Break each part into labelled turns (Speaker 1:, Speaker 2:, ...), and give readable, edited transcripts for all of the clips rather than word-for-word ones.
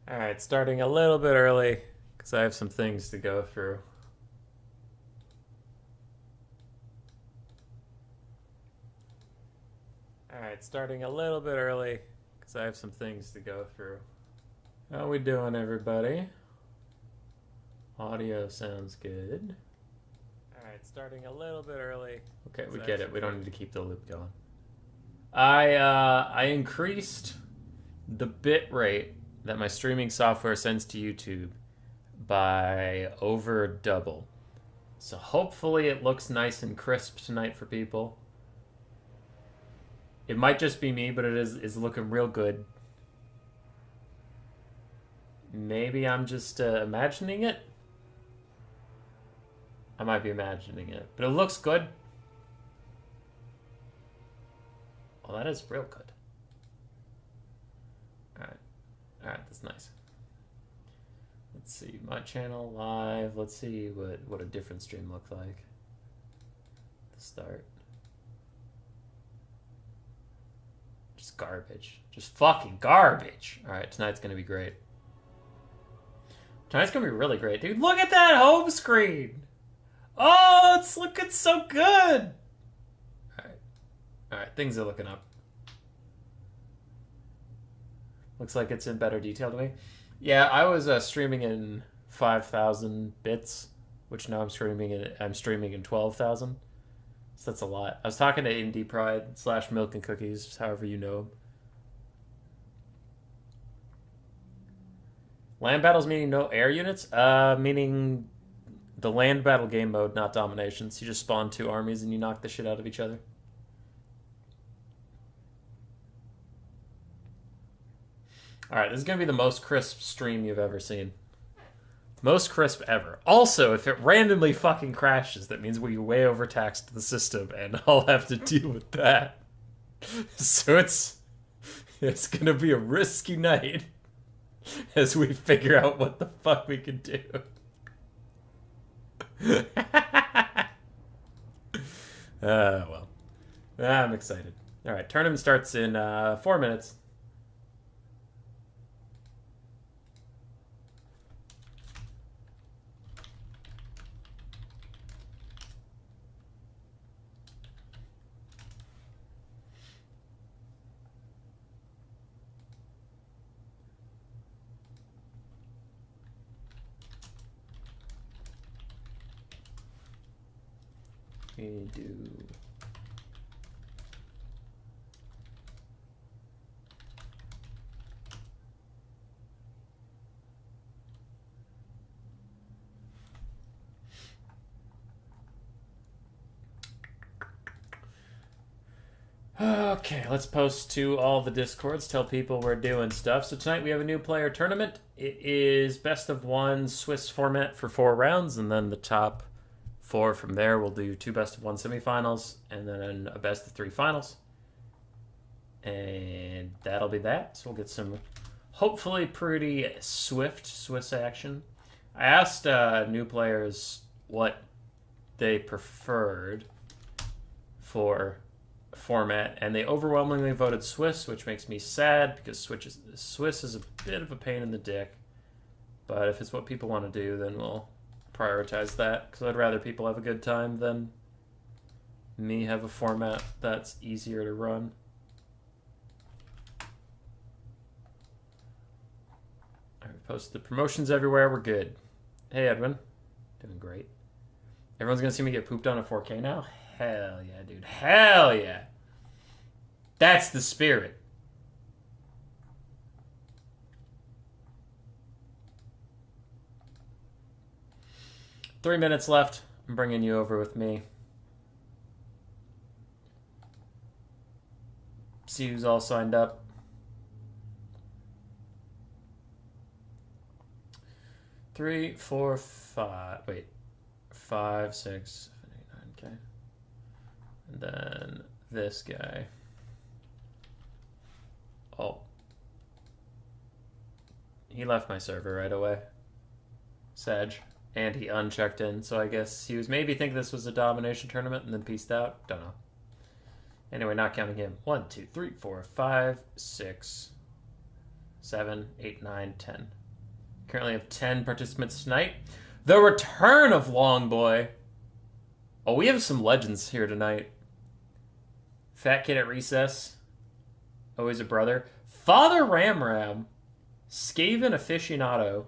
Speaker 1: All right, starting a little bit early because I have some things to go through. All right, starting a little bit early because I have some things to go through. How we doing, everybody? Audio sounds good. All right, starting a little bit early. Okay, we get it. We don't need to keep the loop going. I increased the bit rate that my streaming software sends to YouTube by over double. So hopefully it looks nice and crisp tonight for people. It might just be me, but it is looking real good. Maybe I'm just imagining it. I might be imagining it, but it looks good. Well, that is real good. All right, that's nice. Let's see, my channel live. Let's see what a different stream looks like. To start. Just garbage. Just fucking garbage. All right, tonight's gonna be great. Tonight's gonna be really great, dude. Look at that home screen. Oh, it's looking so good. All right, things are looking up. Looks like it's in better detail to me. Yeah, I was streaming in 5,000 bits, which now I'm streaming in 12,000. So that's a lot. I was talking to Indie Pride / Milk and Cookies, however you know him. Land battles meaning no air units? Meaning the land battle game mode, not dominations. You just spawn two armies and you knock the shit out of each other. Alright, this is going to be the most crisp stream you've ever seen. Most crisp ever. Also, if it randomly fucking crashes, that means we way overtaxed the system, and I'll have to deal with that. So it's going to be a risky night as we figure out what the fuck we can do. Well. I'm excited. Alright, tournament starts in 4 minutes. We do. Okay, let's post to all the Discords, tell people we're doing stuff. So tonight we have a new player tournament. It is best of one Swiss format for 4 rounds, and then the top 4 from there. We'll do 2 best of 1 semifinals and then a best of 3 finals. And that'll be that. So we'll get some hopefully pretty swift Swiss action. I asked new players what they preferred for format, and they overwhelmingly voted Swiss, which makes me sad because Swiss is a bit of a pain in the dick. But if it's what people want to do, then we'll prioritize that, because I'd rather people have a good time than me have a format that's easier to run. I posted the promotions everywhere. We're good. Hey, Edwin. Doing great. Everyone's going to see me get pooped on at 4K now? Hell yeah, dude. Hell yeah. That's the spirit. Three minutes left. I'm bringing you over with me. See who's all signed up. Three, four, five. Wait. 5, 6, 7, 8, 9. Okay. And then this guy. Oh. He left my server right away. Sag. And he unchecked in, so I guess he was maybe thinking this was a domination tournament and then peaced out. Don't know. Anyway, not counting him. 1, 2, 3, 4, 5, 6, 7, 8, 9, 10. Currently have 10 participants tonight. The return of Longboy. Oh, we have some legends here tonight. Fat Kid at Recess. Always a brother. Father Ramram. Skaven Aficionado.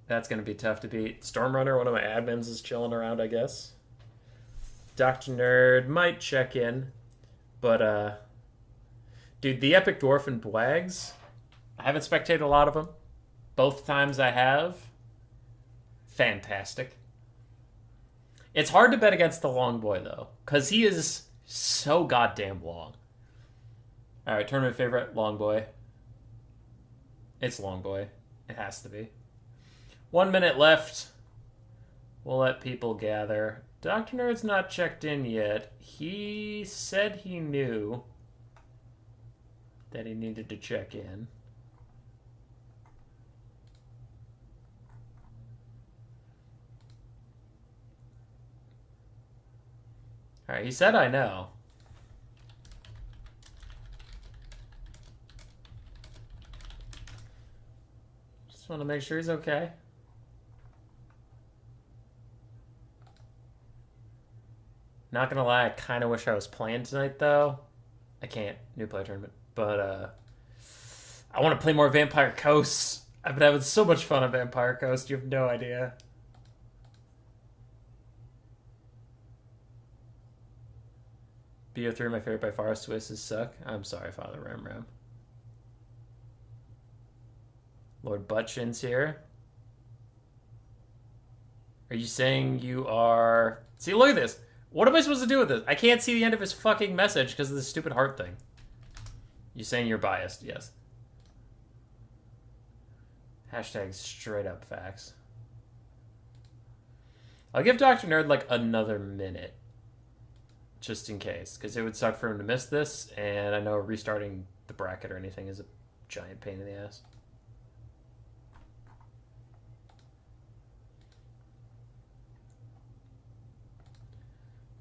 Speaker 1: That's going to be tough to beat. Stormrunner, one of my admins, is chilling around, I guess. Dr. Nerd might check in. But, dude, the Epic Dwarf and Bwags, I haven't spectated a lot of them. Both times I have. Fantastic. It's hard to bet against the long boy, though, because he is so goddamn long. All right, tournament favorite, long boy. It's long boy. It has to be. 1 minute left. We'll let people gather. Dr. Nerd's not checked in yet. He said he knew that he needed to check in. All right, he said I know. Just want to make sure he's okay. Not gonna lie, I kind of wish I was playing tonight, though. I can't. New player tournament. But, I want to play more Vampire Coast. I've been having so much fun on Vampire Coast, you have no idea. BO3, my favorite by far. Swisses suck. I'm sorry, Father Ram. Lord Butchin's here. Are you saying you are... See, look at this. What am I supposed to do with this? I can't see the end of his fucking message because of this stupid heart thing. You saying you're biased? Yes. Hashtag straight up facts. I'll give Dr. Nerd like another minute. Just in case. Because it would suck for him to miss this. And I know restarting the bracket or anything is a giant pain in the ass.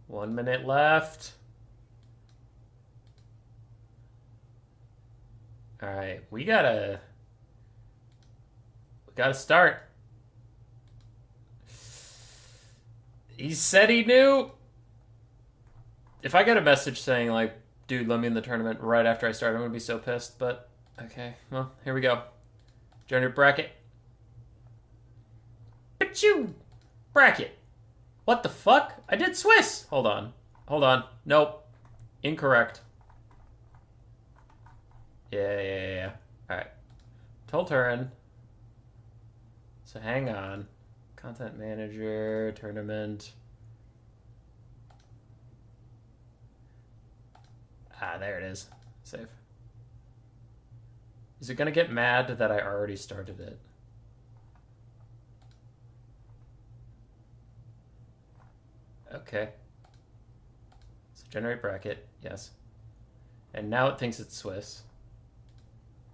Speaker 1: One minute left. All right, we gotta start. He said he knew. If I get a message saying like, dude, let me in the tournament right after I start, I'm gonna be so pissed, but okay, well, here we go. Generate bracket. Achoo! Bracket. What the fuck? I did Swiss! Hold on. Nope. Incorrect. Yeah. Alright. Total turn. So hang on. Content manager, tournament. Ah, there it is. Save. Is it gonna get mad that I already started it? Okay. So generate bracket, yes. And now it thinks it's Swiss.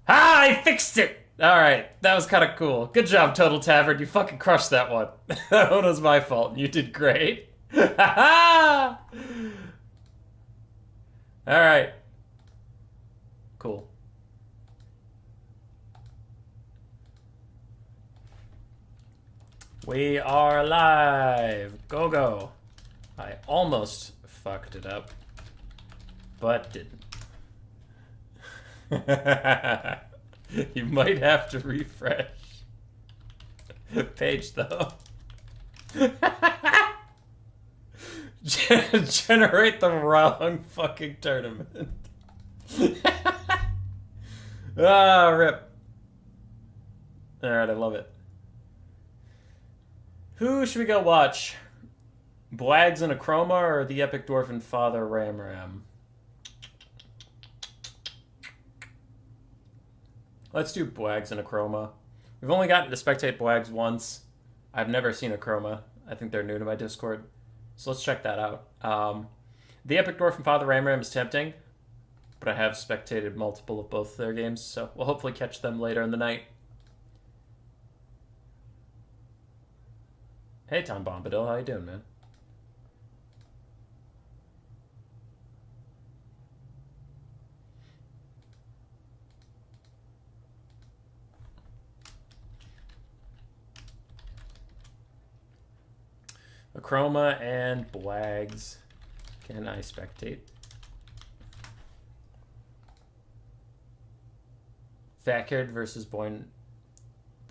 Speaker 1: Ah, I fixed it! Alright, that was kind of cool. Good job, Total Tavern. You fucking crushed that one. That one was my fault. You did great. Ha Alright. Cool. We are live. Go. I almost fucked it up, but didn't. You might have to refresh the page, though. Generate the wrong fucking tournament. Ah, rip. Alright, I love it. Who should we go watch? Bwags and Acroma or the Epic Dwarf and Father Ramram? Let's do Bwags and Acroma. We've only gotten to spectate Bwags once. I've never seen Acroma. I think they're new to my Discord. So let's check that out. The Epic Dwarf and Father Ramram is tempting, but I have spectated multiple of both their games, so we'll hopefully catch them later in the night. Hey, Tom Bombadil, how you doing, man? Achroma and Blags. Can I spectate? Fatcard versus Boynaroja,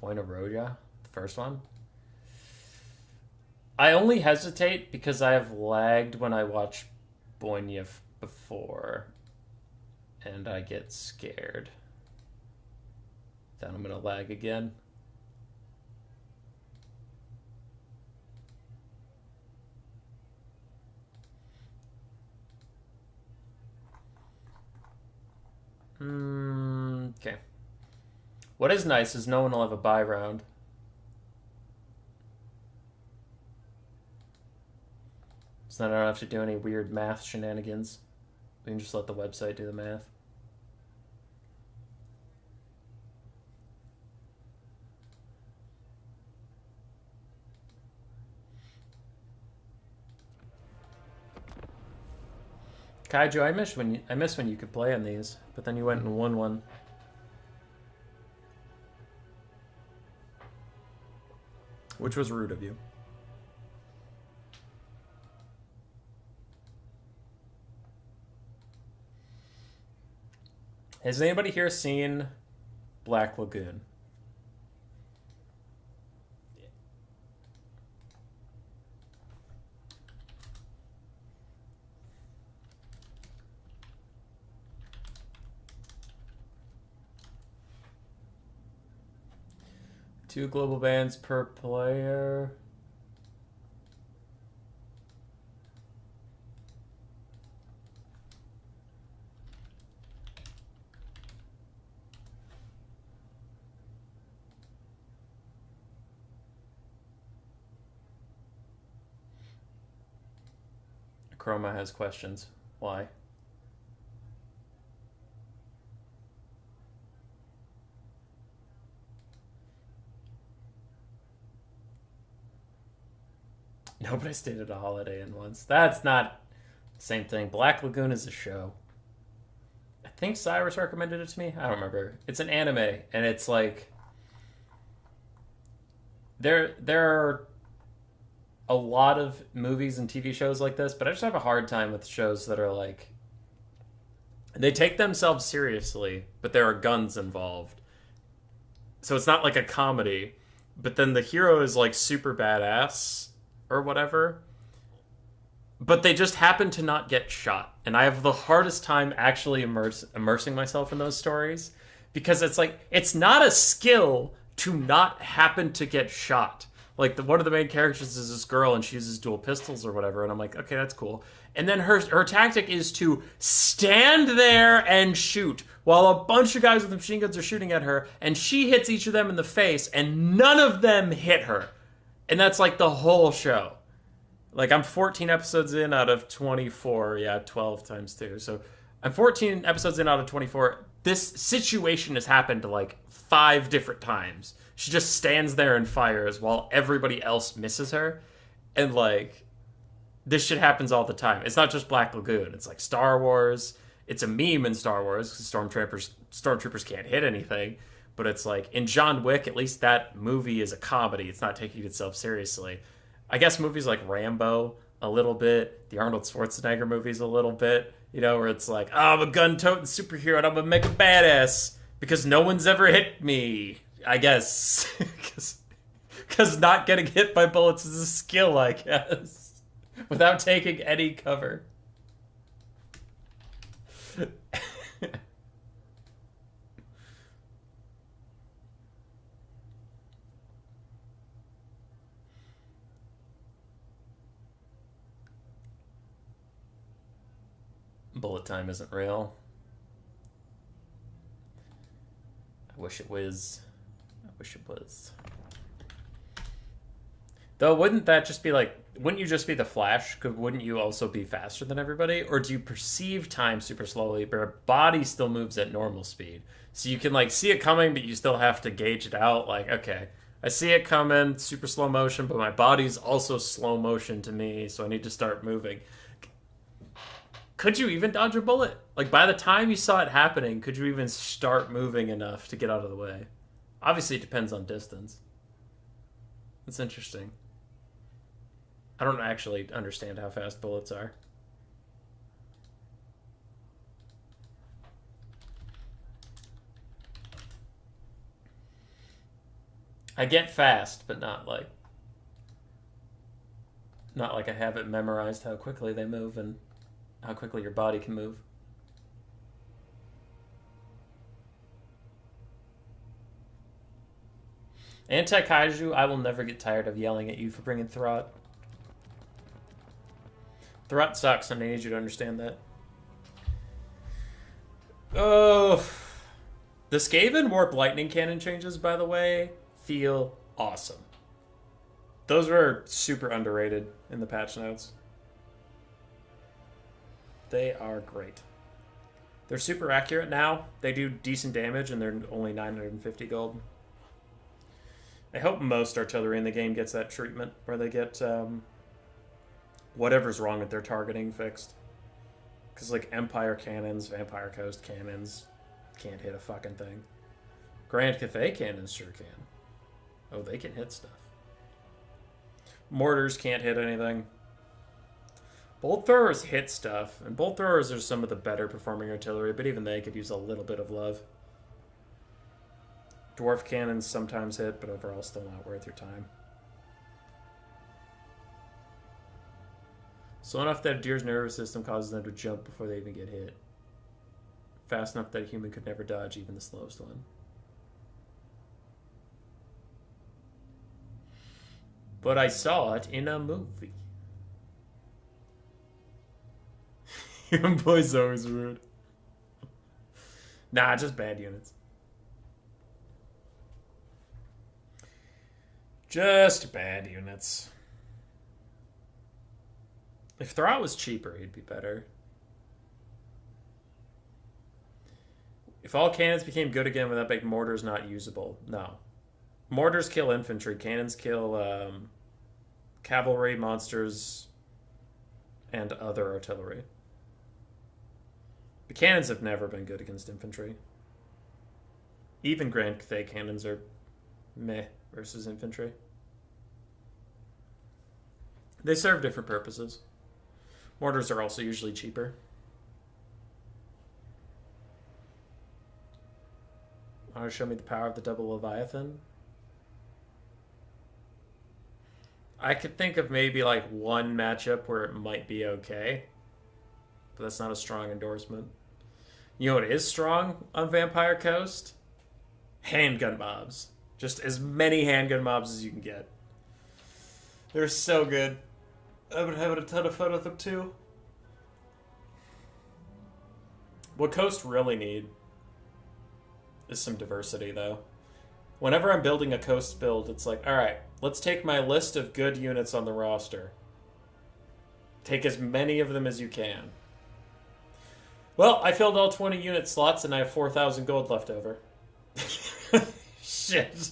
Speaker 1: the first one. I only hesitate because I have lagged when I watch Boynia before, and I get scared. Then I'm gonna lag again. Okay. What is nice is no one will have a buy round. So then I don't have to do any weird math shenanigans. We can just let the website do the math. Kaiju, I miss when you could play on these, but then you went and won one. Which was rude of you. Has anybody here seen Black Lagoon? Two global bans per player. Chroma has questions. Why? No, but I stayed at a Holiday Inn once. That's not the same thing. Black Lagoon is a show. I think Cyrus recommended it to me. I don't remember. It's an anime, and it's like there are a lot of movies and TV shows like this, but I just have a hard time with shows that are like they take themselves seriously, but there are guns involved. So it's not like a comedy, but then the hero is like super badass or whatever, but they just happen to not get shot. And I have the hardest time actually immersing myself in those stories because it's like, it's not a skill to not happen to get shot. Like, one of the main characters is this girl and she uses dual pistols or whatever, and I'm like, okay, that's cool. And then her tactic is to stand there and shoot while a bunch of guys with machine guns are shooting at her, and she hits each of them in the face, and none of them hit her. And that's like the whole show. Like, I'm 14 episodes in out of 24. Yeah, 12 times 2. So I'm 14 episodes in out of 24. This situation has happened like 5 different times. She just stands there and fires while everybody else misses her. And like, this shit happens all the time. It's not just Black Lagoon. It's like Star Wars. It's a meme in Star Wars because stormtroopers can't hit anything. But it's like, in John Wick, at least that movie is a comedy. It's not taking itself seriously. I guess movies like Rambo, a little bit. The Arnold Schwarzenegger movies, a little bit. You know, where it's like, oh, I'm a gun-toting superhero and I'm gonna make a badass because no one's ever hit me, I guess. Because not getting hit by bullets is a skill, I guess. Without taking any cover. Bullet time isn't real. I wish it was. I wish it was. Though, wouldn't that just be like, wouldn't you just be the Flash? Wouldn't you also be faster than everybody? Or do you perceive time super slowly, but your body still moves at normal speed? So you can like see it coming, but you still have to gauge it out. Like, okay, I see it coming, super slow motion, but my body's also slow motion to me, so I need to start moving. Could you even dodge a bullet? Like, by the time you saw it happening, could you even start moving enough to get out of the way? Obviously, it depends on distance. That's interesting. I don't actually understand how fast bullets are. I get fast, but not like I have it memorized how quickly they move and how quickly your body can move. Anti-Kaiju, I will never get tired of yelling at you for bringing Throt. Throt sucks, and I need you to understand that. Oh, the Skaven Warp Lightning Cannon changes, by the way, feel awesome. Those were super underrated in the patch notes. They are great. They're super accurate now. They do decent damage, and they're only 950 gold. I hope most artillery in the game gets that treatment, where they get whatever's wrong with their targeting fixed. Because, like, Empire cannons, Vampire Coast cannons can't hit a fucking thing. Grand Cathay cannons sure can. Oh, they can hit stuff. Mortars can't hit anything. Bolt throwers hit stuff, and bolt throwers are some of the better performing artillery, but even they could use a little bit of love. Dwarf cannons sometimes hit, but overall still not worth your time. Slow enough that a deer's nervous system causes them to jump before they even get hit. Fast enough that a human could never dodge even the slowest one. But I saw it in a movie. Your boy's always rude. Nah, just bad units. Just bad units. If Throt was cheaper, he'd be better. If all cannons became good again, would that make mortars not usable? No. Mortars kill infantry. Cannons kill cavalry, monsters, and other artillery. The cannons have never been good against infantry. Even Grand Cathay cannons are meh versus infantry. They serve different purposes. Mortars are also usually cheaper. Want to show me the power of the double Leviathan? I could think of maybe like one matchup where it might be okay, but that's not a strong endorsement. You know what is strong on Vampire Coast? Handgun mobs. Just as many handgun mobs as you can get. They're so good. I've been having a ton of fun with them too. What Coast really need is some diversity, though. Whenever I'm building a Coast build, it's like, alright, let's take my list of good units on the roster. Take as many of them as you can. Well, I filled all 20 unit slots and I have 4,000 gold left over. Shit.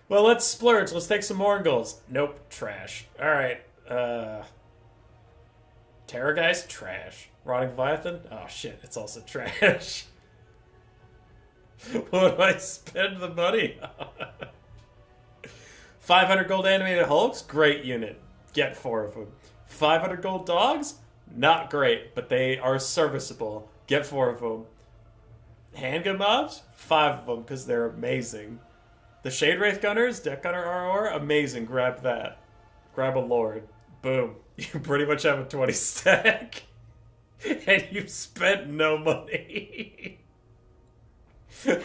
Speaker 1: Well, let's splurge. Let's take some Mongols. Nope, trash. Alright, Terrorgeist? Trash. Rotting Leviathan? Oh shit, it's also trash. What do I spend the money on? 500 gold animated Hulks? Great unit. Get 4 of them. 500 gold dogs? Not great, but they are serviceable. Get 4 of them. Handgun mobs? 5 of them, because they're amazing. The Shade Wraith Gunners, Deck Gunner RR, amazing. Grab that. Grab a Lord. Boom. You pretty much have a 20 stack. And you've spent no money. And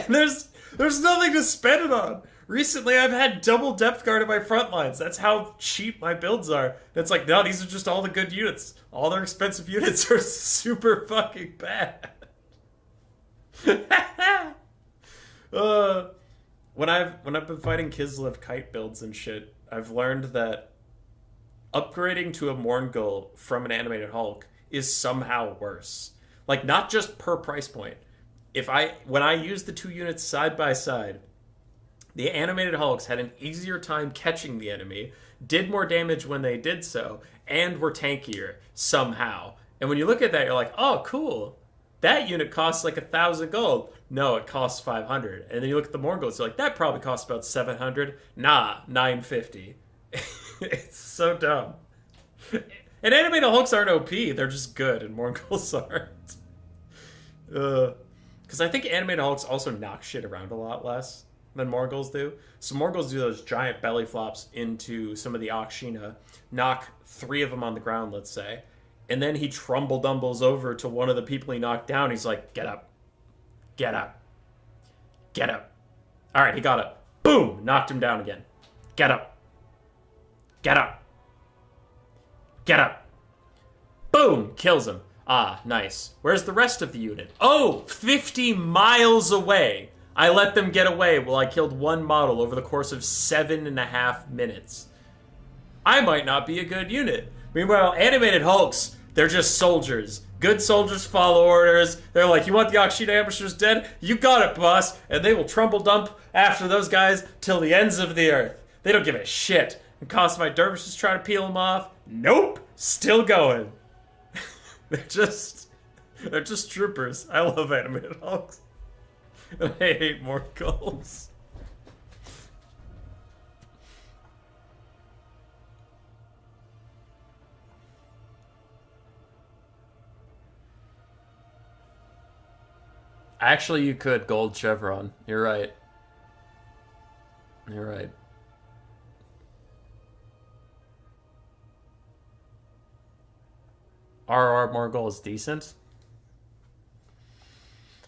Speaker 1: there's nothing to spend it on. Recently, I've had double depth guard in my front lines. That's how cheap my builds are. It's like, no, these are just all the good units. All their expensive units are super fucking bad. When I've been fighting Kislev kite builds and shit, I've learned that upgrading to a Morngul from an animated Hulk is somehow worse. Like, not just per price point. When I used the 2 units side by side, the animated Hulks had an easier time catching the enemy, did more damage when they did so, and were tankier somehow. And when you look at that, you're like, oh, cool. that unit costs like 1,000 gold. No, it costs 500. And then you look at the Morgul's, you're like, that probably costs about 700. Nah, 950. It's so dumb. And animated Hulks aren't OP, they're just good, and Morgul's aren't. Because I think animated Hulks also knock shit around a lot less than Morgul's do. So Morgul's do those giant belly flops into some of the Akshina, knock 3 of them on the ground, let's say, and then he trumble dumbles over to one of the people he knocked down. He's like, get up. Get up. Get up. All right, he got up. Boom! Knocked him down again. Get up. Get up. Get up. Boom! Kills him. Ah, nice. Where's the rest of the unit? Oh, 50 miles away. I let them get away while I killed one model over the course of 7.5 minutes. I might not be a good unit. Meanwhile, animated Hulks, they're just soldiers. Good soldiers follow orders. They're like, you want the Akshina ambushers dead? You got it, boss. And they will trumble dump after those guys till the ends of the earth. They don't give a shit. And Cosmite dervishes try to peel them off. Nope. Still going. They're just troopers. I love animated Hulks. And I hate more goals. Actually, you could gold chevron. You're right. You're right. Are more goals decent?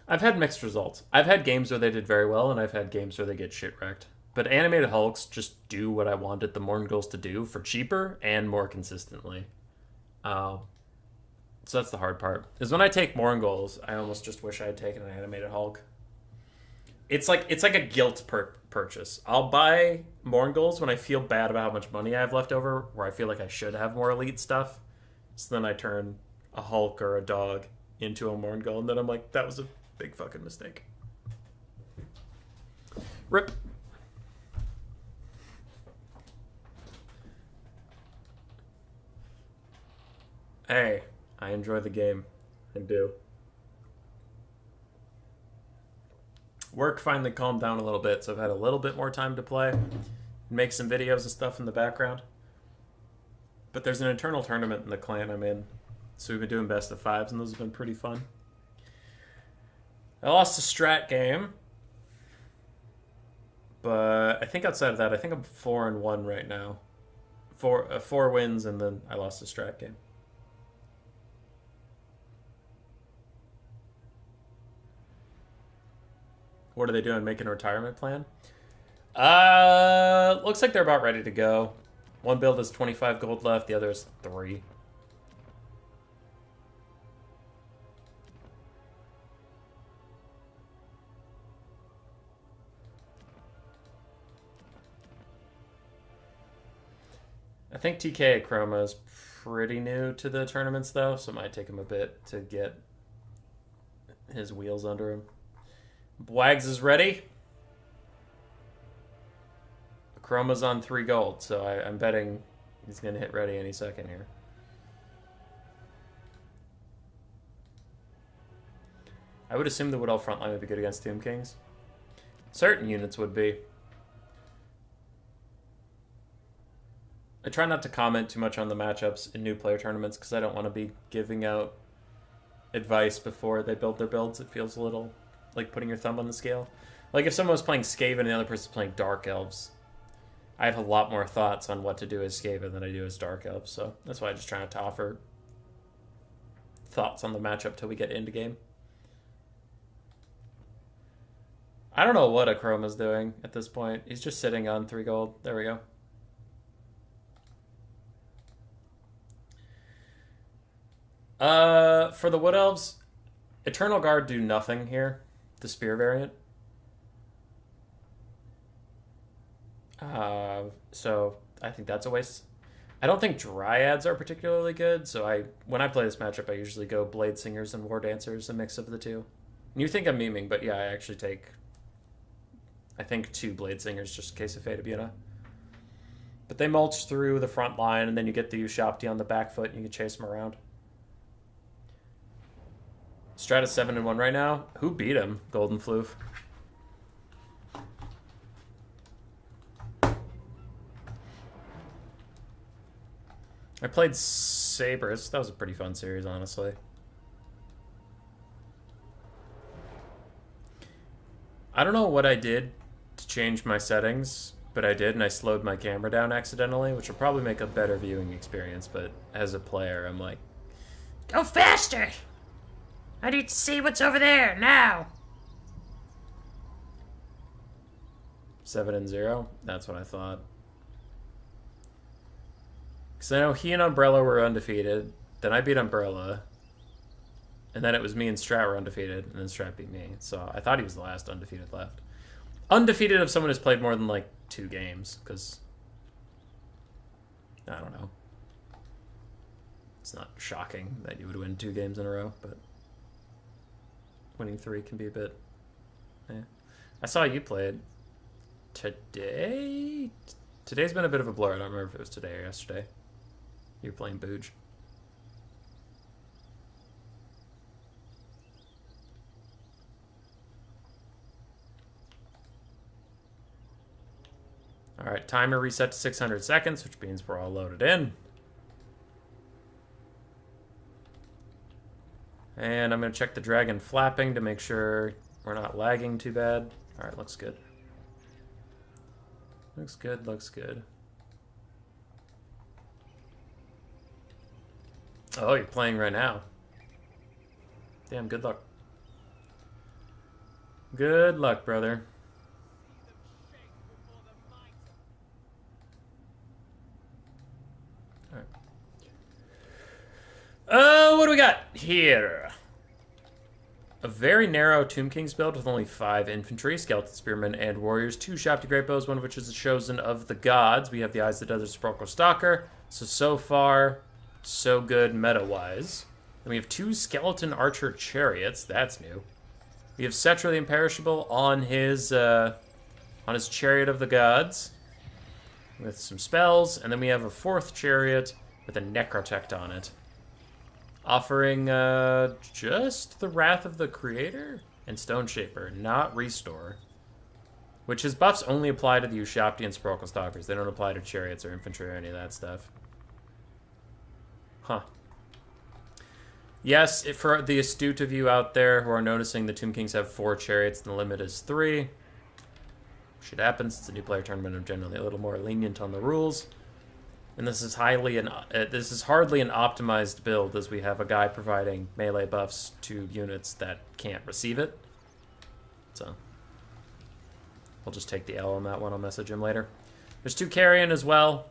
Speaker 1: I've had mixed results. I've had games where they did very well, and I've had games where they get shit wrecked. But animated Hulks just do what I wanted the Morgul's to do for cheaper and more consistently. So that's the hard part. Is when I take Morgul's, I almost just wish I had taken an animated Hulk. It's like a guilt purchase. I'll buy Morgul's when I feel bad about how much money I have left over, where I feel like I should have more elite stuff. So then I turn a Hulk or a dog into a Morgul, and then I'm like, that was a big fucking mistake. Rip. Hey, I enjoy the game. I do. Work finally calmed down a little bit, so I've had a little bit more time to play and make some videos and stuff in the background. But there's an internal tournament in the clan I'm in, so we've been doing best of 5s, and those have been pretty fun. I lost a strat game, but I think outside of that, I think I'm 4-1 right now. 4 wins, and then I lost a strat game. What are they doing? Making a retirement plan? Looks like they're about ready to go. One build has 25 gold left, the other is 3. I think TK Chroma is pretty new to the tournaments, though, so it might take him a bit to get his wheels under him. Wags is ready. Chroma's on 3 gold, so I'm betting he's going to hit ready any second here. I would assume the Wood Elf frontline would be good against Tomb Kings. Certain units would be. I try not to comment too much on the matchups in new player tournaments because I don't want to be giving out advice before they build their builds. It feels a little like putting your thumb on the scale. Like if someone was playing Skaven and the other person's playing Dark Elves, I have a lot more thoughts on what to do as Skaven than I do as Dark Elves, so that's why I just try not to offer thoughts on the matchup till we get into game. I don't know what Akroma's doing at this point. He's just sitting on 3 gold. There we go. For the Wood Elves, Eternal Guard do nothing here. The Spear variant. So I think that's a waste. I don't think Dryads are particularly good, so when I play this matchup, I usually go Blade Singers and War Dancers, a mix of the two. And you think I'm memeing, but yeah, I actually take, I think, 2 Blade Singers just in case of Fate of Buna. But they mulch through the front line, and then you get the Ushabti on the back foot, and you can chase them around. Stratus 7-1 right now. Who beat him? Golden Floof. I played Sabres. That was a pretty fun series, honestly. I don't know what I did to change my settings, but I did, and I slowed my camera down accidentally, which will probably make a better viewing experience, but as a player, I'm like, go faster! I need to see what's over there, now! 7-0? That's what I thought. Because I know he and Umbrella were undefeated, then I beat Umbrella, and then it was me and Strat were undefeated, and then Strat beat me. So I thought he was the last undefeated left. Undefeated if someone has played more than, like, 2 games, because, I don't know. It's not shocking that you would win 2 games in a row, but winning 3 can be a bit, I saw you play it today? Today's been a bit of a blur. I don't remember if it was today or yesterday. You were playing Booge. Alright, timer reset to 600 seconds, which means we're all loaded in. And I'm going to check the dragon flapping to make sure we're not lagging too bad. Alright, looks good. Looks good, looks good. Oh, you're playing right now. Damn, good luck. Good luck, brother. What do we got here? A very narrow Tomb King's build with only 5 infantry, skeleton spearmen, and warriors. 2 Shafty Great Bows, one of which is the chosen of the gods. We have the Eyes of the Desert Sepulchral Stalker. So far, so good meta-wise. Then we have 2 Skeleton Archer Chariots. That's new. We have Cetra the Imperishable on his Chariot of the Gods with some spells. And then we have a 4th Chariot with a Necrotect on it, offering just the Wrath of the Creator and Stone Shaper, not Restore. Which his buffs only apply to the Ushapti and Sepulchral Stalkers. They don't apply to Chariots or Infantry or any of that stuff. Huh. Yes, for the astute of you out there who are noticing the Tomb Kings have 4 Chariots and the limit is 3. Shit happens. It's a new player tournament. I'm generally a little more lenient on the rules. And this is hardly an optimized build, as we have a guy providing melee buffs to units that can't receive it. So we'll just take the L on that one. I'll message him later. There's 2 Carrion as well,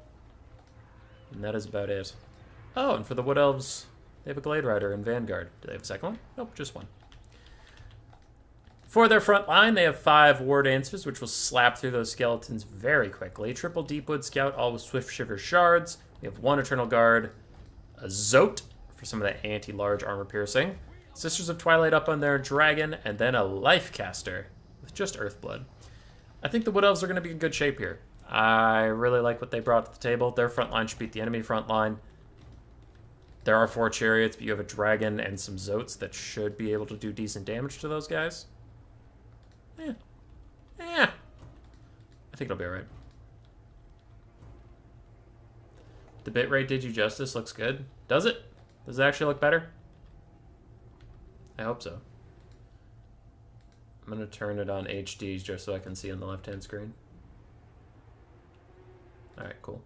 Speaker 1: and that is about it. Oh, and for the Wood Elves, they have a Glade Rider and Vanguard. Do they have a second one? Nope, just 1. For their front line, they have 5 War Dancers, which will slap through those skeletons very quickly. Triple Deepwood Scout, all with Swift Shiver Shards. We have 1 Eternal Guard, a Zote for some of that anti-large armor piercing, Sisters of Twilight up on their Dragon, and then a Life Caster with just Earthblood. I think the Wood Elves are going to be in good shape here. I really like what they brought to the table. Their front line should beat the enemy front line. There are 4 Chariots, but you have a Dragon and some Zotes that should be able to do decent damage to those guys. Yeah. I think it'll be alright. The bitrate did you justice. Looks good. Does it? Does it actually look better? I hope so. I'm going to turn it on HD just so I can see on the left-hand screen. Alright, cool.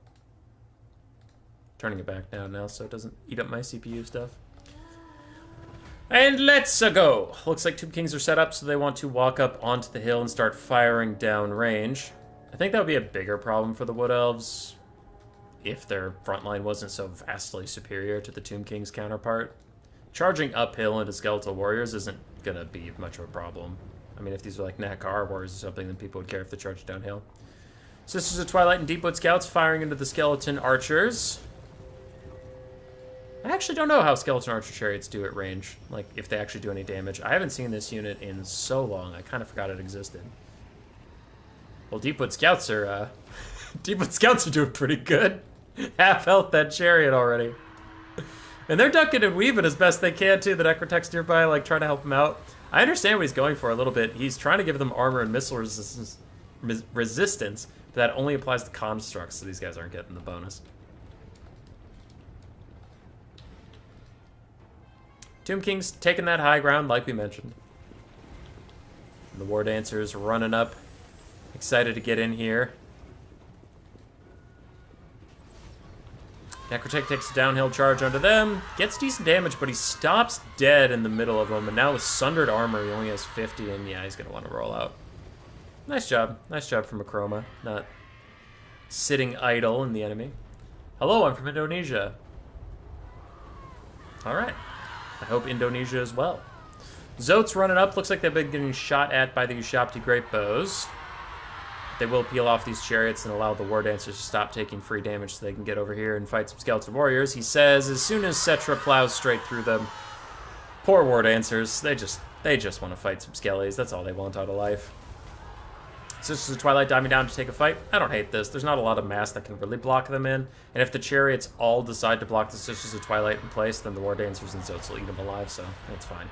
Speaker 1: Turning it back down now so it doesn't eat up my CPU stuff. And let's go. Looks like Tomb Kings are set up, so they want to walk up onto the hill and start firing down range. I think that would be a bigger problem for the Wood Elves if their front line wasn't so vastly superior to the Tomb King's counterpart. Charging uphill into Skeletal Warriors isn't going to be much of a problem. I mean, if these were like Nakar Warriors or something, then people would care if they charged downhill. Sisters of Twilight and Deepwood Scouts firing into the Skeleton Archers. I actually don't know how Skeleton Archer Chariots do at range, like if they actually do any damage. I haven't seen this unit in so long, I kind of forgot it existed. Well, Deepwood Scouts are doing pretty good. Half health that Chariot already. And they're ducking and weaving as best they can, too. The Necrotech's nearby, like, trying to help him out. I understand what he's going for a little bit. He's trying to give them armor and missile resistance, but that only applies to constructs, so these guys aren't getting the bonus. Tomb King's taking that high ground, like we mentioned. And the War Dancer's running up, excited to get in here. Necrotech takes a downhill charge onto them, gets decent damage, but he stops dead in the middle of them, and now with Sundered Armor, he only has 50, and yeah, he's going to want to roll out. Nice job. Nice job from Akroma, not sitting idle in the enemy. Hello, I'm from Indonesia. Alright. I hope Indonesia as well. Zote's running up. Looks like they've been getting shot at by the Ushabti Great Bows. They will peel off these chariots and allow the War Dancers to stop taking free damage so they can get over here and fight some Skeleton Warriors. He says as soon as Cetra plows straight through them, poor War Dancers, they just want to fight some Skellies. That's all they want out of life. Sisters of Twilight diving down to take a fight. I don't hate this. There's not a lot of mass that can really block them in. And if the chariots all decide to block the Sisters of Twilight in place, then the War Dancers and Zotes will eat them alive, so that's fine.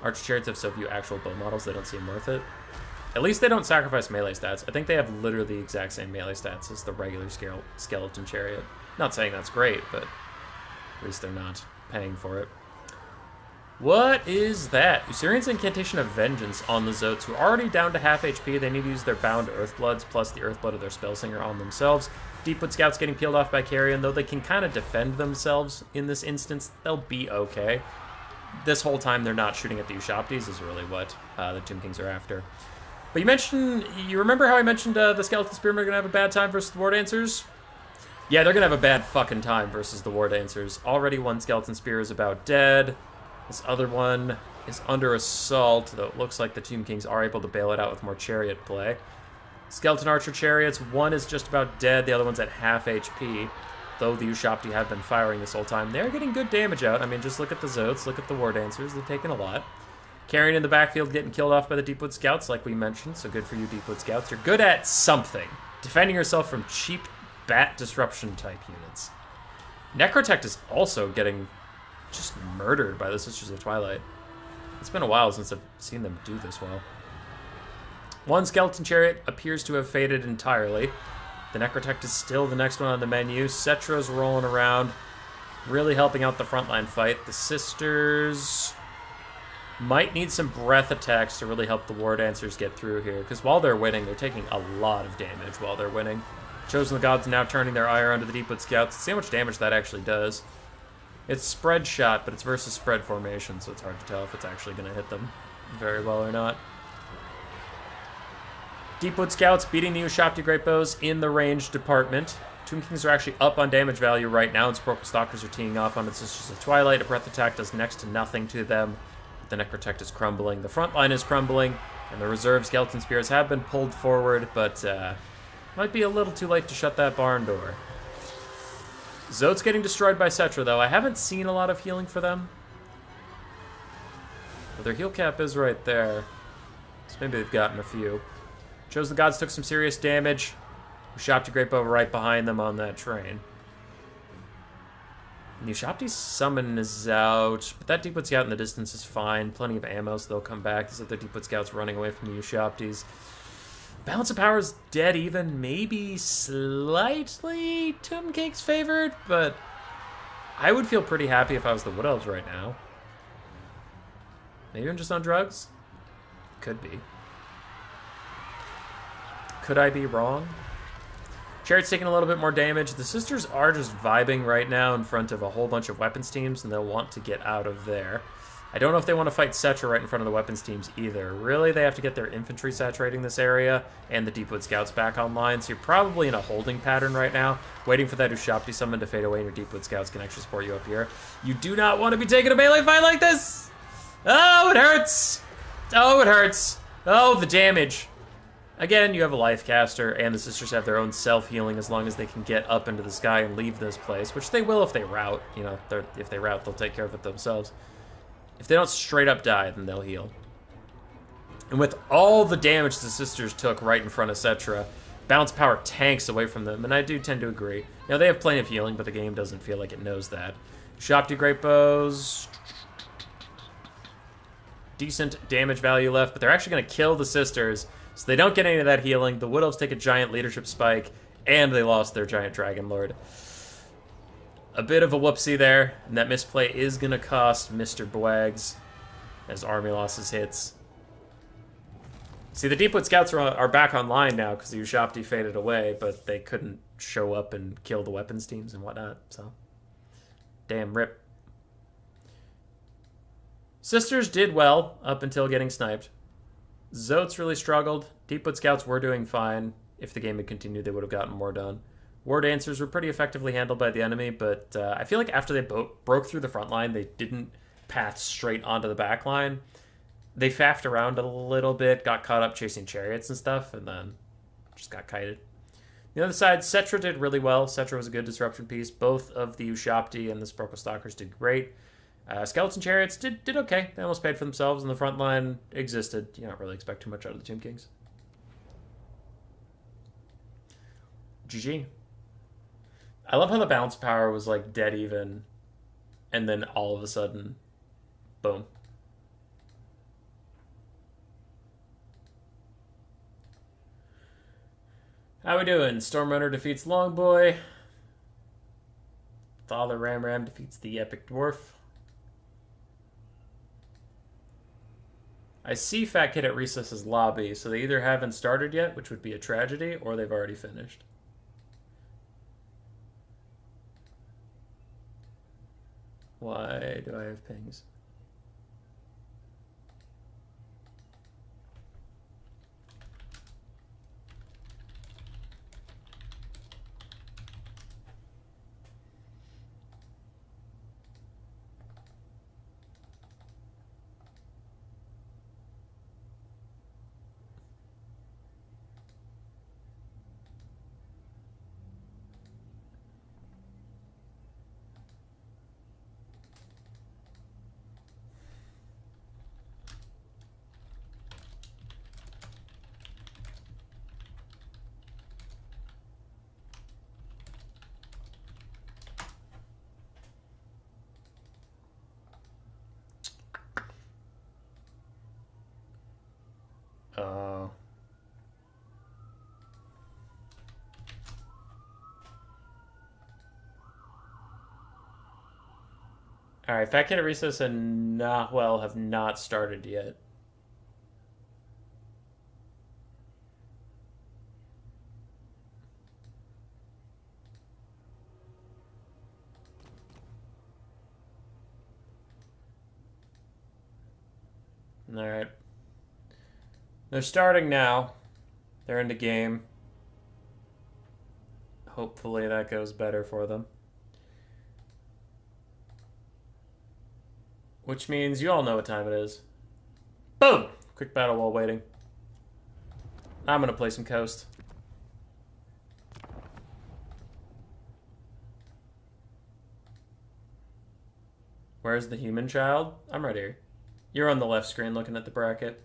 Speaker 1: Archer chariots have so few actual bow models, they don't seem worth it. At least they don't sacrifice melee stats. I think they have literally the exact same melee stats as the regular skeleton chariot. Not saying that's great, but at least they're not paying for it. What is that? Usurian's Incantation of Vengeance on the Zotes, who are already down to half HP. They need to use their bound Earthbloods plus the Earthblood of their Spellsinger on themselves. Deepwood Scouts getting peeled off by Carrion, though they can kind of defend themselves in this instance. They'll be okay. This whole time they're not shooting at the Ushabtis is really what the Tomb Kings are after. But you remember how I mentioned the Skeleton Spearmen are going to have a bad time versus the War Dancers? Yeah, they're going to have a bad fucking time versus the War Dancers. Already one Skeleton Spear is about dead. This other one is under assault, though it looks like the Tomb Kings are able to bail it out with more chariot play. Skeleton Archer chariots, one is just about dead, the other one's at half HP. Though the Ushabti have been firing this whole time, they're getting good damage out. I mean, just look at the Zotes, look at the War Dancers, they're taking a lot. Carrying in the backfield, getting killed off by the Deepwood Scouts, like we mentioned, so good for you, Deepwood Scouts. You're good at something. Defending yourself from cheap bat disruption type units. Necrotech is also getting just murdered by the Sisters of Twilight. It's been a while since I've seen them do this well. One Skeleton Chariot appears to have faded entirely. The Necrotech is still the next one on the menu. Cetra's rolling around, really helping out the frontline fight. The Sisters might need some breath attacks to really help the War Dancers get through here, because while they're winning, they're taking a lot of damage while they're winning. Chosen the Gods now turning their ire onto the Deepwood Scouts. See how much damage that actually does. It's spread shot, but it's versus spread formation, so it's hard to tell if it's actually going to hit them very well or not. Deepwood Scouts beating the Ushabti Great Bows in the range department. Tomb Kings are actually up on damage value right now, and Sporkle Stalkers are teeing off on its Sisters of Twilight. A breath attack does next to nothing to them. The Necrotech is crumbling. The front line is crumbling, and the reserve Skeleton Spears have been pulled forward, but might be a little too late to shut that barn door. Zote's getting destroyed by Cetra, though. I haven't seen a lot of healing for them. But their heal cap is right there, so maybe they've gotten a few. Chosen Gods took some serious damage. Ushabti Great Bow right behind them on that train. And the Ushabti's summon is out, but that Deepwood Scout in the distance is fine. Plenty of ammo, so they'll come back. These other Deepwood Scouts running away from the Ushabtis. Balance of power is dead even, maybe slightly Tomb Kings favored, but I would feel pretty happy if I was the Wood Elves right now. Maybe I'm just on drugs? Could be. Could I be wrong? Chariot's taking a little bit more damage. The Sisters are just vibing right now in front of a whole bunch of weapons teams, and they'll want to get out of there. I don't know if they want to fight Cetra right in front of the weapons teams either. Really, they have to get their infantry saturating this area and the Deepwood Scouts back online, so you're probably in a holding pattern right now, waiting for that Ushabti summon to fade away, and your Deepwood Scouts can actually support you up here. You do not want to be taking a melee fight like this! Oh, it hurts! Oh, it hurts! Oh, the damage! Again, you have a life caster, and the Sisters have their own self-healing as long as they can get up into the sky and leave this place, which they will if they rout. You know, if they rout, they'll take care of it themselves. If they don't straight up die, then they'll heal. And with all the damage the Sisters took right in front of Cetra, Balance power tanks away from them, and I do tend to agree. Now, they have plenty of healing, but the game doesn't feel like it knows that. Shopti Great Bows. Decent damage value left, but they're actually going to kill the sisters, so they don't get any of that healing. The Wood Elves take a giant leadership spike, and they lost their giant Dragon Lord. A bit of a whoopsie there, and that misplay is going to cost Mr. Bwags as army losses hits. See, the Deepwood Scouts are back online now because the Ushapti faded away, but they couldn't show up and kill the weapons teams and whatnot, so... Damn, rip. Sisters did well up until getting sniped. Zotes really struggled. Deepwood Scouts were doing fine. If the game had continued, they would have gotten more done. War Dancers were pretty effectively handled by the enemy, but I feel like after they broke through the front line, they didn't path straight onto the back line. They faffed around a little bit, got caught up chasing chariots and stuff, and then just got kited. The other side, Cetra did really well. Cetra was a good disruption piece. Both of the Ushapti and the Sparkle Stalkers did great. Skeleton Chariots did okay. They almost paid for themselves, and the front line existed. You don't really expect too much out of the Tomb Kings. GG. I love how the balance power was like dead even, and then all of a sudden, boom. How we doing? Stormrunner defeats Longboy. Father Ram defeats the Epic Dwarf. I see Fat Kid at Recess's lobby, so they either haven't started yet, which would be a tragedy, or they've already finished. Why do I have pings? Alright, Fat Kid at Recess and Nahwell have not started yet. Alright. They're starting now. They're in the game. Hopefully that goes better for them. Which means you all know what time it is. Boom! Quick battle while waiting. I'm gonna play some Coast. Where's the human child? I'm right here. You're on the left screen looking at the bracket.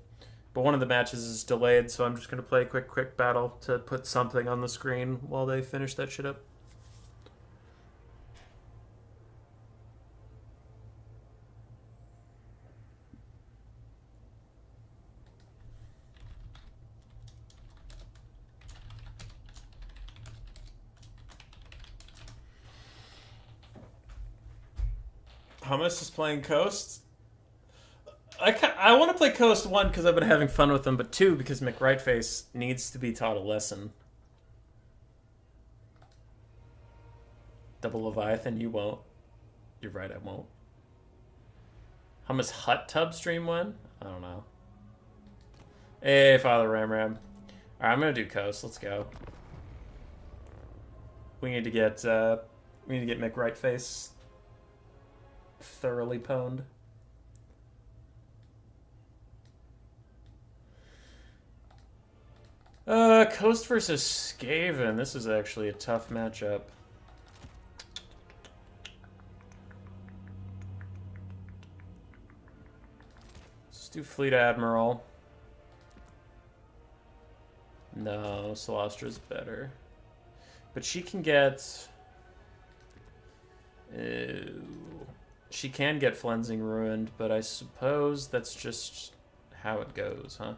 Speaker 1: But one of the matches is delayed, so I'm just gonna play a quick battle to put something on the screen while they finish that shit up. Hummus is playing Coast. I want to play Coast, 1, because I've been having fun with them, but 2, because McRightface needs to be taught a lesson. Double Leviathan, you won't. You're right, I won't. Hummus Hut Tub stream when? I don't know. Hey, Father Ram. Alright, I'm going to do Coast. Let's go. We need to get McRightface thoroughly pwned. Coast versus Skaven. This is actually a tough matchup. Let's do Fleet Admiral. No, Solastra's better. But she can get... she can get Flensing Ruined, but I suppose that's just how it goes, huh?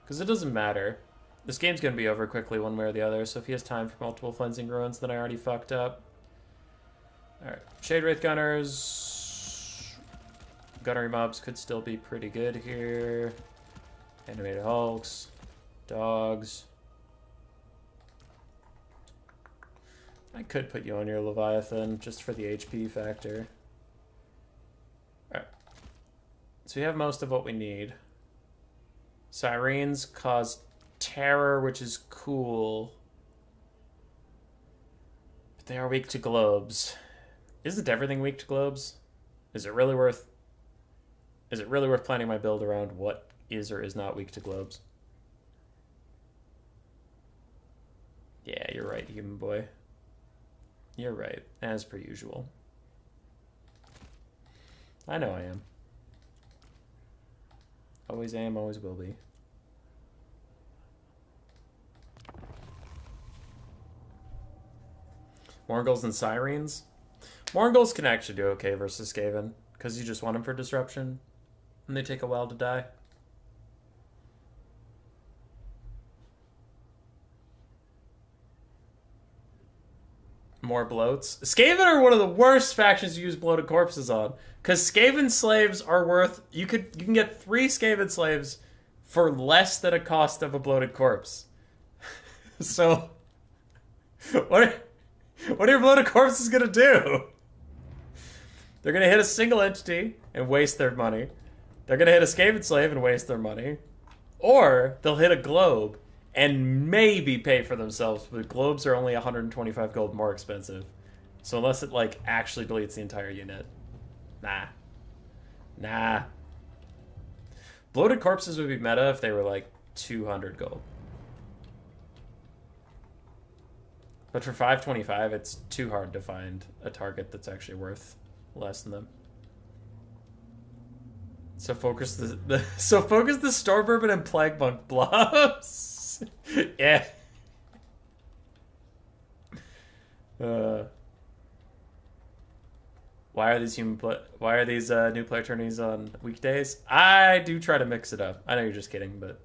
Speaker 1: Because it doesn't matter. This game's going to be over quickly one way or the other, so if he has time for multiple Flensing Ruins, then I already fucked up. Alright, Shade Wraith Gunners. Gunnery mobs could still be pretty good here. Animated Hulks. Dogs. I could put you on your Leviathan just for the HP factor. Alright. So we have most of what we need. Sirens cause terror, which is cool. But they are weak to globes. Isn't everything weak to globes? Is it really worth planning my build around what is or is not weak to globes? Yeah, you're right, human boy. You're right, as per usual. I know I am. Always am, always will be. Morgul's and Sirens? Morgul's can actually do okay versus Skaven, because you just want them for disruption, and they take a while to die. More bloats. Skaven are one of the worst factions to use bloated corpses on, because Skaven slaves are worth... You can get 3 Skaven slaves for less than a cost of a bloated corpse. So, what are your bloated corpses gonna do? They're gonna hit a single entity and waste their money. They're gonna hit a Skaven slave and waste their money. Or they'll hit a globe and maybe pay for themselves, but globes are only 125 gold more expensive. So unless it, like, actually deletes the entire unit. Nah. Bloated corpses would be meta if they were, like, 200 gold. But for 525, it's too hard to find a target that's actually worth less than them. So focus the Storm Bourbon and Plague Monk blobs. Yeah. Why are these new player tourneys on weekdays? I do try to mix it up. I know you're just kidding, but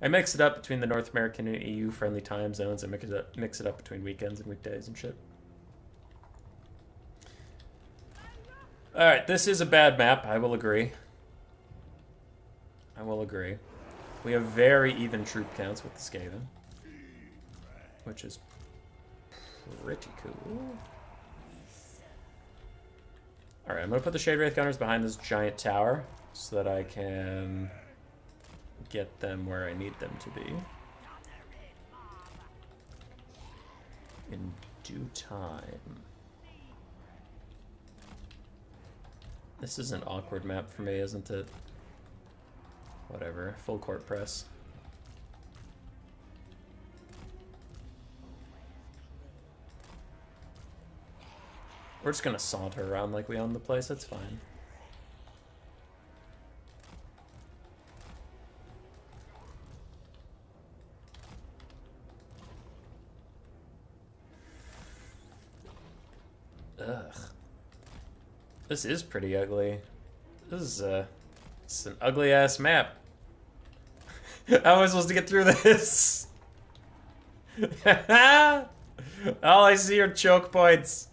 Speaker 1: I mix it up between the North American and EU friendly time zones. I mix it up between weekends and weekdays and shit. All right, this is a bad map. I will agree. We have very even troop counts with the Skaven, which is pretty cool. Alright, I'm going to put the Shade Wraith Gunners behind this giant tower so that I can get them where I need them to be in due time. This is an awkward map for me, isn't it? Whatever. Full court press. We're just gonna saunter around like we own the place. That's fine. Ugh. This is pretty ugly. This is an ugly ass map. How am I supposed to get through this? All I see are choke points.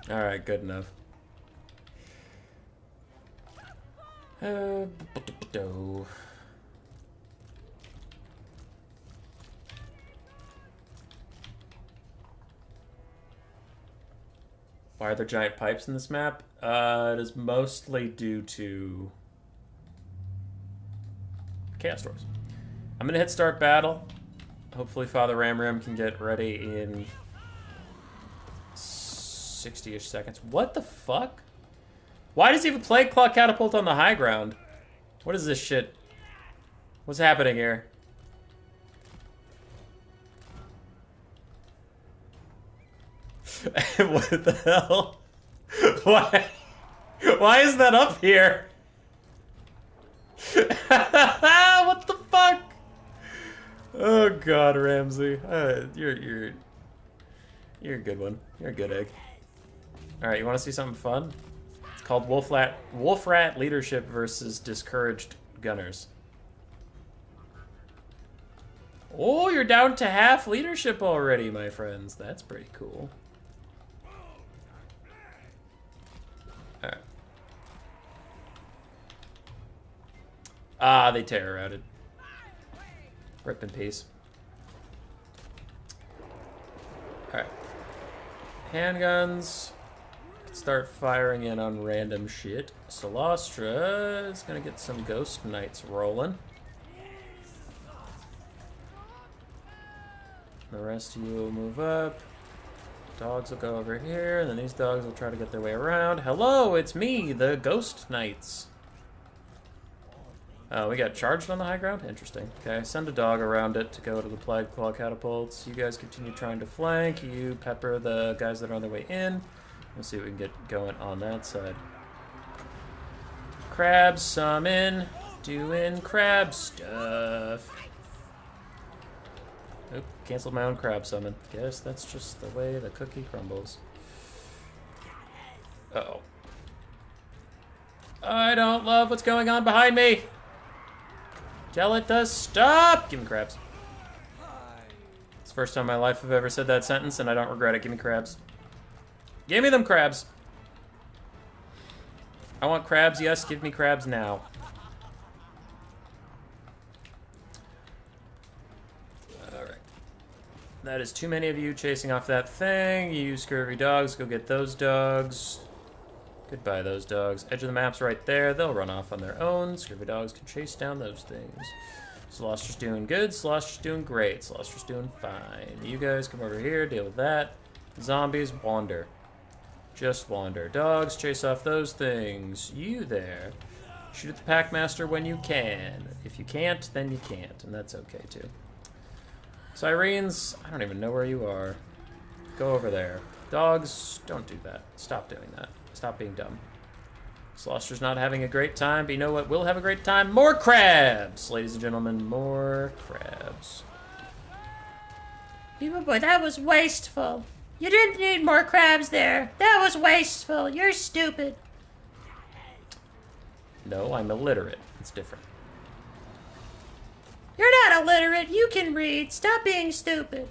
Speaker 1: Alright, good enough. Why are there giant pipes in this map? It is mostly due to Chaos Dwarves. I'm gonna hit start battle. Hopefully Father Ramram can get ready in 60-ish seconds. What the fuck? Why does he have a Plague Claw catapult on the high ground? What is this shit? What's happening here? What the hell? Why is that up here? What the fuck? Oh god, Ramsey. You're a good one. You're a good egg. Alright, you want to see something fun? It's called Wolf Rat Leadership versus Discouraged Gunners. Oh, you're down to half leadership already, my friends. That's pretty cool. Alright. Ah, they terror-routed. Rip in peace. Alright. Handguns. Start firing in on random shit. Solastra is gonna get some Ghost Knights rolling. The rest of you will move up. Dogs will go over here, and then these dogs will try to get their way around. Hello, it's me, the Ghost Knights. Oh, we got charged on the high ground? Interesting. Okay, send a dog around it to go to the Plague Claw catapults. You guys continue trying to flank. You pepper the guys that are on their way in. We'll see what we can get going on that side. Crabs summon. Doing crab stuff. Oop, canceled my own crab summon. Guess that's just the way the cookie crumbles. Uh-oh. I don't love what's going on behind me. Tell it to stop! Give me crabs. It's the first time in my life I've ever said that sentence, and I don't regret it. Give me crabs. Give me them crabs. I want crabs, yes. Give me crabs now. Alright. That is too many of you chasing off that thing. You scurvy dogs, go get those dogs. Goodbye, those dogs. Edge of the map's right there. They'll run off on their own. Scurvy dogs can chase down those things. Sloster's doing good. Sloster's doing great. Sloster's doing fine. You guys come over here, deal with that. Zombies, wander. Just wander. Dogs, chase off those things. You there. Shoot at the Packmaster when you can. If you can't, then you can't, and that's okay, too. Sirens, I don't even know where you are. Go over there. Dogs, don't do that. Stop doing that. Stop being dumb. Sloster's not having a great time, but you know what will have a great time? More crabs! Ladies and gentlemen, more crabs.
Speaker 2: Beaver Boy, that was wasteful. You didn't need more crabs there. That was wasteful. You're stupid.
Speaker 1: No, I'm illiterate. It's different.
Speaker 2: You're not illiterate. You can read. Stop being stupid.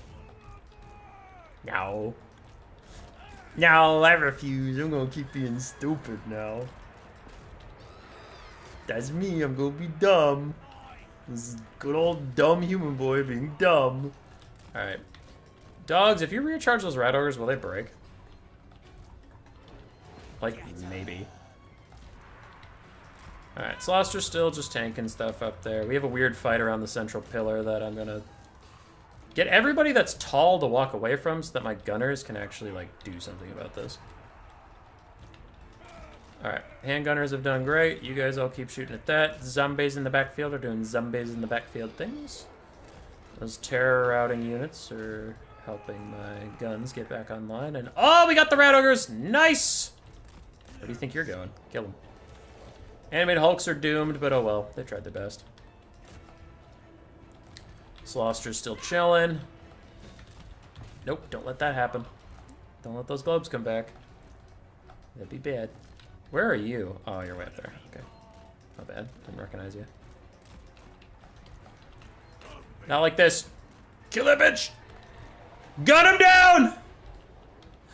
Speaker 1: No. No, I refuse. I'm gonna keep being stupid now. That's me. I'm gonna be dumb. This is good old dumb human boy being dumb. Alright. Dogs, if you recharge those rat ogres, will they break? Like, maybe. Alright, Sloster's still just tanking stuff up there. We have a weird fight around the central pillar that I'm gonna get everybody that's tall to walk away from so that my gunners can actually, like, do something about this. Alright, handgunners have done great. You guys all keep shooting at that. Zombies in the backfield are doing zombies in the backfield things. Those terror routing units are helping my guns get back online. And oh, we got the rat ogres! Nice! Where do you think you're going? Kill them. Animated Hulks are doomed, but oh well. They tried their best. Sloster's still chilling. Nope, don't let that happen. Don't let those globes come back. That'd be bad. Where are you? Oh, you're way up there. Okay. Not bad. Didn't recognize you. Not like this. Kill that bitch! Gun him down!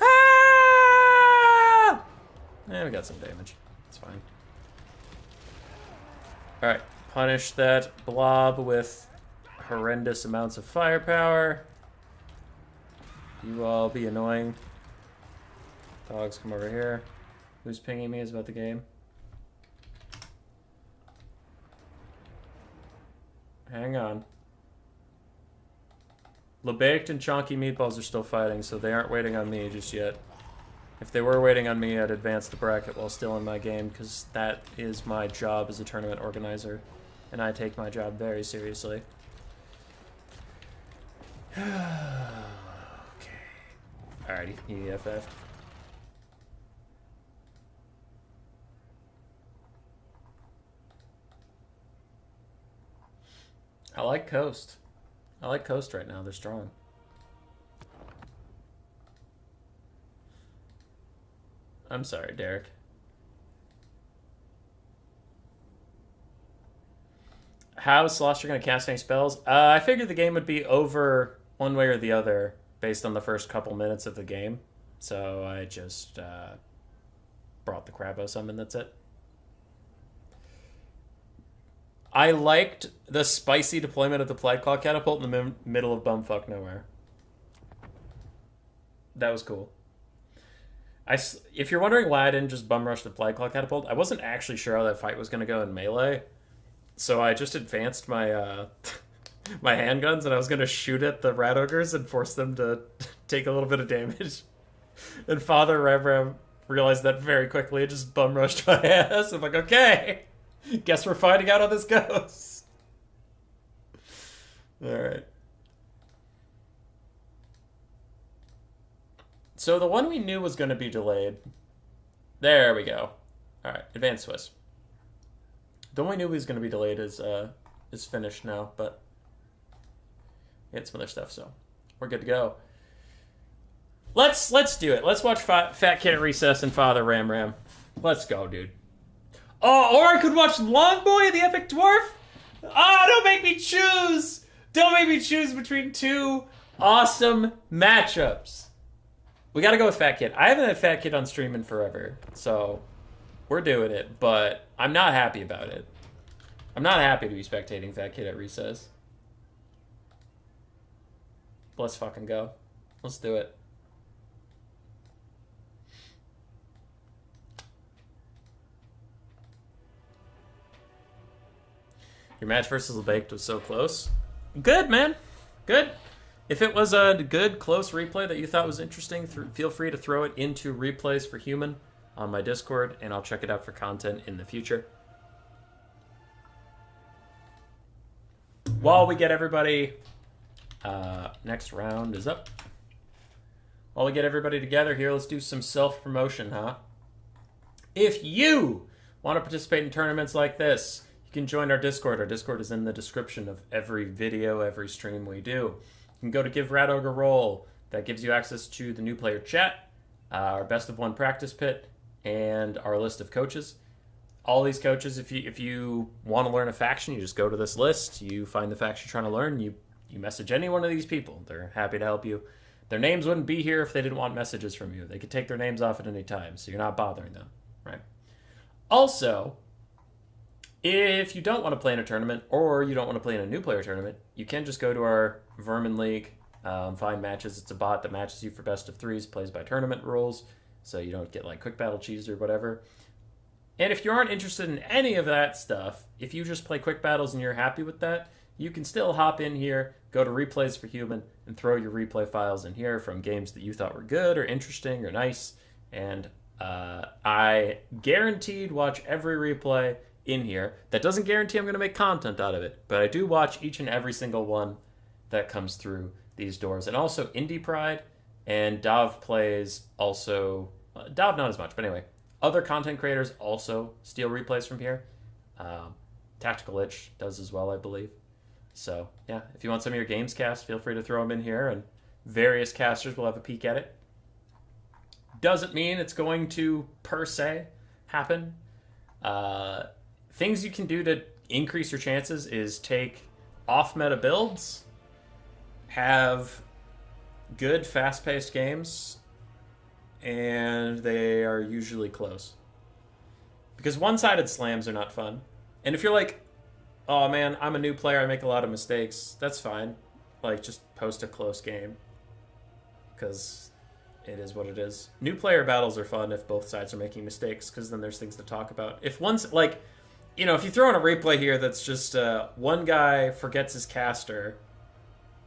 Speaker 1: Ah! Eh, we got some damage. It's fine. Alright. Punish that blob with horrendous amounts of firepower. You all be annoying. Dogs, come over here. Who's pinging me is about the game. Hang on. LeBaked and Chonky Meatballs are still fighting, so they aren't waiting on me just yet. If they were waiting on me, I'd advance the bracket while still in my game, because that is my job as a tournament organizer, and I take my job very seriously. Okay. Alrighty, EFF. I like Coast. I like Coast right now. They're strong. I'm sorry, Derek. How is Slosher going to cast any spells? I figured the game would be over one way or the other based on the first couple minutes of the game. So I just brought the Crabbo summon, that's it. I liked the spicy deployment of the Plague Claw Catapult in the middle of bumfuck nowhere. That was cool. If you're wondering why I didn't just bum rush the Plague Claw Catapult, I wasn't actually sure how that fight was going to go in melee. So I just advanced my my handguns, and I was going to shoot at the rat ogres and force them to take a little bit of damage. And Father Ram realized that very quickly and just bum rushed my ass. I'm like, okay, guess we're finding out how this goes. Alright. So the one we knew was going to be delayed. There we go. Alright, Advanced Swiss. The one we knew was going to be delayed is finished now, but we had some other stuff, so we're good to go. Let's do it. Let's watch Fat Kid at Recess and Father Ram. Let's go, dude. Oh, or I could watch Long Boy and the Epic Dwarf. Ah, don't make me choose. Don't make me choose between two awesome matchups. We got to go with Fat Kid. I haven't had Fat Kid on stream in forever, so we're doing it, but I'm not happy about it. I'm not happy to be spectating Fat Kid at Recess. Let's fucking go. Let's do it. Your match versus LeBaked was so close. Good, man. Good. If it was a good, close replay that you thought was interesting, feel free to throw it into Replays for Human on my Discord, and I'll check it out for content in the future. While we get everybody... next round is up. While we get everybody together here, let's do some self-promotion, huh? If you want to participate in tournaments like this, you can join our Discord. Our Discord is in the description of every video, every stream we do. You can go to Give Rat Ogre Roll. That gives you access to the new player chat, our best of one practice pit, and our list of coaches. All these coaches, if you want to learn a faction, you just go to this list. You find the faction you're trying to learn. You message any one of these people. They're happy to help you. Their names wouldn't be here if they didn't want messages from you. They could take their names off at any time, so you're not bothering them, right? Also, if you don't want to play in a tournament or you don't want to play in a new player tournament, you can just go to our Vermin League, find matches. It's a bot that matches you for best of threes, plays by tournament rules, so you don't get like quick battle cheese or whatever. And if you aren't interested in any of that stuff, if you just play quick battles and you're happy with that, you can still hop in here, go to Replays for Human, and throw your replay files in here from games that you thought were good or interesting or nice. And I guaranteed watch every replay in here. That doesn't guarantee I'm going to make content out of it, but I do watch each and every single one that comes through these doors. And also Indie Pride and Dav plays also... Dav not as much, but anyway. Other content creators also steal replays from here. Tactical Itch does as well, I believe. So, yeah, if you want some of your games cast, feel free to throw them in here, and various casters will have a peek at it. Doesn't mean it's going to, per se, happen. Things you can do to increase your chances is take off-meta builds, have good, fast-paced games, and they are usually close. Because one-sided slams are not fun. And if you're like, oh man, I'm a new player, I make a lot of mistakes, that's fine. Like, just post a close game. Because it is what it is. New player battles are fun if both sides are making mistakes, because then there's things to talk about. If one's, like, you know, if you throw in a replay here that's just one guy forgets his caster,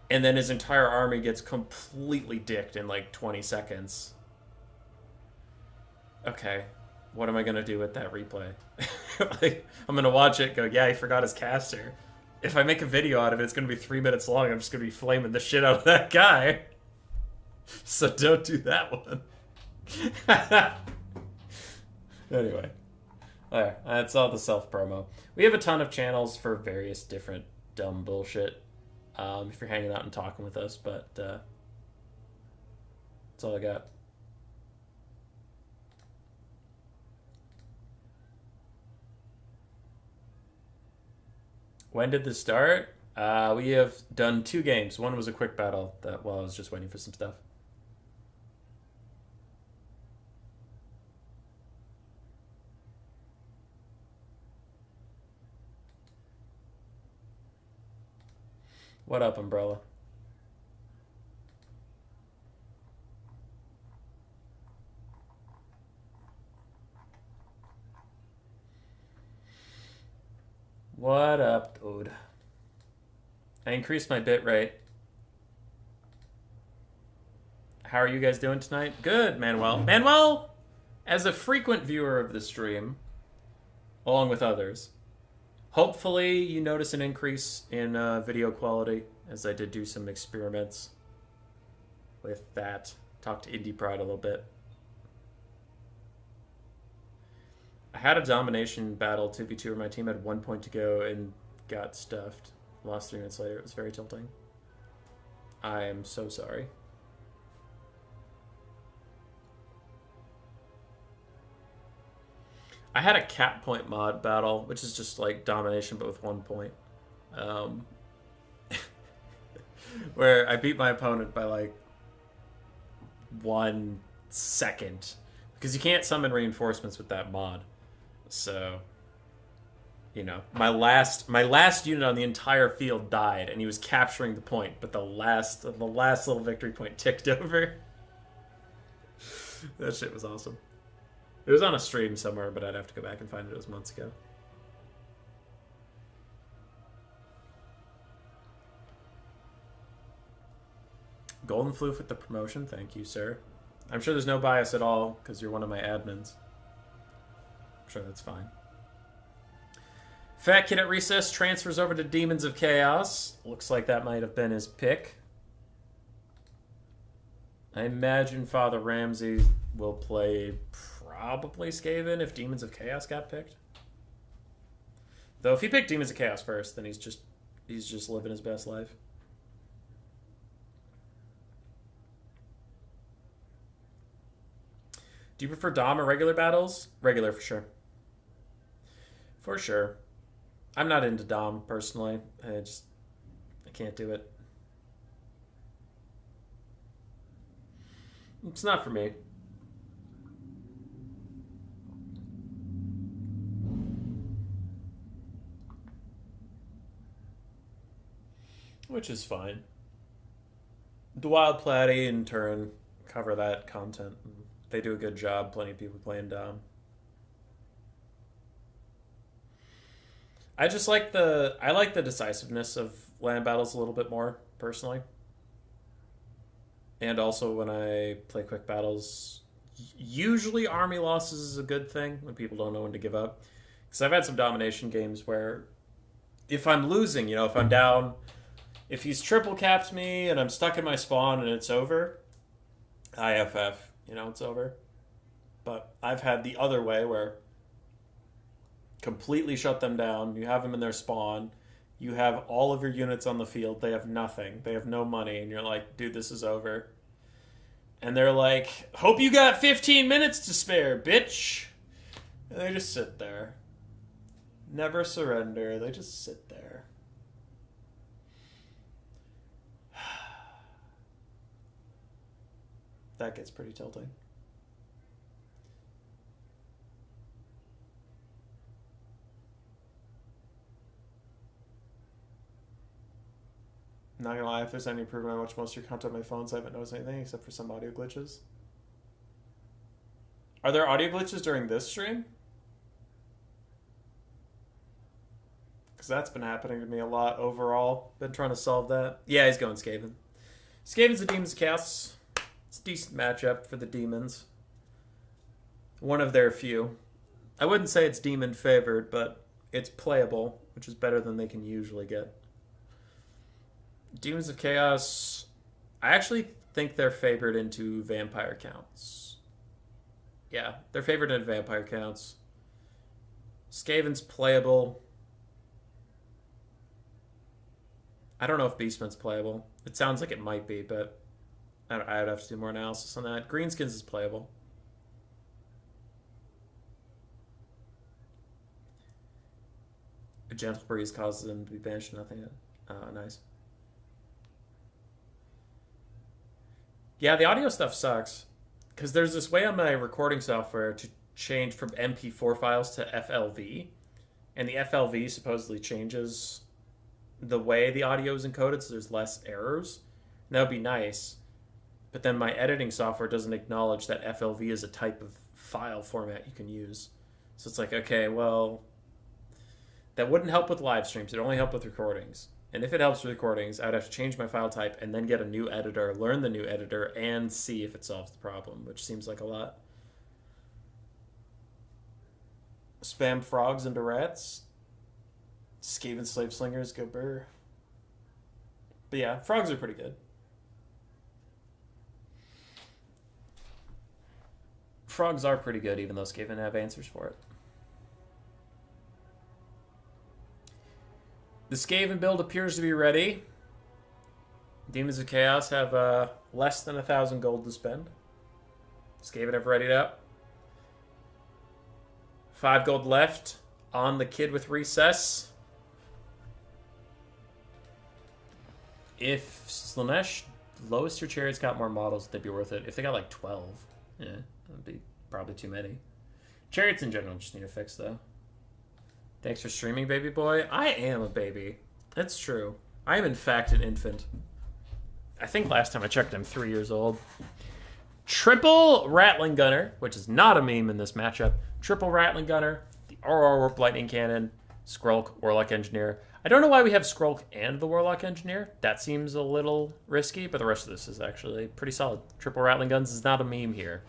Speaker 1: and then his entire army gets completely dicked in like 20 seconds. Okay, what am I going to do with that replay? Like, I'm going to watch it, go, yeah, he forgot his caster. If I make a video out of it, it's going to be 3 minutes long. I'm just going to be flaming the shit out of that guy. So don't do that one. Anyway. There, that's all the self-promo. We have a ton of channels for various different dumb bullshit if you're hanging out and talking with us, but that's all I got. When did this start? We have done 2 games. One was a quick battle that, well, I was just waiting for some stuff. What up, Umbrella? What up, dude? I increased my bit rate. How are you guys doing tonight? Good, Manuel. Manuel, as a frequent viewer of the stream, along with others, hopefully you notice an increase in video quality, as I did do some experiments with that. Talked to Indie Pride a little bit. I had a domination battle 2v2 where my team had 1 point to go and got stuffed. Lost 3 minutes later. It was very tilting. I am so sorry. I had a cap point mod battle, which is just like domination but with 1 point. Where I beat my opponent by like 1 second. Because you can't summon reinforcements with that mod. So, you know, my last unit on the entire field died, and he was capturing the point, but the last little victory point ticked over. That shit was awesome. It was on a stream somewhere, but I'd have to go back and find it. It was months ago. Golden Floof with the promotion. Thank you, sir. I'm sure there's no bias at all, because you're one of my admins. I'm sure that's fine. Fat Kid at Recess transfers over to Demons of Chaos. Looks like that might have been his pick. I imagine Father Ramsey will play probably Skaven if Demons of Chaos got picked. Though if he picked Demons of Chaos first, then he's just living his best life. Do you prefer Dom or regular battles? Regular for sure. For sure. I'm not into Dom personally. I can't do it. It's not for me. Which is fine. The Wild Platy in turn cover that content. They do a good job. Plenty of people playing Dom. I like the decisiveness of land battles a little bit more, personally. And also when I play quick battles, usually army losses is a good thing when people don't know when to give up. Because I've had some domination games where if I'm losing, if I'm down, if he's triple capped me and I'm stuck in my spawn and it's over, IFF, it's over. But I've had the other way where completely shut them down. You have them in their spawn. You have all of your units on the field. They have nothing. They have no money. And you're like, dude, this is over. And they're like, hope you got 15 minutes to spare, bitch. And they just sit there. Never surrender. They just sit there. That gets pretty tilting. Not gonna lie, if there's any improvement, I watch most of your content on my phone, so I haven't noticed anything except for some audio glitches. Are there audio glitches during this stream? Because that's been happening to me a lot overall. Been trying to solve that. Yeah, he's going Skaven. Skaven's the Demons of Chaos. It's a decent matchup for the Demons. One of their few. I wouldn't say it's Demon favored, but it's playable, which is better than they can usually get. Demons of Chaos, I actually think they're favored into vampire counts. Yeah, they're favored into vampire counts. Skaven's playable. I don't know if Beastman's playable. It sounds like it might be, but I would have to do more analysis on that. Greenskins is playable. A gentle breeze causes them to be banished. Nothing. Nice. Yeah, the audio stuff sucks. Because there's this way on my recording software to change from MP4 files to FLV. And the FLV supposedly changes the way the audio is encoded, so there's less errors. And that would be nice. But then my editing software doesn't acknowledge that FLV is a type of file format you can use. So it's like, okay, well, that wouldn't help with live streams. It only help with recordings. And if it helps with recordings, I would have to change my file type and then get a new editor, learn the new editor, and see if it solves the problem, which seems like a lot. Spam frogs into rats. Skaven slave slingers go burr. But yeah, frogs are pretty good. Frogs are pretty good, even though Skaven have answers for it. The Skaven build appears to be ready. Demons of Chaos have less than 1,000 gold to spend. Skaven have readied up. 5 gold left on the kid with recess. If Slanesh lowest your chariots got more models, they'd be worth it. If they got like 12, yeah, that'd be probably too many. Chariots in general just need a fix, though. Thanks for streaming, baby boy. I am a baby. That's true. I am, in fact, an infant. I think last time I checked, I'm 3 years old. Triple Rattling Gunner, which is not a meme in this matchup. Triple Rattling Gunner, the RR Warp Lightning Cannon, Skrulk, Warlock Engineer. I don't know why we have Skrulk and the Warlock Engineer. That seems a little risky, but the rest of this is actually pretty solid. Triple Rattling Guns is not a meme here.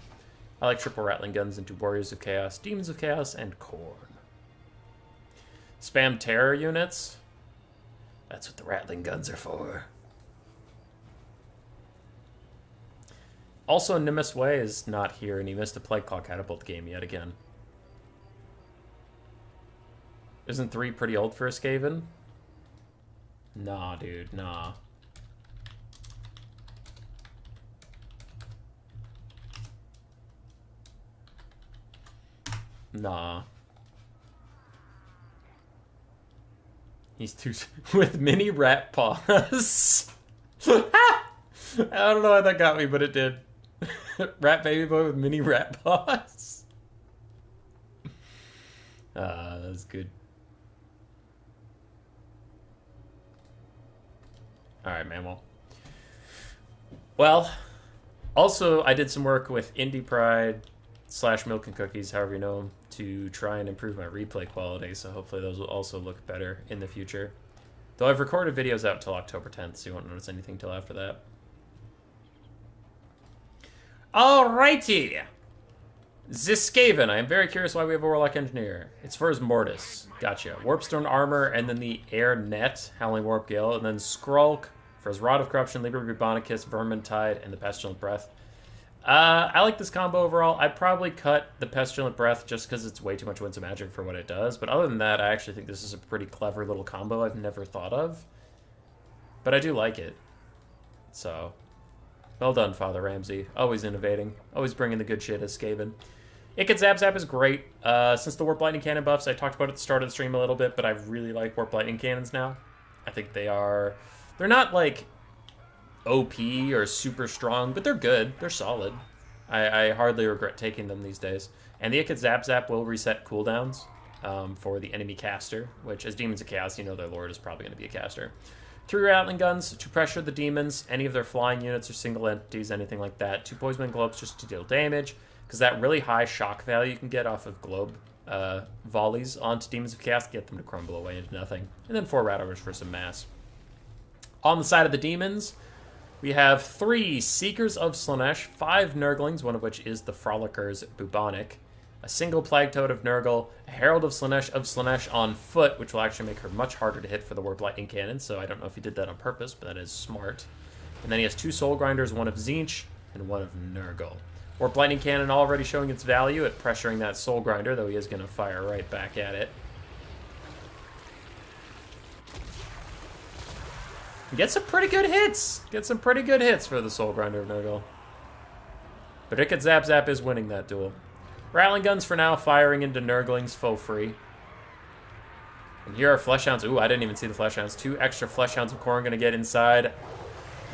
Speaker 1: I like Triple Rattling Guns into Warriors of Chaos, Demons of Chaos, and Khorne. Spam terror units. That's what the Rattling Guns are for. Also, Nimbus Way is not here, and he missed a Plague Claw Catapult game yet again. Isn't 3 pretty old for a Skaven? Nah, dude, nah. Nah. He's too... with mini rat paws. I don't know why that got me, but it did. Rat baby boy with mini rat paws. That's good. Alright, man, well, also, I did some work with Indie Pride / Milk and Cookies, however you know them, to try and improve my replay quality, so hopefully those will also look better in the future. Though I've recorded videos out till October 10th, so you won't notice anything till after that. Alrighty! Ziskaven. I am very curious why we have a Warlock Engineer. It's for his Mortis. Gotcha. Warpstone Armor, and then the Air Net, Howling Warp Gale, and then Skrulk for his Rod of Corruption, Libra Bubonicus, Vermintide, and the Pestilent Breath. I like this combo overall. I'd probably cut the Pestilent Breath just because it's way too much Winds of Magic for what it does. But other than that, I actually think this is a pretty clever little combo I've never thought of. But I do like it. So, well done, Father Ramsey. Always innovating. Always bringing the good shit as Skaven. Ikit Zap Zap is great. Since the Warp Lightning Cannon buffs, I talked about it at the start of the stream a little bit, but I really like Warp Lightning Cannons now. I think they are... they're not, like, OP or super strong, but they're good. They're solid. I hardly regret taking them these days. And the Ikit Zap Zap will reset cooldowns for the enemy caster, which, as Demons of Chaos, you know their lord is probably going to be a caster. 3 Rattling Guns to pressure the demons, any of their flying units or single entities, anything like that. 2 Poison Globes just to deal damage, because that really high shock value you can get off of globe volleys onto Demons of Chaos, get them to crumble away into nothing. And then 4 Rattlers for some mass. On the side of the demons, we have 3 Seekers of Slanesh, 5 Nurglings, one of which is the Frolicker's Bubonic, a single Plague Toad of Nurgle, a Herald of Slanesh on foot, which will actually make her much harder to hit for the Warp Lightning Cannon, so I don't know if he did that on purpose, but that is smart. And then he has 2 Soul Grinders, one of Tzeentch and one of Nurgle. Warp Lightning Cannon already showing its value at pressuring that Soul Grinder, though he is going to fire right back at it. Get some pretty good hits. Get some pretty good hits for the Soul Grinder of Nurgle. But Ikat Zap Zap is winning that duel. Rattling Guns for now, firing into Nurglings for free. And here are Fleshhounds. Ooh, I didn't even see the Fleshhounds. 2 extra Fleshhounds of Khorne going to get inside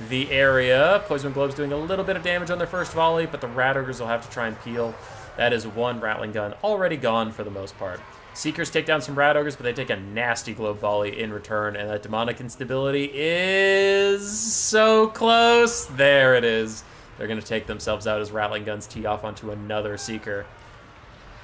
Speaker 1: the area. Poison Globe's doing a little bit of damage on their first volley, but the Rat Ogres will have to try and peel. That is 1 Rattling Gun already gone for the most part. Seekers take down some Rat Ogres, but they take a nasty Globe Volley in return, and that Demonic Instability is so close. There it is. They're going to take themselves out as Rattling Guns tee off onto another Seeker.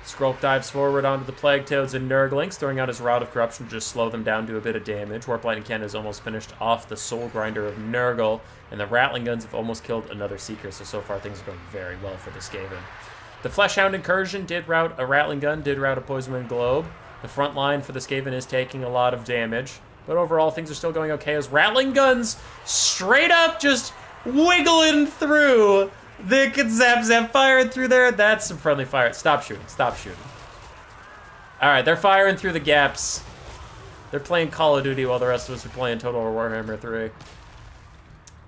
Speaker 1: Skrulk dives forward onto the Plague Toads and Nurglings, throwing out his Rod of Corruption to just slow them down, do a bit of damage. Warp Lightning Cannon has almost finished off the Soul Grinder of Nurgle, and the Rattling Guns have almost killed another Seeker, so far things are going very well for the Skaven. The Fleshhound Incursion did rout a Rattling Gun, did rout a Poisonwind Globe. The front line for the Skaven is taking a lot of damage, but overall things are still going okay as Rattling Guns straight up just wiggling through. They can zap zap firing through there. That's some friendly fire. Stop shooting. Stop shooting. All right, they're firing through the gaps. They're playing Call of Duty while the rest of us are playing Total War Warhammer 3.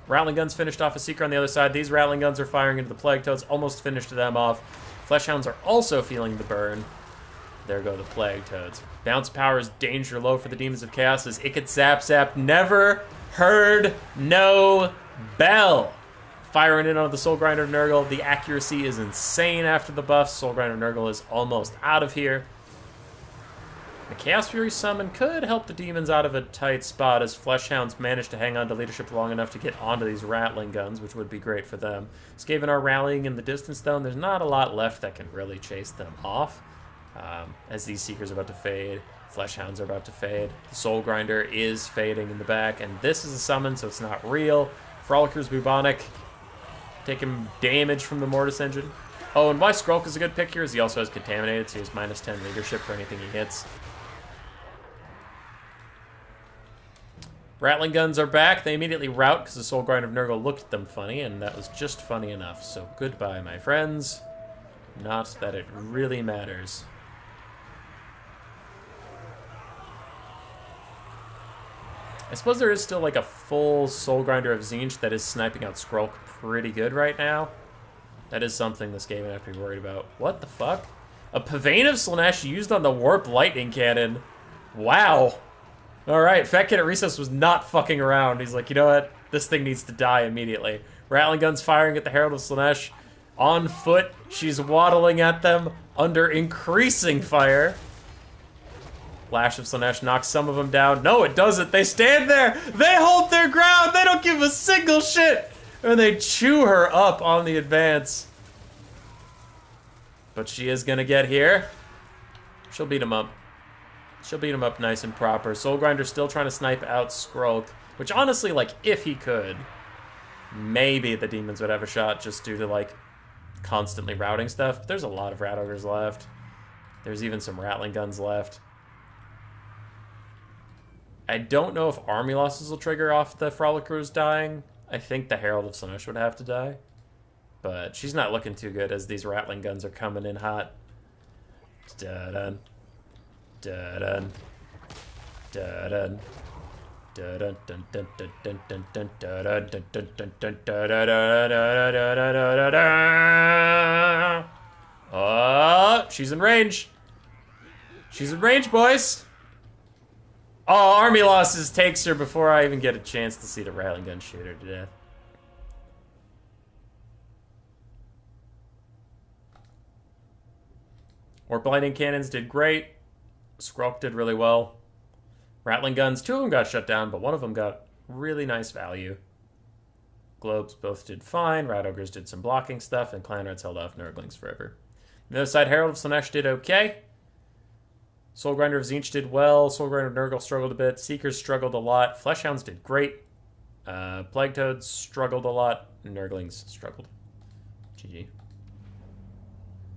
Speaker 1: Rattling Guns finished off a Seeker on the other side. These Rattling Guns are firing into the Plague Toads. Almost finished them off. Fleshhounds are also feeling the burn. There go the Plague Toads. Bounce power is danger low for the Demons of Chaos as Ikat Zap Zap never heard no bell. Firing in on the Soul Grinder of Nurgle. The accuracy is insane after the buffs. Soul Grinder of Nurgle is almost out of here. The Chaos Fury summon could help the demons out of a tight spot as Fleshhounds managed to hang on to leadership long enough to get onto these Rattling Guns, which would be great for them. Skaven are rallying in the distance, though, and there's not a lot left that can really chase them off. As these Seekers are about to fade, Fleshhounds are about to fade. The Soul Grinder is fading in the back, and this is a summon, so it's not real. Frolickers Bubonic taking damage from the Mortis Engine. Oh, and why Skrulk is a good pick here is he also has Contaminated, so he has minus 10 leadership for anything he hits. Rattling Guns are back. They immediately rout because the Soul Grinder of Nurgle looked at them funny, and that was just funny enough. So goodbye, my friends. Not that it really matters. I suppose there is still like a full Soul Grinder of Tzeentch that is sniping out Skrulk pretty good right now. That is something the Skaven have to be worried about. What the fuck? A Pavane of Slaanesh used on the Warp Lightning Cannon. Wow. Alright, Fat Kid at Recess was not fucking around. He's like, you know what? This thing needs to die immediately. Rattling Guns firing at the Herald of Slaanesh. On foot, she's waddling at them under increasing fire. Lash of Slaanesh knocks some of them down. No, it doesn't. They stand there. They hold their ground. They don't give a single shit. And they chew her up on the advance. But she is going to get here. She'll beat him up. She'll beat him up nice and proper. Soul Grinder's still trying to snipe out Skrulk. Which honestly, like, if he could, maybe the demons would have a shot just due to, like, constantly routing stuff. But there's a lot of Rat Ogres left. There's even some Rattling Guns left. I don't know if army losses will trigger off the Frolickers dying. I think the Herald of Slaanesh would have to die. But she's not looking too good as these Rattling Guns are coming in hot. Da-dun. Da-dun. Da-dun. Da-dun. Dun-dun-dun-dun-dun-dun. Da-dun. Dun-dun-dun-dun-dun-dun-dun-dun-dun-dun-dun. Oh, she's in range. She's in range, boys. Oh, army losses takes her before I even get a chance to see the Rattling Gun shoot her to death. Warp Lightning Cannons did great. Skrulk did really well. Rattling Guns, 2 of them got shut down, but 1 of them got really nice value. Globes both did fine. Rat Ogres did some blocking stuff, and Clan Rats held off Nurglings forever. On the other side, Herald of Slaanesh did okay. Soul Grinder of Tzeentch did well. Soul Grinder of Nurgle struggled a bit. Seekers struggled a lot. Fleshhounds did great. Plague Toads struggled a lot. Nurglings struggled. GG.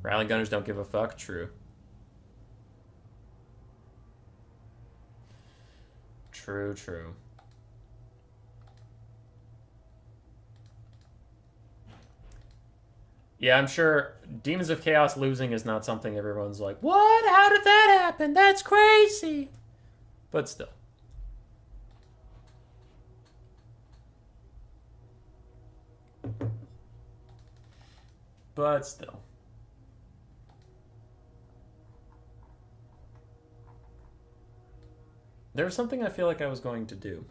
Speaker 1: Rattling Gunners don't give a fuck. True. True, true. Yeah, I'm sure Demons of Chaos losing is not something everyone's like, what? How did that happen? That's crazy. But still. But still. There was something I feel like I was going to do.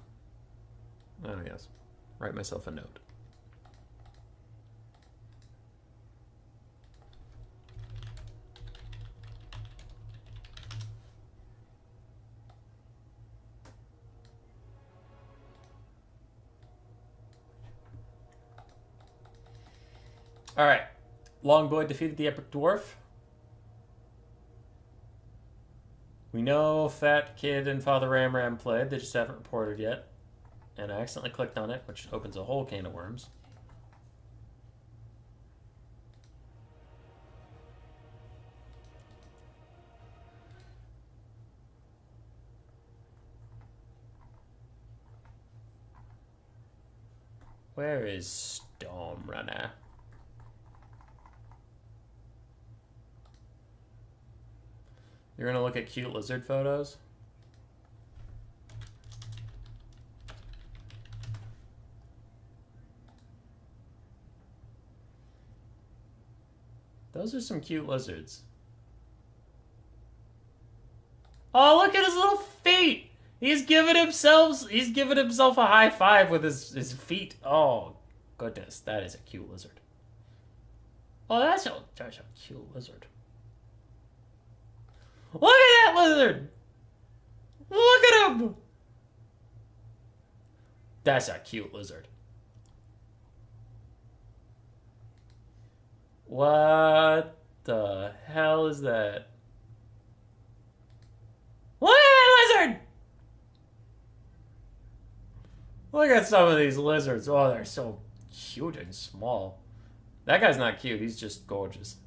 Speaker 1: Oh, yes. Write myself a note. Alright. Longboy defeated the Epic Dwarf. We know Fat Kid and Father Ram played. They just haven't reported yet. And I accidentally clicked on it, which opens a whole can of worms. Where is Stormrunner? You're gonna look at cute lizard photos? Those are some cute lizards. Oh, look at his little feet! He's giving himself a high five with his feet. Oh, goodness, that is a cute lizard. Oh, that's a cute lizard. Look at that lizard! Look at him! That's a cute lizard. What the hell is that? Look at that lizard! Look at some of these lizards. Oh, they're so cute and small. That guy's not cute. He's just gorgeous.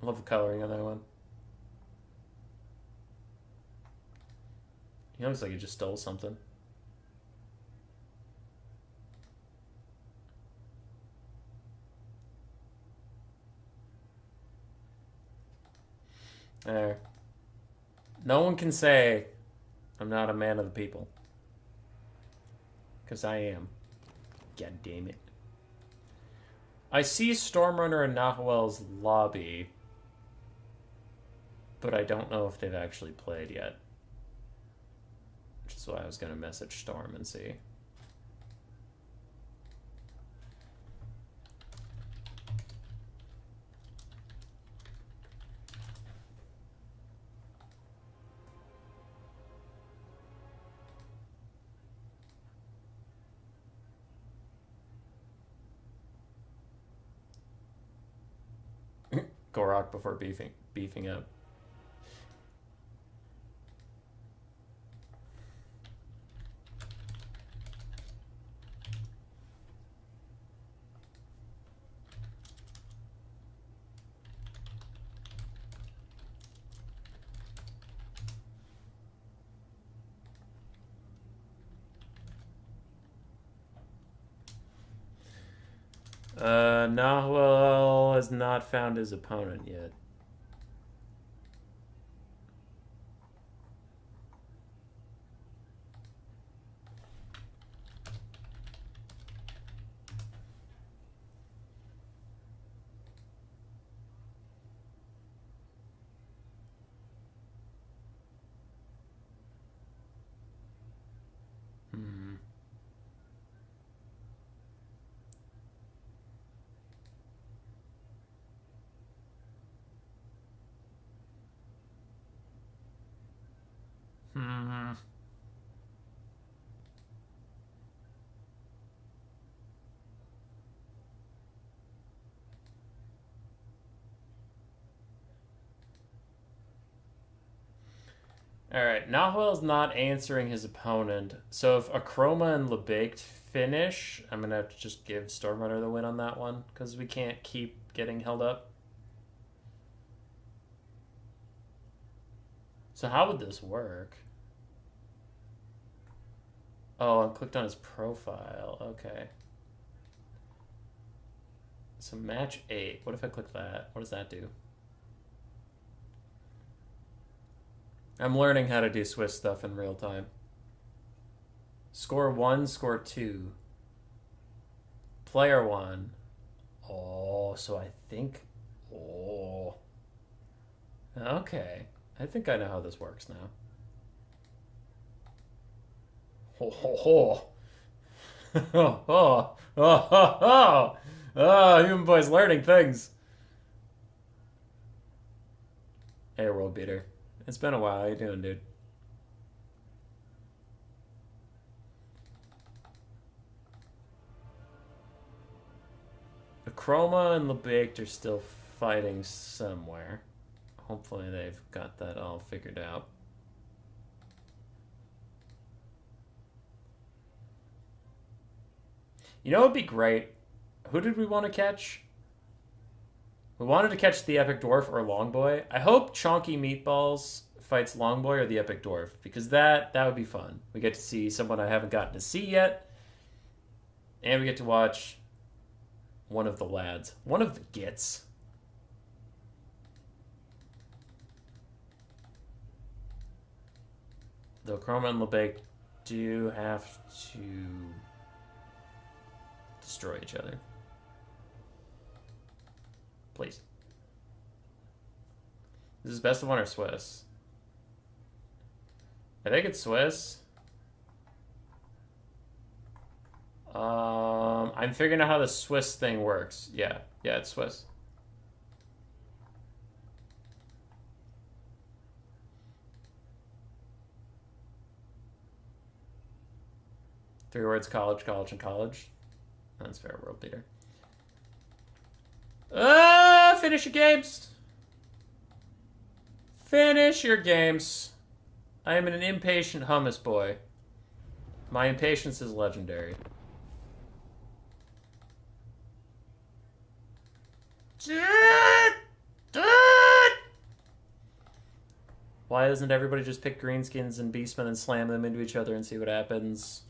Speaker 1: I love the coloring on that one. He looks like he just stole something. There. No one can say I'm not a man of the people. Because I am. God damn it. I see Stormrunner in Nahuel's lobby, but I don't know if they've actually played yet. Which is why I was going to message Storm and see. Gorok before beefing up. Nahuel has not found his opponent yet. Alright, Nahuel's not answering his opponent. So if Akroma and Lebaked finish, I'm going to have to just give Stormrunner the win on that one, because we can't keep getting held up. So how would this work? Oh, I clicked on his profile. Okay. So match 8. What if I click that? What does that do? I'm learning how to do Swiss stuff in real time. Score 1, score 2. Player 1. Oh, so I think... Oh. Okay. I think I know how this works now. Ho, ho, ho. Oh, oh, oh, oh, oh. Oh, human boy's learning things. Hey, world beater. It's been a while. How you doing, dude? The Chroma and the Baked are still fighting somewhere. Hopefully they've got that all figured out. You know what would be great? Who did we want to catch? We wanted to catch the Epic Dwarf or Longboy. I hope Chonky Meatballs fights Longboy or the Epic Dwarf, because that would be fun. We get to see someone I haven't gotten to see yet, and we get to watch one of the lads. One of the gits. Though Chroma and LeBake do have to destroy each other. Please. This is best of one or Swiss? I think it's Swiss. I'm figuring out how the Swiss thing works. Yeah, it's Swiss. Three words: college, college, and college. That's fair, world beater. Finish your games. Finish your games. I am an impatient hummus boy. My impatience is legendary. Why doesn't everybody just pick greenskins and beastmen and slam them into each other and see what happens?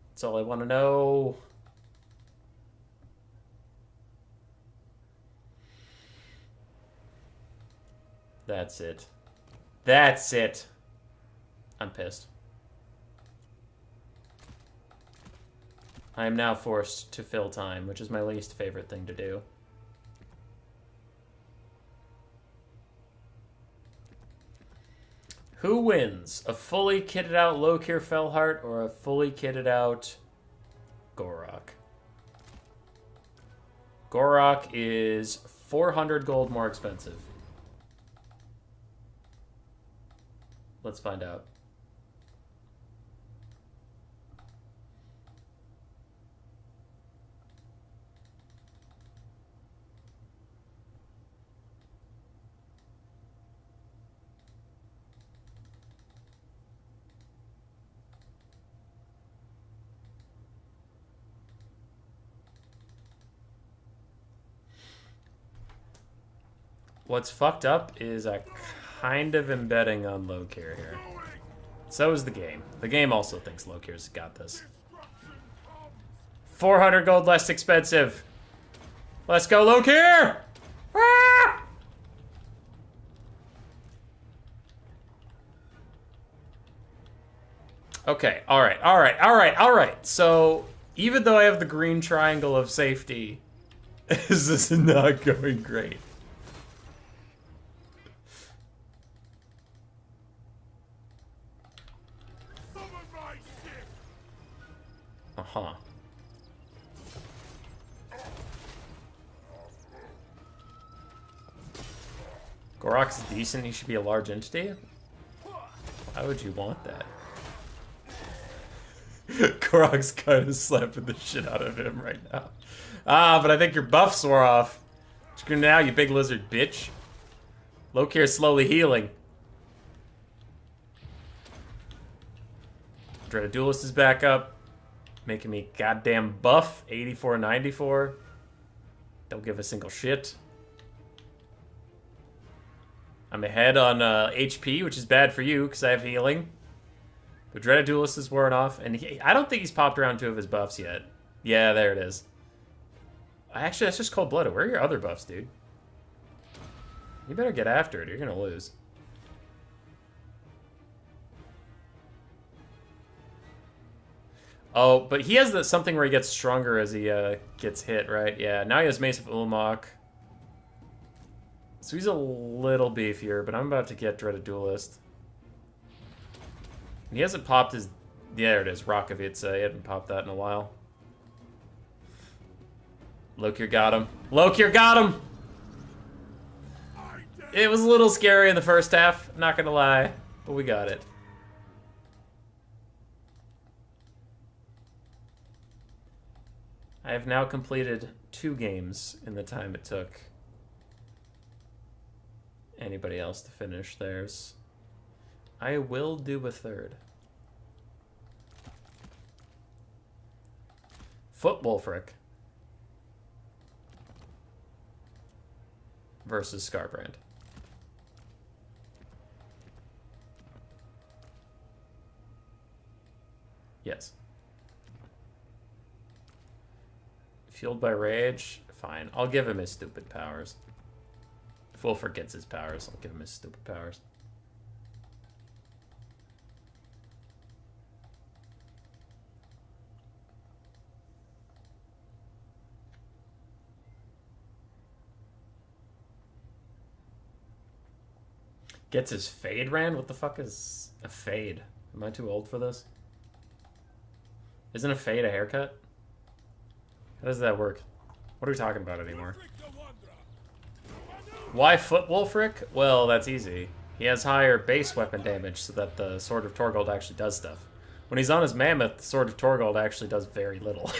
Speaker 1: That's all I want to know. That's it. That's it. I'm pissed. I am now forced to fill time, which is my least favorite thing to do. Who wins? A fully kitted out Lokir Fellheart or a fully kitted out Gorok? Gorok is 400 gold more expensive. Let's find out. What's fucked up is I kind of am betting on Lokir here. So is the game. The game also thinks Lokir's got this. 400 gold less expensive. Let's go, Lokir! Ah! Okay, alright. So, even though I have the green triangle of safety, this is not going great. Uh-huh. Gorok's decent, he should be a large entity? Why would you want that? Gorok's kind of slapping the shit out of him right now. Ah, but I think your buffs wore off. Screw now, you big lizard bitch. Lokir's slowly healing. Dreaded Duelist is back up. Making me goddamn buff. 84, 94. Don't give a single shit. I'm ahead on HP, which is bad for you, because I have healing. But Dreaded Duelist is wearing off, and I don't think he's popped around 2 of his buffs yet. Yeah, there it is. Actually, that's just cold-blooded. Where are your other buffs, dude? You better get after it, or you're gonna lose. Oh, but he has something where he gets stronger as he gets hit, right? Yeah, now he has Mace of Ulamog. So he's a little beefier, but I'm about to get Dreaded Duelist. And he hasn't popped his... Yeah, there it is, Rakovitsa. He hadn't popped that in a while. Lokir got him. Lokir got him! It was a little scary in the first half, not gonna lie, but we got it. I have now completed 2 games in the time it took anybody else to finish theirs. I will do a 3rd. Footwolfric versus Scarbrand. Yes. Fueled by rage? Fine. I'll give him his stupid powers. If Wolfric gets his powers, I'll give him his stupid powers. Gets his fade ran? What the fuck is a fade? Am I too old for this? Isn't a fade a haircut? How does that work? What are we talking about anymore? Why Footwolfric? Well, that's easy. He has higher base weapon damage so that the Sword of Torgold actually does stuff. When he's on his Mammoth, the Sword of Torgold actually does very little.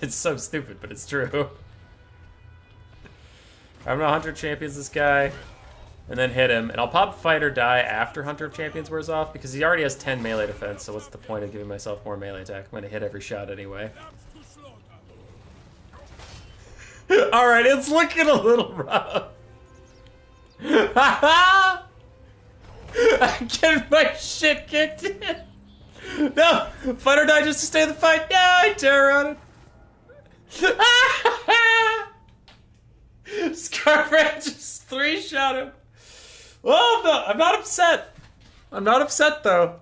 Speaker 1: It's so stupid, but it's true. I'm gonna Hunter of Champions this guy, and then hit him. And I'll pop Fight or Die after Hunter of Champions wears off, because he already has 10 melee defense, so what's the point of giving myself more melee attack? I'm gonna hit every shot anyway. Alright, it's looking a little rough. I'm getting my shit kicked in. No! Fight or die just to stay in the fight. No, I terror on it. Scarbrand just 3-shot him. Oh, no, I'm not upset. I'm not upset, though.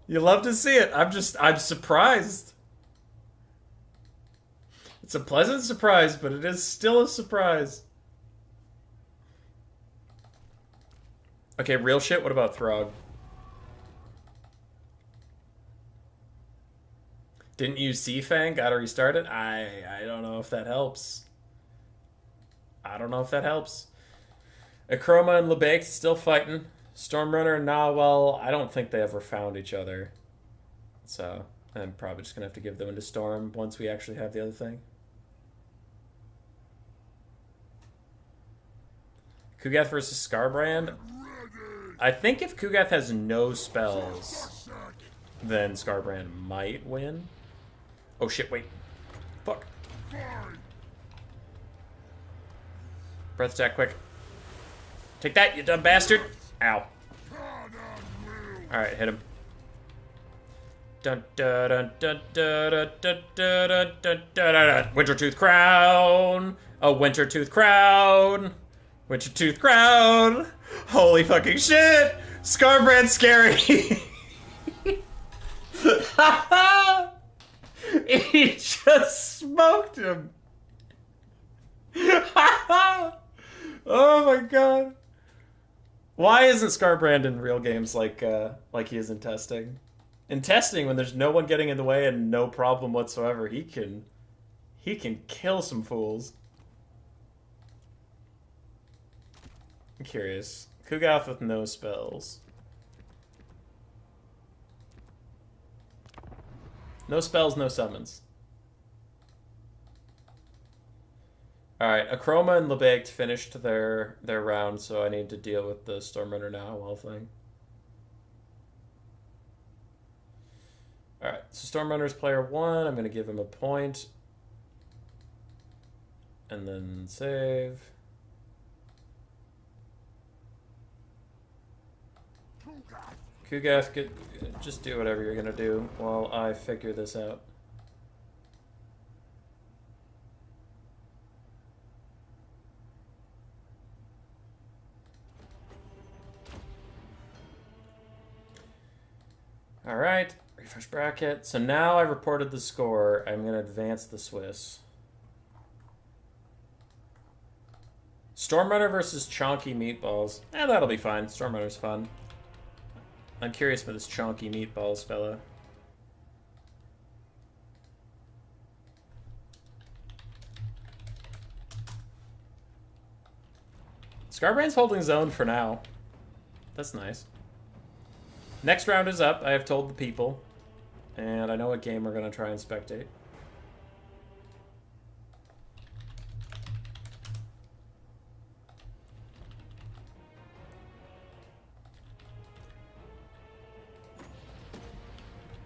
Speaker 1: You love to see it. I'm surprised. It's a pleasant surprise, but it is still a surprise. Okay, real shit, what about Throg? Didn't use Seafang? Gotta restart it? I don't know if that helps. I don't know if that helps. Akroma and Lebake still fighting. Stormrunner and Nawell, I don't think they ever found each other. So, I'm probably just gonna have to give them into Storm once we actually have the other thing. Kugath versus Scarbrand. I think if Kugath has no spells, then Scarbrand might win. Oh shit, wait. Fuck. Breath attack quick. Take that, you dumb bastard. Ow. Alright, hit him. Dun dun dun dun dun dun dun dun dun dun. Wintertooth Crown. A Wintertooth Crown. Wintertooth Crown! Holy fucking shit! Scarbrand's scary! He just smoked him! Oh my god. Why isn't Scarbrand in real games like he is in testing? In testing, when there's no one getting in the way and no problem whatsoever, he can kill some fools. I'm curious. Kugath with no spells. No spells, no summons. Alright, Akroma and Lebaked finished their round, so I need to deal with the Stormrunner Nawell thing. Alright, so Stormrunner's player 1, I'm going to give him a point. And then save. Kugath, just do whatever you're gonna do while I figure this out. Alright, Refresh bracket. So now I reported the score. I'm going to advance the Swiss. Stormrunner versus Chonky Meatballs. That'll be fine. Stormrunner's fun. I'm curious about this Chonky Meatballs fella. Scarbrand's holding his own for now. That's nice. Next round is up. I have told the people. And I know what game we're going to try and spectate.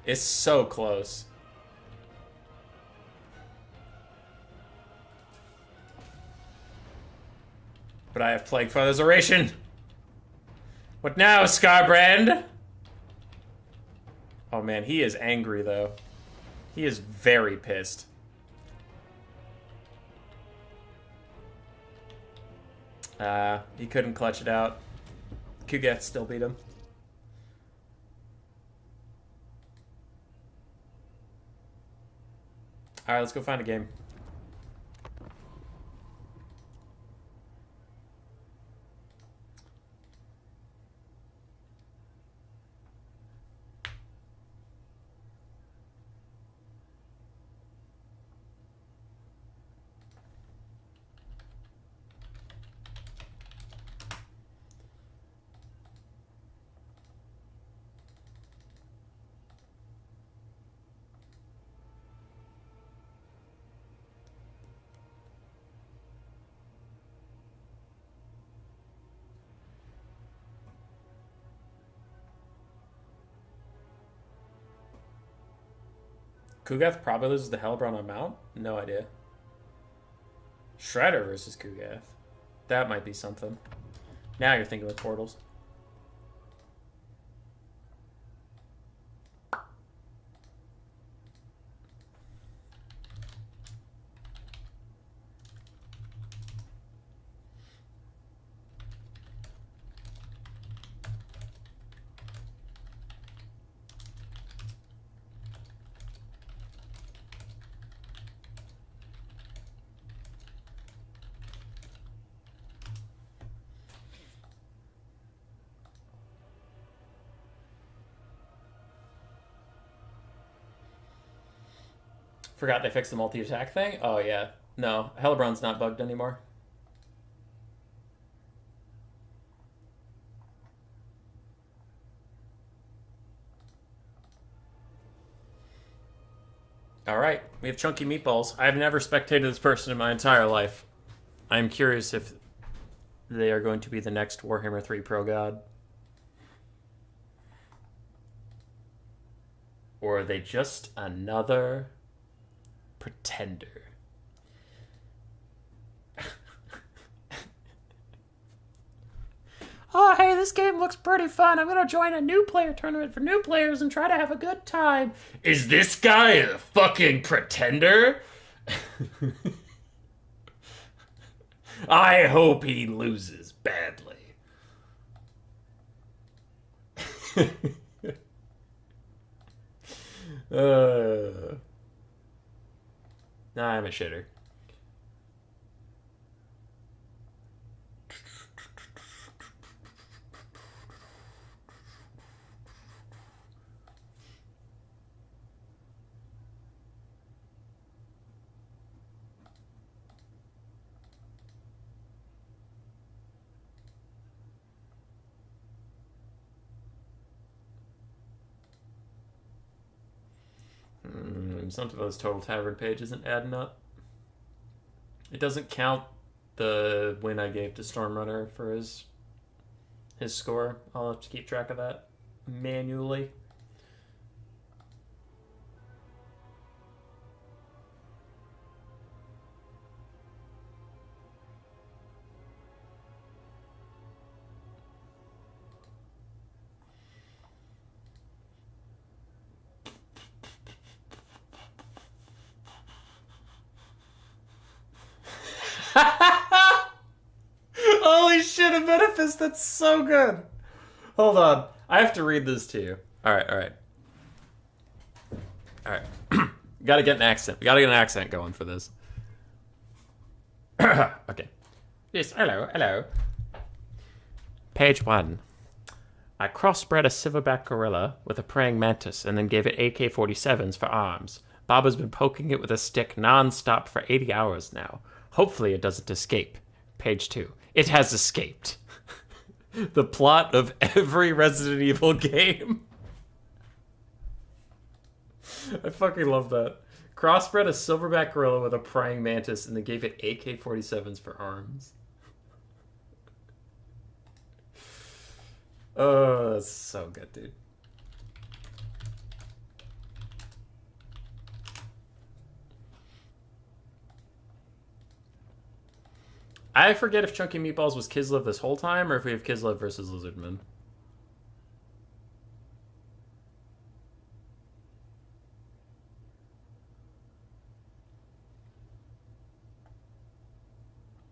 Speaker 1: It's so close. But I have Plague Father's Oration. What now, Scarbrand? Oh man, he is angry though. He is very pissed. He couldn't clutch it out. Kuget still beat him. Alright, let's go find a game. Kugath probably loses the Hellbrawn on Mount? No idea. Shredder versus Kugath. That might be something. Now you're thinking with portals. Forgot they fixed the multi-attack thing? Oh, yeah. No, Hellbrawn's not bugged anymore. Alright, we have Chunky Meatballs. I've never spectated this person in my entire life. I'm curious if they are going to be the next Warhammer 3 Pro God. Or are they just another pretender?
Speaker 2: Oh, hey, this game looks pretty fun. I'm gonna join a new player tournament for new players and try to have a good time.
Speaker 1: Is this guy a fucking pretender? I hope he loses badly. Nah, I'm a shitter. Something about his total tavern page isn't adding up. It doesn't count the win I gave to Stormrunner for his score. I'll have to keep track of that manually. Holy shit, a Benefice, that's so good. Hold on. I have to read this to you. Alright, alright. All right. Gotta get an accent. We gotta get an accent going for this. Okay. Yes, hello. Page 1. I crossbred a silverback gorilla with a praying mantis and then gave it AK-47s for arms. Bob has been poking it with a stick non-stop for 80 hours now. Hopefully it doesn't escape. Page 2. It has escaped. The plot of every Resident Evil game. I fucking love that. Crossbred a silverback gorilla with a praying mantis and they gave it AK-47s for arms. Oh, that's so good, dude. I forget if Chunky Meatballs was Kislev this whole time or if we have Kislev versus Lizardman.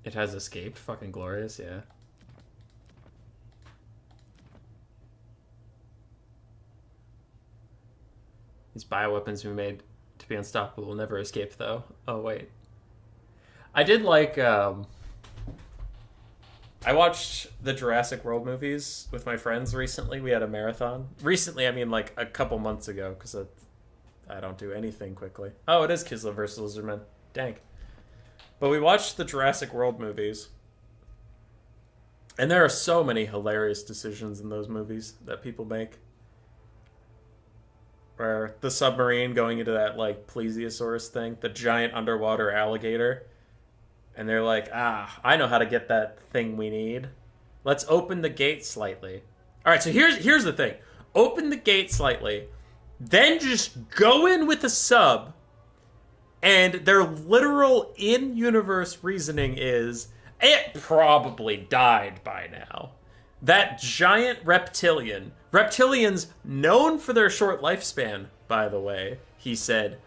Speaker 1: It has escaped. Fucking glorious, yeah. These bioweapons we made to be unstoppable will never escape, though. Oh, wait. I did like, I watched the Jurassic World movies with my friends recently. We had a marathon. Recently, I mean like a couple months ago, because I don't do anything quickly. Oh, it is Kislev versus Lizardman. Dang. But we watched the Jurassic World movies. And there are so many hilarious decisions in those movies that people make. Where the submarine going into that, like, plesiosaurus thing, the giant underwater alligator. And they're like, I know how to get that thing we need. Let's open the gate slightly. All right, so here's the thing. Open the gate slightly. Then just go in with a sub. And their literal in-universe reasoning is, it probably died by now. That giant reptilian. Reptilians known for their short lifespan, by the way, he said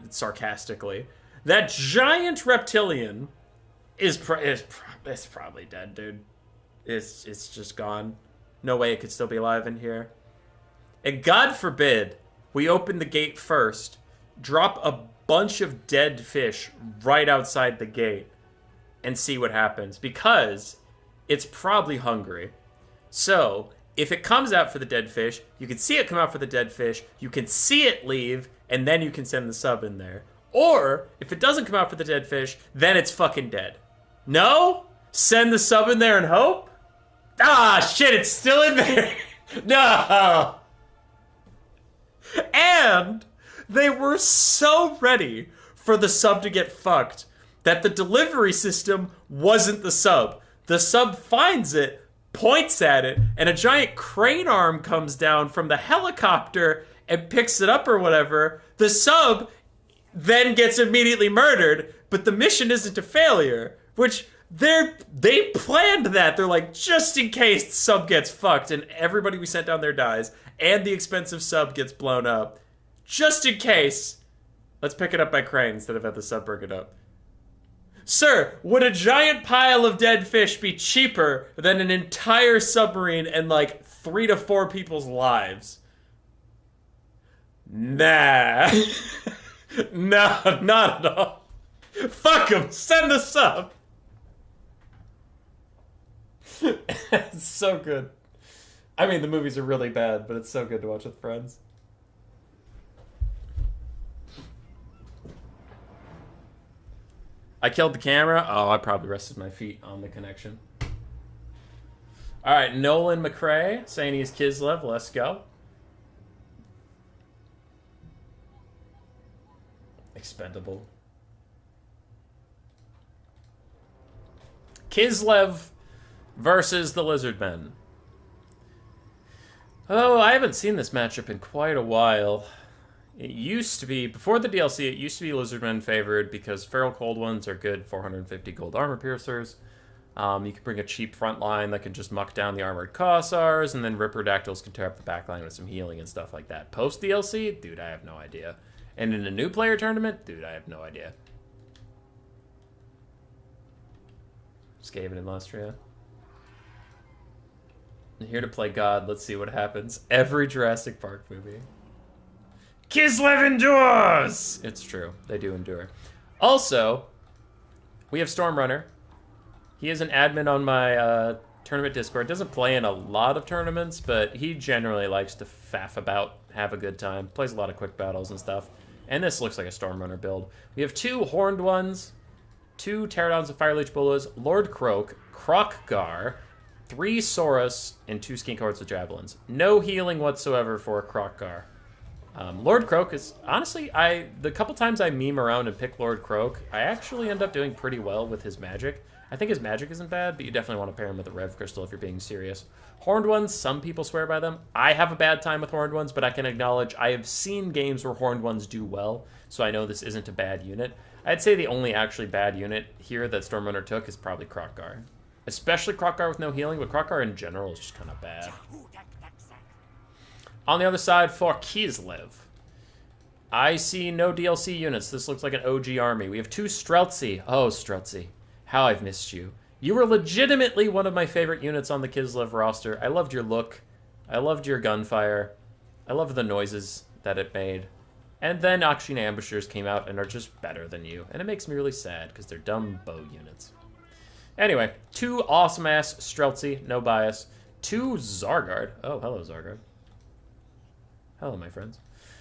Speaker 1: sarcastically. That giant reptilian is probably dead, dude. It's just gone. No way it could still be alive in here. And God forbid we open the gate first, drop a bunch of dead fish right outside the gate, and see what happens. Because it's probably hungry. So, if it comes out for the dead fish, you can see it come out for the dead fish, you can see it leave, and then you can send the sub in there. Or, if it doesn't come out for the dead fish, then it's fucking dead. No? Send the sub in there and hope? Ah, shit, it's still in there. No! And they were so ready for the sub to get fucked that the delivery system wasn't the sub. The sub finds it, points at it, and a giant crane arm comes down from the helicopter and picks it up or whatever. The sub then gets immediately murdered, but the mission isn't a failure, which they planned that. They're like, just in case the sub gets fucked and everybody we sent down there dies and the expensive sub gets blown up, just in case, let's pick it up by crane instead of have the sub bring it up. Sir, would a giant pile of dead fish be cheaper than an entire submarine and like 3 to 4 people's lives? Nah. No, not at all. Fuck them. Send the sub. It's so good. I mean, the movies are really bad, but it's so good to watch with friends. I killed the camera. Oh, I probably rested my feet on the connection. All right, Nolan McRae saying he's Kislev. Let's go. Expendable. Kislev versus the Lizardmen. Oh, I haven't seen this matchup in quite a while. It used to be, before the DLC, it used to be Lizardmen favored because Feral Cold Ones are good 450 gold armor piercers. You can bring a cheap front line that can just muck down the armored Kossars, and then Ripperdactyls can tear up the backline with some healing and stuff like that. Post DLC? Dude, I have no idea. And in a new player tournament? Dude, I have no idea. Skaven in Lustria. I'm here to play God. Let's see what happens. Every Jurassic Park movie. Kislev endures! It's true. They do endure. Also, we have Stormrunner. He is an admin on my tournament Discord. Doesn't play in a lot of tournaments, but he generally likes to faff about, have a good time. Plays a lot of quick battles and stuff. And this looks like a Stormrunner build. We have 2 Horned Ones, 2 Pterodons of Fireleech Bolas, Lord Croak, Krokgar, 3 Saurus, and 2 Skink Hordes with Javelins. No healing whatsoever for Krokgar. Lord Croak is, honestly, the couple times I meme around and pick Lord Croak, I actually end up doing pretty well with his magic. I think his magic isn't bad, but you definitely want to pair him with a Rev Crystal if you're being serious. Horned Ones, some people swear by them. I have a bad time with Horned Ones, but I can acknowledge I have seen games where Horned Ones do well, so I know this isn't a bad unit. I'd say the only actually bad unit here that Stormrunner took is probably Krokgar. Especially Krokgar with no healing, but Krokgar in general is just kind of bad. On the other side, for Kislev, I see no DLC units. This looks like an OG army. We have 2 Streltsy. Oh, Streltsy. How I've missed you. You were legitimately one of my favorite units on the Kislev roster. I loved your look. I loved your gunfire. I loved the noises that it made. And then Akshin Ambushers came out and are just better than you. And it makes me really sad because they're dumb bow units. Anyway, 2 awesome-ass Streltsy, no bias. 2 Zargard. Oh, hello, Zargard. Hello, my friends.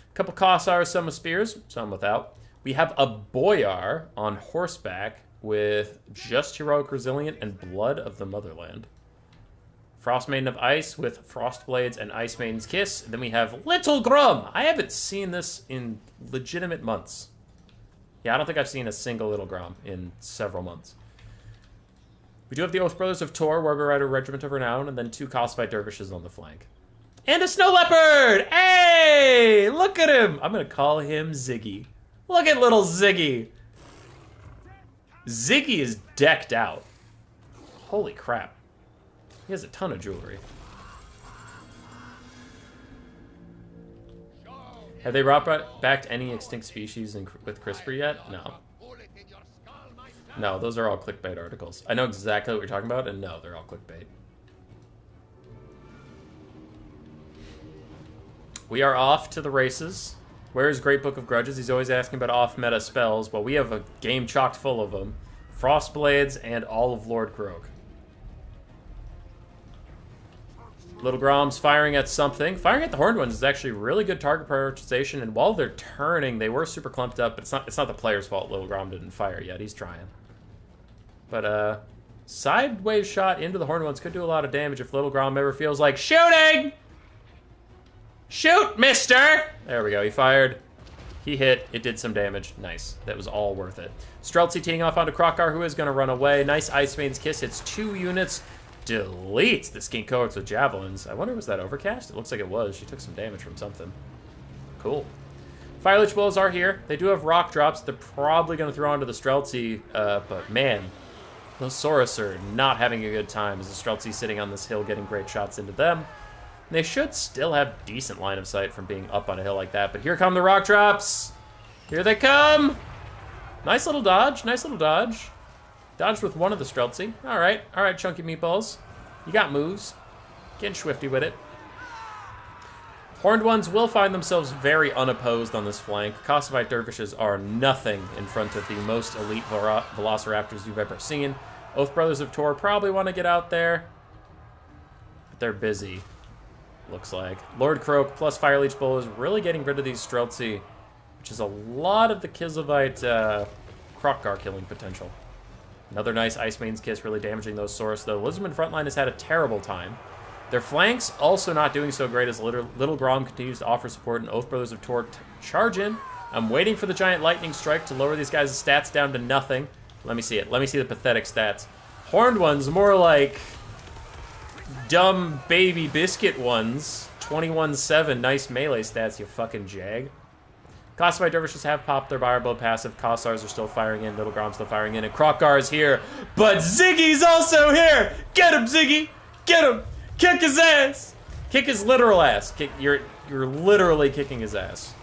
Speaker 1: A couple Kossars, some with spears, some without. We have a Boyar on horseback with just Heroic Resilient and Blood of the Motherland. Frost Maiden of Ice with Frost Blades and Ice Maiden's Kiss. And then we have Little Grum. I haven't seen this in legitimate months. Yeah, I don't think I've seen a single Little Grum in several months. We do have the Oath Brothers of Tor, Warrior Rider Regiment of Renown, and then 2 Cosphite Dervishes on the flank. And a Snow Leopard! Hey! Look at him! I'm gonna call him Ziggy. Look at little Ziggy! Ziggy is decked out. Holy crap. He has a ton of jewelry. Have they brought back any extinct species with CRISPR yet? No. No, those are all clickbait articles. I know exactly what you're talking about, and no, they're all clickbait. We are off to the races. Where is Great Book of Grudges? He's always asking about off-meta spells. Well, we have a game chocked full of them. Frost Blades and all of Lord Croak. Little Grom's firing at something. Firing at the Horned Ones is actually really good target prioritization, and while they're turning, they were super clumped up, but it's not the player's fault Little Grom didn't fire yet. He's trying. But, sideways shot into the Horned Ones could do a lot of damage if Little Grom ever feels like shooting! Shoot, mister! There we go, he fired. He hit, it did some damage. Nice, that was all worth it. Streltsy teeing off onto Krokgar, who is going to run away. Nice Ice Maiden's Kiss, hits 2 units. Deletes the Skink Cohorts with Javelins. I wonder, was that Overcast? It looks like it was. She took some damage from something. Cool. Fireleech Bows are here. They do have rock drops. They're probably going to throw onto the Streltsy, but man, those Saurus are not having a good time as the Streltsy sitting on this hill getting great shots into them. They should still have decent line of sight from being up on a hill like that, but here come the rock drops. Here they come. Nice little dodge, nice little dodge. Dodged with one of the Streltsy. All right, chunky meatballs. You got moves. Getting swifty with it. Horned Ones will find themselves very unopposed on this flank. Cossackite Dervishes are nothing in front of the most elite Velociraptors you've ever seen. Oath Brothers of Tor probably want to get out there, but they're busy. Looks like. Lord Croak plus Fireleech Bull is really getting rid of these Streltsy, which is a lot of the Kislevites Krokgar killing potential. Another nice Ice Maiden's Kiss, really damaging those Saurus, though. Lizardman frontline has had a terrible time. Their flanks also not doing so great as Little Grom continues to offer support, and Oath Brothers of Tor charge in. I'm waiting for the Giant Lightning Strike to lower these guys' stats down to nothing. Let me see it. Let me see the pathetic stats. Horned Ones, more like dumb baby biscuit ones. 21-7, nice melee stats, you fucking jag. Cossackite Dervishes have popped their Fireblow passive. Kossars are still firing in. Little Grom's still firing in. And Krokgar is here. But Ziggy's also here! Get him, Ziggy! Get him! Kick his ass! Kick his literal ass. You're literally kicking his ass.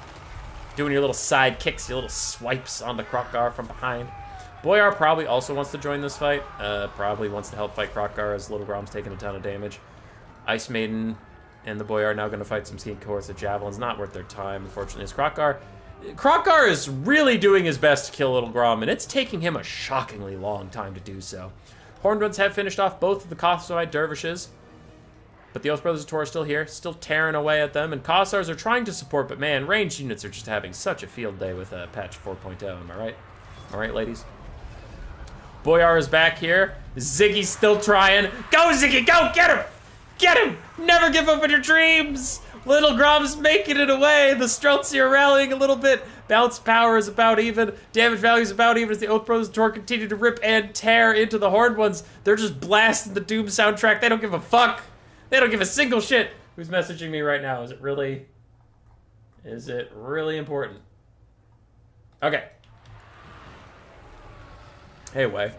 Speaker 1: Doing your little side kicks, your little swipes on the Krokgar from behind. Boyar probably also wants to join this fight. Probably wants to help fight Krokgar as Little Grom's taking a ton of damage. Ice Maiden And the Boyar now going to fight some Skink Horse at Javelins. Not worth their time, unfortunately. It's Krokgar is really doing his best to kill Little Grom, and it's taking him a shockingly long time to do so. Horned Ones have finished off both of the Kothosite dervishes, but the Oath Brothers of Tor are still here, still tearing away at them, and Kossars are trying to support, but man, ranged units are just having such a field day with patch 4.0, am I right? All right, ladies? Boyar is back here. Ziggy's still trying. Go, Ziggy, go, get him! Get him! Never give up on your dreams! Little Grom's making it away. The Streltsy are rallying a little bit. Bounce power is about even. Damage value is about even as the Oath Brothers of Tor continue to rip and tear into the Horned Ones. They're just blasting the Doom soundtrack. They don't give a fuck. They don't give a single shit. Who's messaging me right now? Is it really important? Okay. Hey, Way.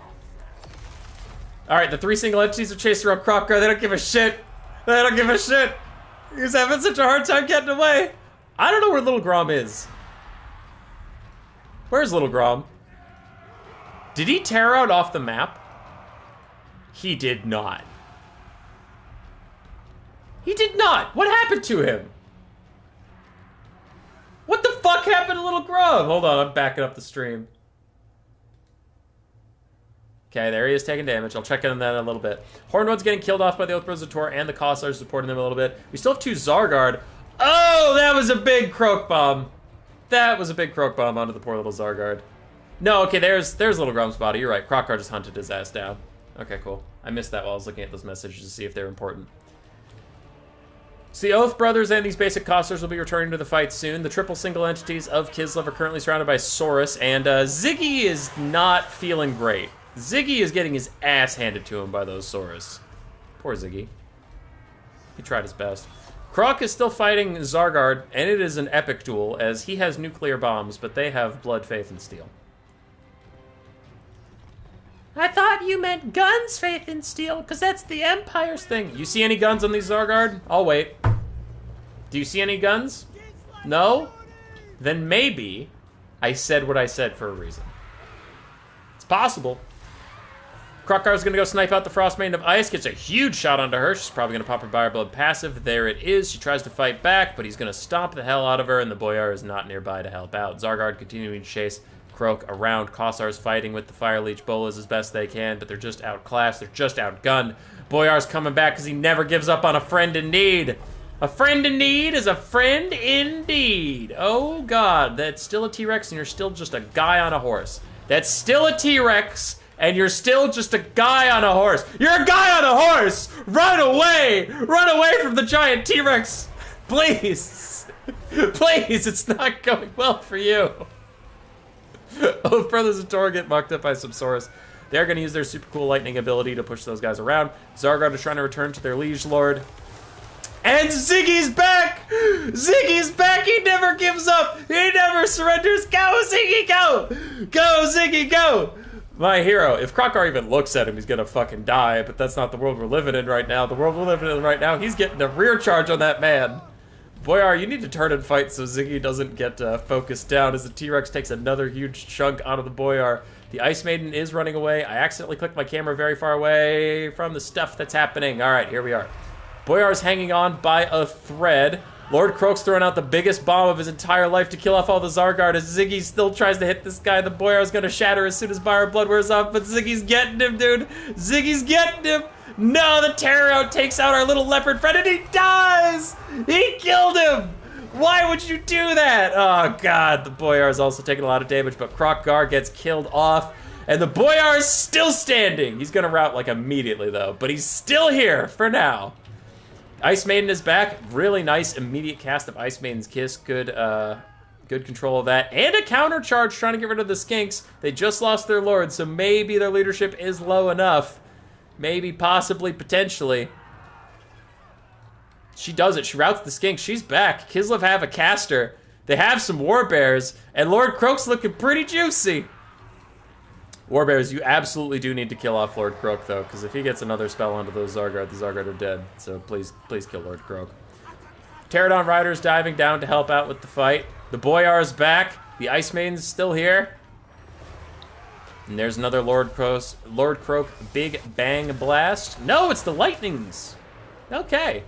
Speaker 1: Alright, the 3 single entities are chasing around Krokgar. They don't give a shit. They don't give a shit. He's having such a hard time getting away. I don't know where Little Grom is. Where's Little Grom? Did he tear out off the map? He did not. He did not. What happened to him? What the fuck happened to Little Grom? Hold on, I'm backing up the stream. Okay, there he is taking damage. I'll check in on that in a little bit. Horned One's getting killed off by the Oath Brothers of Tor, and the Kossars supporting them a little bit. We still have 2 Zargard. Oh, that was a big Croak Bomb. That was a big Croak Bomb onto the poor little Zargard. No, okay, there's Little Grom's body. You're right. Krokgar just hunted his ass down. Okay, cool. I missed that while I was looking at those messages to see if they're important. So the Oath Brothers and these basic Kossars will be returning to the fight soon. The triple single entities of Kislev are currently surrounded by Saurus, and Ziggy is not feeling great. Ziggy is getting his ass handed to him by those Saurus. Poor Ziggy. He tried his best. Krok is still fighting Zargard, and it is an epic duel, as he has nuclear bombs, but they have blood, faith, and steel.
Speaker 2: I thought you meant guns, faith, and steel, because that's the Empire's thing.
Speaker 1: You see any guns on these Zargard? I'll wait. Do you see any guns? No? Then maybe I said what I said for a reason. It's possible. Krokgar's gonna go snipe out the Frost Maiden of Ice, gets a huge shot onto her. She's probably gonna pop her Fire Blood passive. There it is. She tries to fight back, but he's gonna stomp the hell out of her, and the Boyar is not nearby to help out. Zargard continuing to chase Croak around. Kossar's fighting with the Fire Leech Bolas as best they can, but they're just outclassed. They're just outgunned. Boyar's coming back because he never gives up on a friend in need. A friend in need is a friend indeed. Oh god, that's still a T-Rex and you're still just a guy on a horse. That's still a T-Rex and you're still just a guy on a horse. You're a guy on a horse! Run away! Run away from the giant T-Rex! Please! Please, it's not going well for you. Oath Brothers of Tor get mucked up by some Saurus. They're going to use their super cool lightning ability to push those guys around. Zargard is trying to return to their Liege Lord. And Ziggy's back! Ziggy's back! He never gives up! He never surrenders! Go, Ziggy, go! Go, Ziggy, go! My hero. If Krokgar even looks at him, he's gonna fucking die, but that's not the world we're living in right now. The world we're living in right now, he's getting a rear charge on that man. Boyar, you need to turn and fight so Ziggy doesn't get focused down as the T-Rex takes another huge chunk out of the Boyar. The Ice Maiden is running away. I accidentally clicked my camera very far away from the stuff that's happening. All right, here we are. Boyar's hanging on by a thread. Lord Croak's throwing out the biggest bomb of his entire life to kill off all the Zargard as Ziggy still tries to hit this guy. The Boyar's gonna shatter as soon as Fire Blood wears off, but Ziggy's getting him, dude. Ziggy's getting him. No, the Terror Out takes out our little leopard friend and he dies! He killed him! Why would you do that? Oh god, the Boyar's also taking a lot of damage, but Krokgar gets killed off. And the Boyar is still standing. He's gonna rout like immediately though, but he's still here for now. Ice Maiden is back. Really nice immediate cast of Ice Maiden's Kiss. Good control of that. And a counter charge trying to get rid of the Skinks. They just lost their lord, so maybe their leadership is low enough. Maybe, possibly, potentially. She does it. She routs the Skinks. She's back. Kislev have a caster. They have some Warbears. And Lord Croak's looking pretty juicy. Warbears, you absolutely do need to kill off Lord Croak, though, because if he gets another spell onto those Zargard, the Zargard are dead. So please kill Lord Croak. Pterodon Riders diving down to help out with the fight. The Boyar is back. The Ice Maiden's still here. And there's another Lord Croak Big Bang Blast. No, it's the Lightnings. Okay.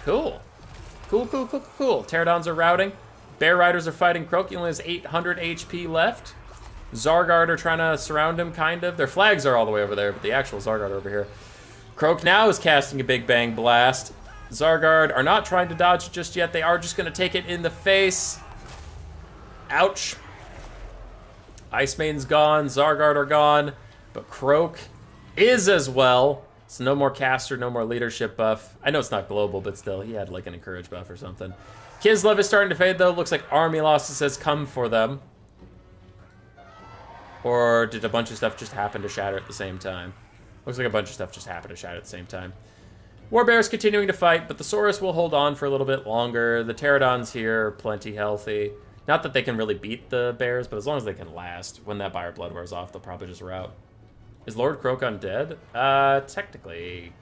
Speaker 1: Cool. Cool. Pterodons are routing. Bear Riders are fighting Croak. He only has 800 HP left. Zargard are trying to surround him, kind of. Their flags are all the way over there, but the actual Zargard are over here. Croak now is casting a Big Bang Blast. Zargard are not trying to dodge just yet. They are just going to take it in the face. Ouch. Ice Maiden's gone. Zargard are gone. But Croak is as well. So no more caster, no more leadership buff. I know it's not global, but still, he had like an encourage buff or something. Kislev is starting to fade, though. Looks like army losses has come for them. Or did a bunch of stuff just happen to shatter at the same time? Looks like a bunch of stuff just happened to shatter at the same time. Warbear's continuing to fight, but the Saurus will hold on for a little bit longer. The Pterodons here are plenty healthy. Not that they can really beat the bears, but as long as they can last. When that Buyer Blood wears off, they'll probably just rout. Is Lord Croak undead? Technically.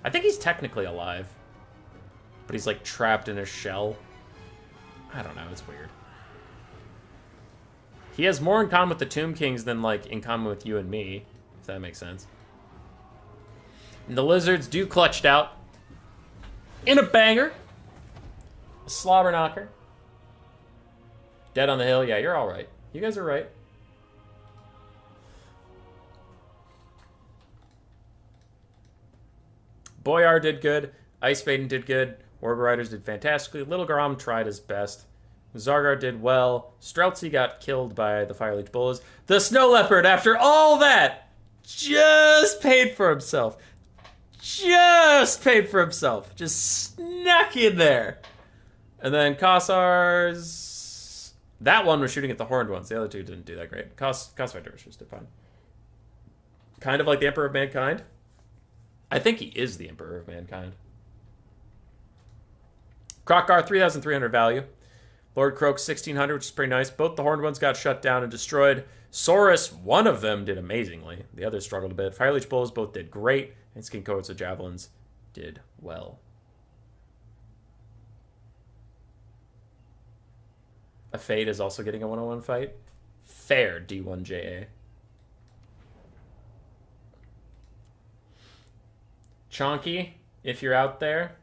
Speaker 1: I think he's technically alive. But he's, like, trapped in a shell. I don't know, it's weird. He has more in common with the Tomb Kings than, like, in common with you and me, if that makes sense. And the Lizards do clutched out in a banger. A slobber knocker. Dead on the hill. Yeah, you're all right. You guys are right. Boyar did good. Ice Maiden did good. Orb Riders did fantastically. Little Garam tried his best. Zargar did well. Streltsy got killed by the Fire Leech Bullies. The Snow Leopard, after all that, just paid for himself. Just paid for himself. Just snuck in there. And then Kossar's... That one was shooting at the horned ones. The other two didn't do that great. Kossar just did fine. Kind of like the Emperor of Mankind. I think he is the Emperor of Mankind. Krokgar, 3,300 value. Lord Croak, 1,600, which is pretty nice. Both the horned ones got shut down and destroyed. Saurus, one of them did amazingly. The others struggled a bit. Fireleech Bulls both did great. And Skin Coats of Javelins did well. A Fade is also getting a 1-on-1 fight. Fair, D1JA. Chonky, if you're out there,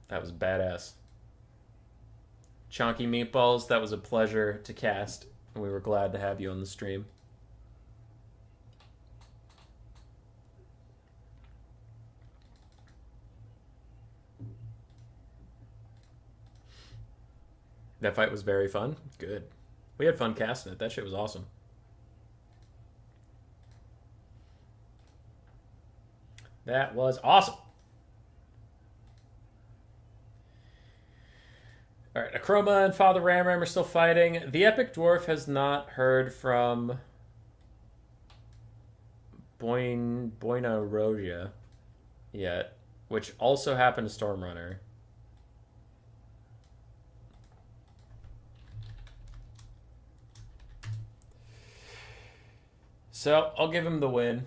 Speaker 1: that was badass. Chonky Meatballs, that was a pleasure to cast, and we were glad to have you on the stream. That fight was very fun. Good. We had fun casting it. That shit was awesome. That was awesome. All right, Akroma and Father Ramram are still fighting. The Epic Dwarf has not heard from Boina Roja yet, which also happened to Stormrunner. So, I'll give him the win.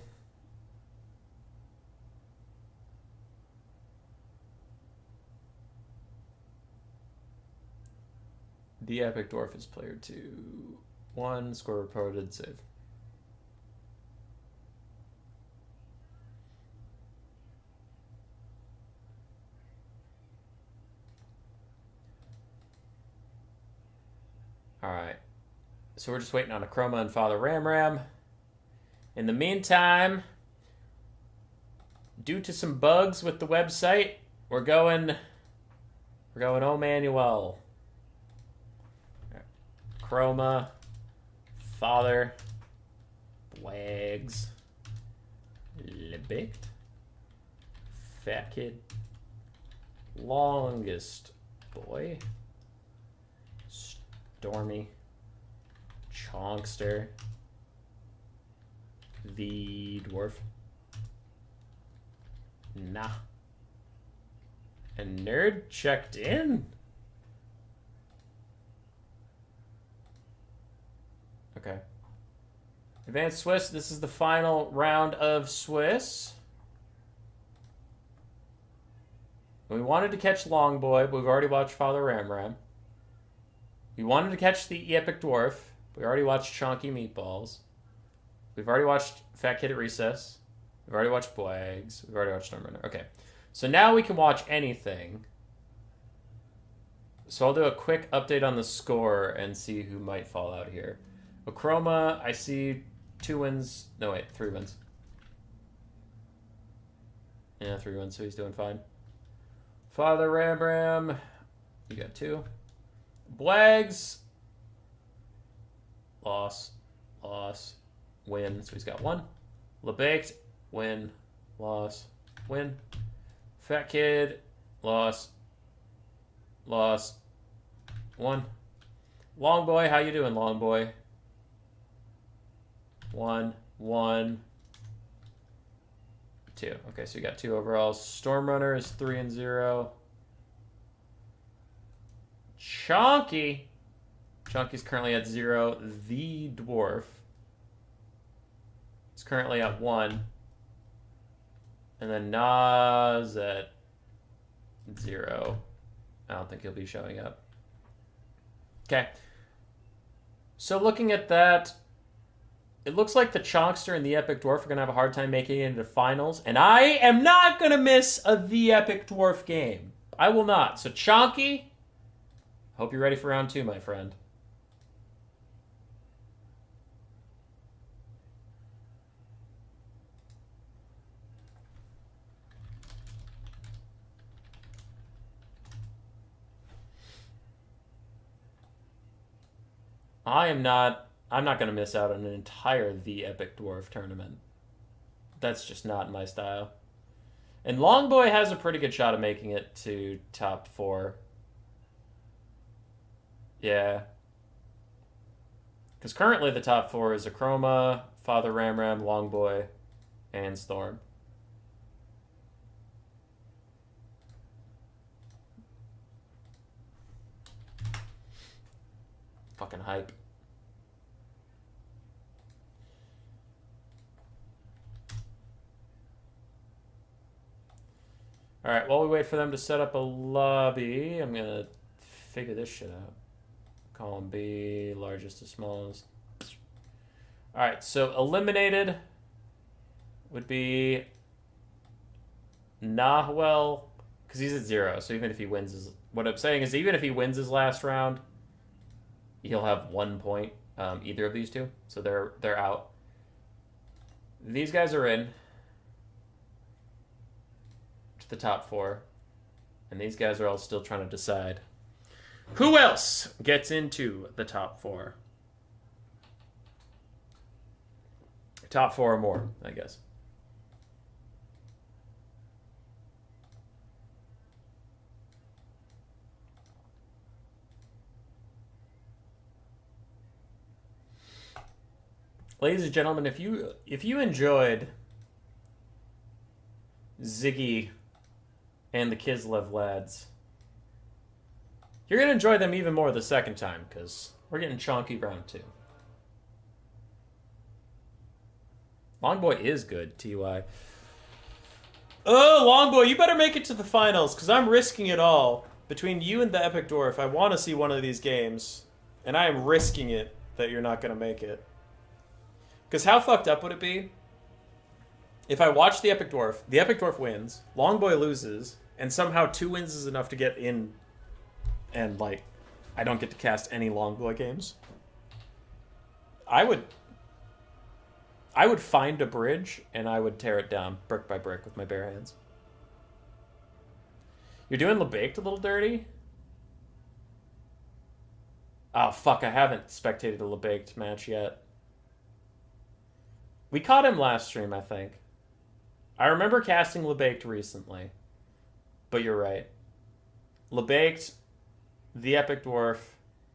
Speaker 1: The Epic Dwarf is player 2-1, score reported, save. Alright. So we're just waiting on Akroma and Father Ramram. In the meantime, due to some bugs with the website, we're going oh Manuel. Chroma, Father, Wags, Lebict, Fat Kid, Longest Boy, Stormy, Chonkster, the Dwarf, Nah, and Nerd checked in. Okay. Advanced Swiss, this is the final round of Swiss. We wanted to catch Longboy, but we've already watched Father Ramram. We wanted to catch the Epic Dwarf. We already watched Chonky Meatballs. We've already watched Fat Kid at Recess. We've already watched Blags. We've already watched Stormrunner. Okay. So now we can watch anything. So I'll do a quick update on the score and see who might fall out here. Okroma, I see 2 wins. No, wait, 3 wins. Yeah, 3 wins, so he's doing fine. Father Ram, you got 2. Blags, loss, win, so he's got 1. LeBaked, win, loss, win. Fat Kid, loss, 1. Long Boy, how you doing, Long Boy? 1, 2. Okay, so you got 2 overall. Stormrunner is 3-0. Chonky. Chonky's currently at 0. The Dwarf is currently at 1. And then Nas at 0. I don't think he'll be showing up. Okay. So looking at that, it looks like the Chonkster and the Epic Dwarf are going to have a hard time making it into finals. And I am not going to miss a The Epic Dwarf game. I will not. So Chonky, hope you're ready for round 2, my friend. I'm not going to miss out on an entire The Epic Dwarf tournament. That's just not my style. And Longboy has a pretty good shot of making it to top 4. Yeah. Because currently the top 4 is Akroma, Father Ramram, Longboy, and Storm. Fucking hype. Alright, while we wait for them to set up a lobby, I'm going to figure this shit out. Column B, largest to smallest. Alright, so eliminated would be Nahwell, because he's at 0, so even if he wins his... What I'm saying is even if he wins his last round, he'll have 1 point, either of these two. So they're out. These guys are in to the top 4. And these guys are all still trying to decide who else gets into the top 4. Top 4 or more, I guess. Ladies and gentlemen, if you enjoyed Ziggy and the Kislev lads, you're going to enjoy them even more the second time, because we're getting chonky round 2. Longboy is good, TY. Oh, Longboy, you better make it to the finals, because I'm risking it all. Between you and the Epic Dwarf, I want to see one of these games, and I am risking it that you're not going to make it. Because how fucked up would it be if I watch the Epic Dwarf wins, Longboy loses, and somehow 2 wins is enough to get in, and, like, I don't get to cast any Longboy games? I would find a bridge, and I would tear it down brick by brick with my bare hands. You're doing LeBaked a little dirty? Oh, fuck, I haven't spectated a LeBaked match yet. We caught him last stream, I think. I remember casting LeBaked recently. But you're right. LeBaked, the Epic Dwarf,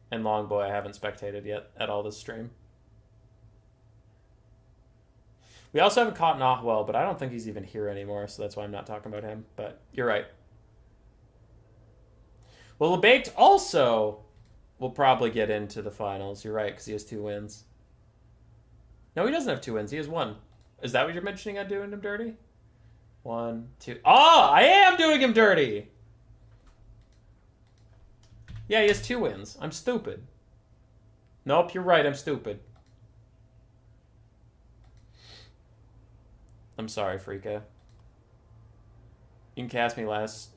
Speaker 1: and Longboy I haven't spectated yet at all this stream. We also haven't caught Nahwell, but I don't think he's even here anymore, so that's why I'm not talking about him. But you're right. Well, LeBaked also will probably get into the finals. You're right, because he has 2 wins. No, he doesn't have 2 wins. He has 1. Is that what you're mentioning on doing him dirty? 1, 2... Oh, I am doing him dirty! Yeah, he has 2 wins. I'm stupid. Nope, you're right. I'm stupid. I'm sorry, Freaka. You cast me last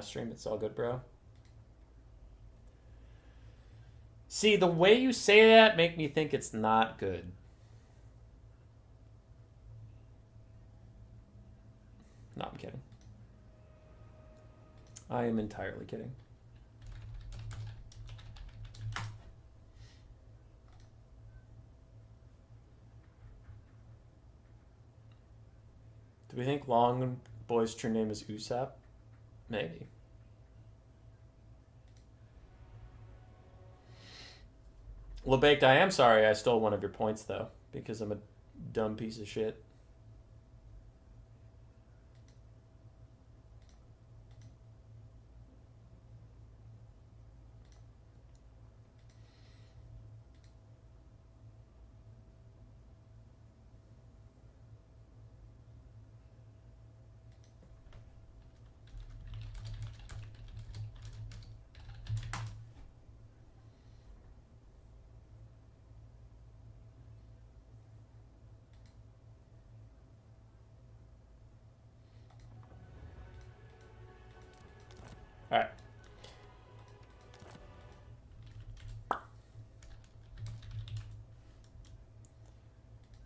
Speaker 1: stream. It's all good, bro. See, the way you say that make me think it's not good. No, I'm kidding. I am entirely kidding. Do we think Long Boy's true name is Usopp? Maybe. LeBaked, I am sorry I stole one of your points, though, because I'm a dumb piece of shit. All right.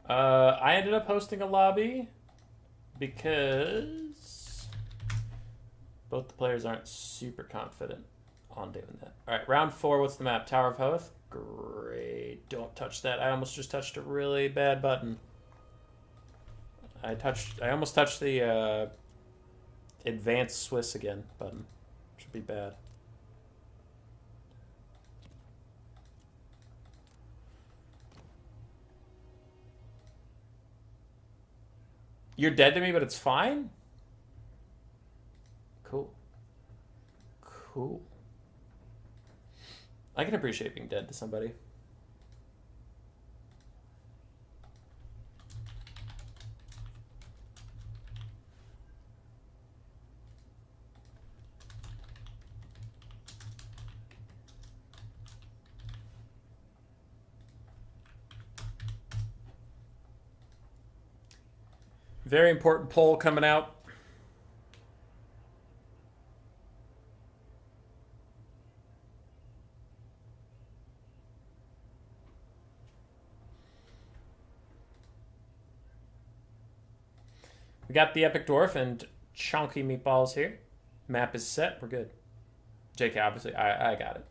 Speaker 1: I ended up hosting a lobby because both the players aren't super confident on doing that. All right, round 4. What's the map? Tower of Hoth. Great. Don't touch that. I almost just touched a really bad button. I almost touched the advanced Swiss again button. Should be bad. You're dead to me, but it's fine? Cool. Cool. I can appreciate being dead to somebody. Very important poll coming out. We got the Epic Dwarf and Chunky Meatballs here. Map is set. We're good. JK, obviously, I got it.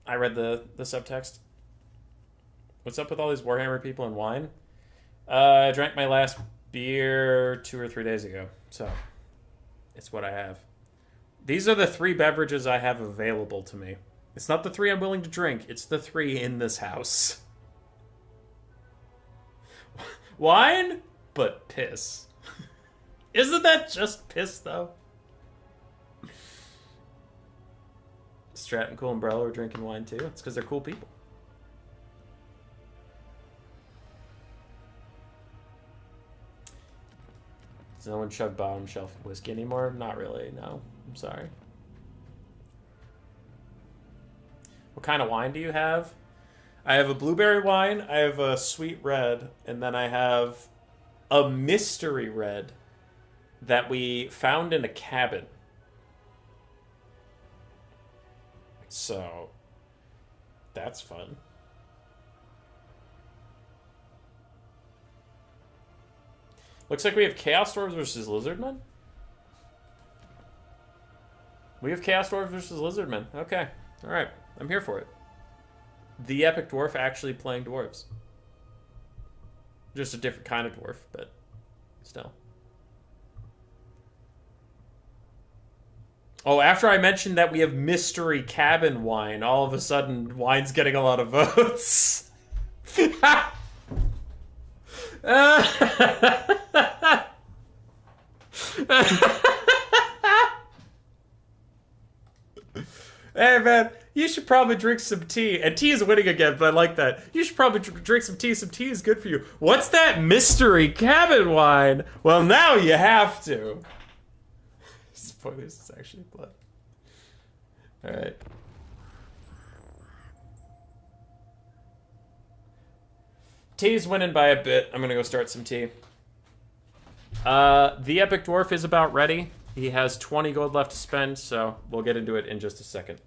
Speaker 1: I read the subtext. What's up with all these Warhammer people and wine? I drank my last beer 2 or 3 days ago, so it's what I have. These are the 3 beverages I have available to me. It's not the 3 I'm willing to drink. It's the 3 in this house. Wine, but piss. Isn't that just piss, though? Strat and Cool Umbrella are drinking wine, too. It's because they're cool people. Does no one chug bottom shelf whiskey anymore? Not really, no. I'm sorry. What kind of wine do you have? I have a blueberry wine, I have a sweet red, and then I have a mystery red that we found in a cabin. So, that's fun. Looks like we have Chaos Dwarves versus Lizardmen. We have Chaos Dwarves versus Lizardmen. Okay. Alright. I'm here for it. The Epic Dwarf actually playing dwarves. Just a different kind of dwarf, but still. Oh, after I mentioned that we have mystery cabin wine, all of a sudden wine's getting a lot of votes. Hey man, you should probably drink some tea. And tea is winning again, but I like that. You should probably drink some tea. Some tea is good for you. What's that mystery cabin wine? Well, now you have to. Spoilers, it's actually blood. Alright. Tea's winning by a bit. I'm gonna go start some tea. The Epic Dwarf is about ready. He has 20 gold left to spend, so we'll get into it in just a second.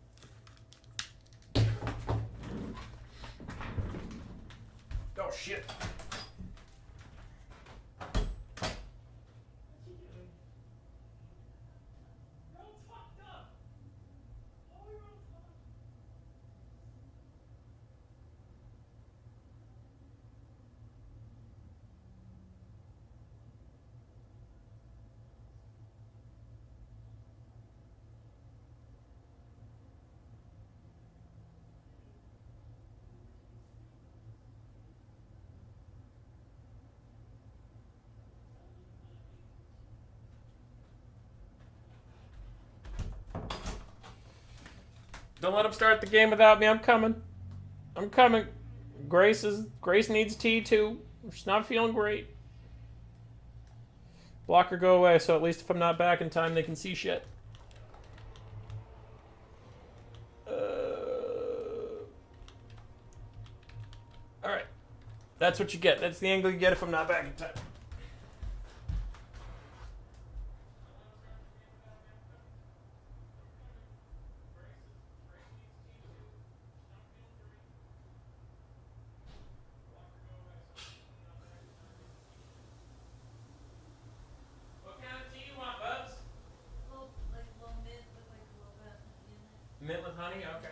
Speaker 1: Don't let him start the game without me. I'm coming. I'm coming. Grace needs tea too. She's not feeling great. Blocker, go away, so at least if I'm not back in time, they can see shit. Alright. That's what you get. That's the angle you get if I'm not back in time. Mint with honey? Okay.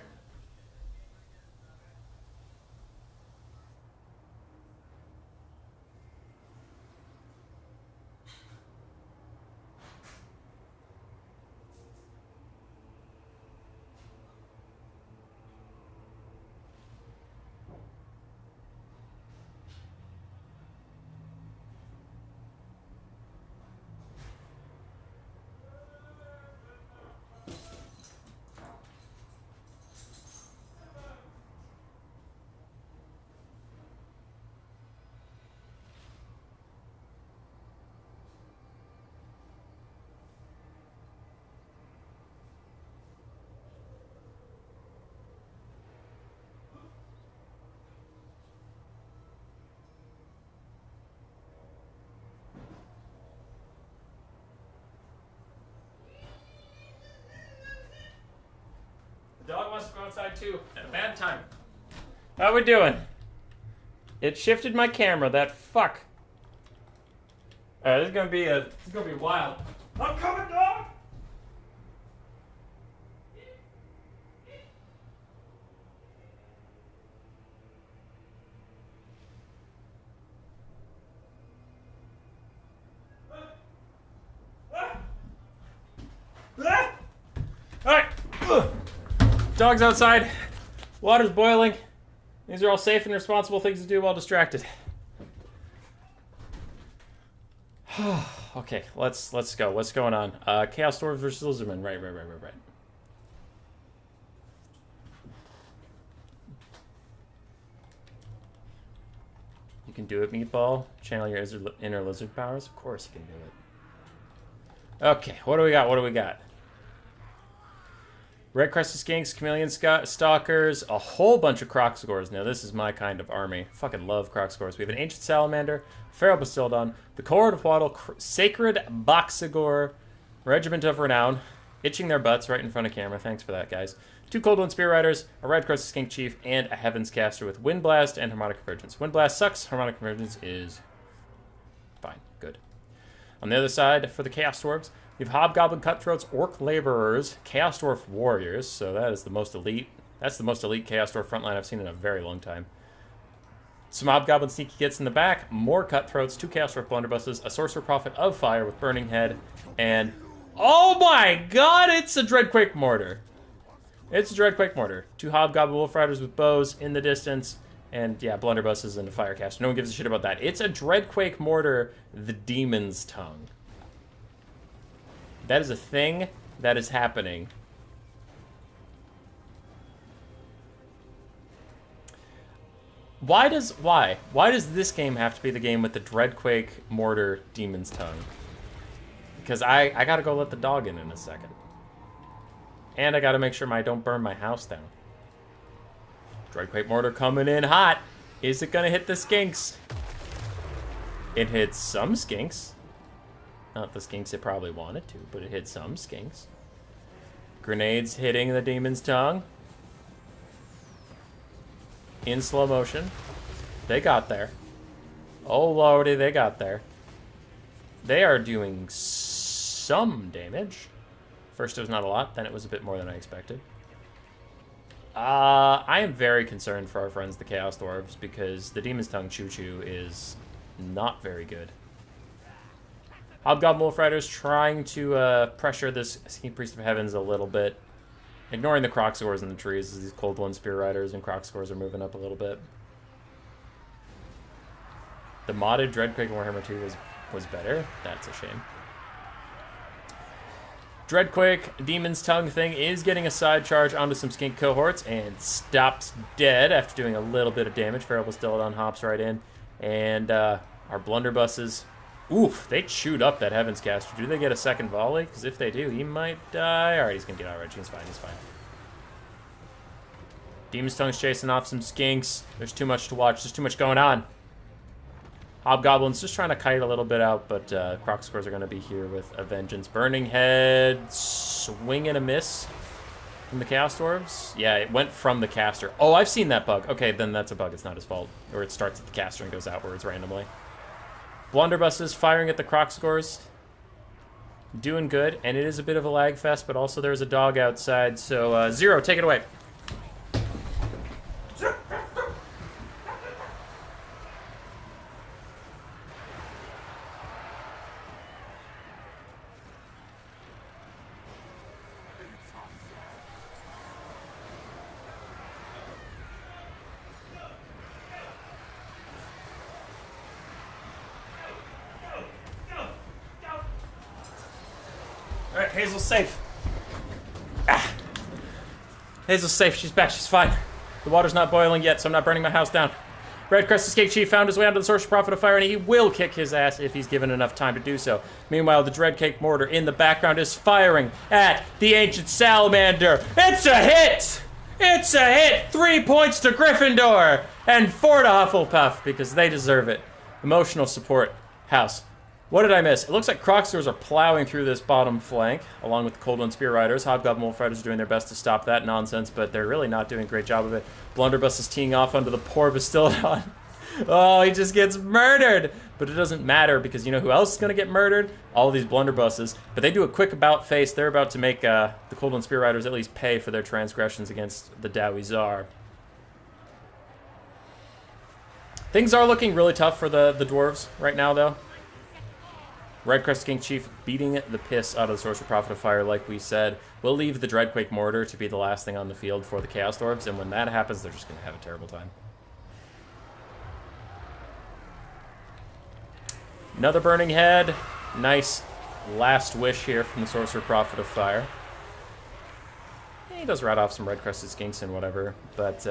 Speaker 1: The dog wants to go outside too. At a bad time. How we doing? It shifted my camera. That fuck. Alright, this is gonna be wild. I'm coming, dog. Alright. Dog's outside. Water's boiling. These are all safe and responsible things to do while distracted. Okay, let's go. What's going on? Chaos Dwarves versus Lizardmen. Right. You can do it, Meatball. Channel your inner lizard powers. Of course you can do it. Okay, what do we got? Red Crested Skinks, Chameleon Stalkers, a whole bunch of Crocsgores. Now, this is my kind of army. Fucking love Crocsgores. We have an Ancient Salamander, Feral Bastildon, the Cohort of Waddle, Sacred Boxagore, Regiment of Renown, itching their butts right in front of camera. Thanks for that, guys. 2 Cold One Spear Riders, a Red Crested Skink Chief, and a Heavens Caster with Wind Blast and Harmonic Convergence. Wind Blast sucks. Harmonic Convergence is fine. Good. On the other side, for the Chaos Dwarves, we have Hobgoblin Cutthroats, Orc Laborers, Chaos Dwarf Warriors, so that is the most elite. That's the most elite Chaos Dwarf frontline I've seen in a very long time. Some Hobgoblin Sneaky Gits in the back, more Cutthroats, 2 Chaos Dwarf Blunderbusses, a Sorcerer Prophet of Fire with Burning Head, and oh my god, it's a Dreadquake Mortar. It's a Dreadquake Mortar. 2 Hobgoblin Wolf Riders with bows in the distance, and yeah, Blunderbusses and a Firecaster. No one gives a shit about that. It's a Dreadquake Mortar, the Demon's Tongue. That is a thing that is happening. Why does this game have to be the game with the Dreadquake Mortar Demon's Tongue? Because I gotta go let the dog in a second. And I gotta make sure I don't burn my house down. Dreadquake Mortar coming in hot. Is it gonna hit the skinks? It hits some skinks. Not the skinks it probably wanted to, but it hit some skinks. Grenades hitting the Demon's Tongue. In slow motion. They got there. Oh lordy, they got there. They are doing some damage. First it was not a lot, then it was a bit more than I expected. I am very concerned for our friends the Chaos Dwarves because the Demon's Tongue Choo-Choo is not very good. Hobgoblin Wolf Riders trying to pressure this Scheme Priest of Heavens a little bit. Ignoring the Crocsgores in the trees as these Cold One Spear Riders and Crocsgores are moving up a little bit. The modded Dreadquake Warhammer 2 was better. That's a shame. Dreadquake Demon's Tongue thing is getting a side charge onto some skink cohorts and stops dead after doing a little bit of damage. Feral Bastiladon hops right in. And our blunderbusses, oof, they chewed up that Heaven's Caster. Do they get a second volley? Because if they do, he might die. All right, he's going to get outraged. He's fine. He's fine. Demon's Tongue's chasing off some skinks. There's too much to watch. There's too much going on. Hobgoblin's just trying to kite a little bit out, but Crocscores are going to be here with a vengeance. Burning Head, swing and a miss from the Chaos Dwarves. Yeah, it went from the caster. Oh, I've seen that bug. Okay, then that's a bug. It's not his fault. Or it starts at the caster and goes outwards randomly. Blunderbusses firing at the Crocscores. Doing good, and it is a bit of a lag fest, but also there's a dog outside. So, Zero, take it away. Alright, Hazel's safe. Ah. Hazel's safe. She's back. She's fine. The water's not boiling yet, so I'm not burning my house down. Red Crested Skate Chief found his way onto the Sorcerer Prophet of Fire, and he will kick his ass if he's given enough time to do so. Meanwhile, the Dreadcake Mortar in the background is firing at the Ancient Salamander. It's a hit! It's a hit! 3 points to Gryffindor! And 4 to Hufflepuff, because they deserve it. Emotional support. House. What did I miss? It looks like Crocscores are plowing through this bottom flank, along with the Cold One Spear Riders. Hobgoblin Wolf Riders are doing their best to stop that nonsense, but they're really not doing a great job of it. Blunderbuss is teeing off onto the poor Bastiladon. Oh, he just gets murdered! But it doesn't matter, because you know who else is going to get murdered? All of these Blunderbusses. But they do a quick about face. They're about to make the Cold One Spear Riders at least pay for their transgressions against the Dowie Czar. Things are looking really tough for the dwarves right now, though. Red Crest King Chief beating the piss out of the Sorcerer Prophet of Fire, like we said. We'll leave the Dreadquake Mortar to be the last thing on the field for the Chaos Dwarves, and when that happens, they're just going to have a terrible time. Another Burning Head. Nice last wish here from the Sorcerer Prophet of Fire. He does rat off some Red Crested Skinks and whatever, but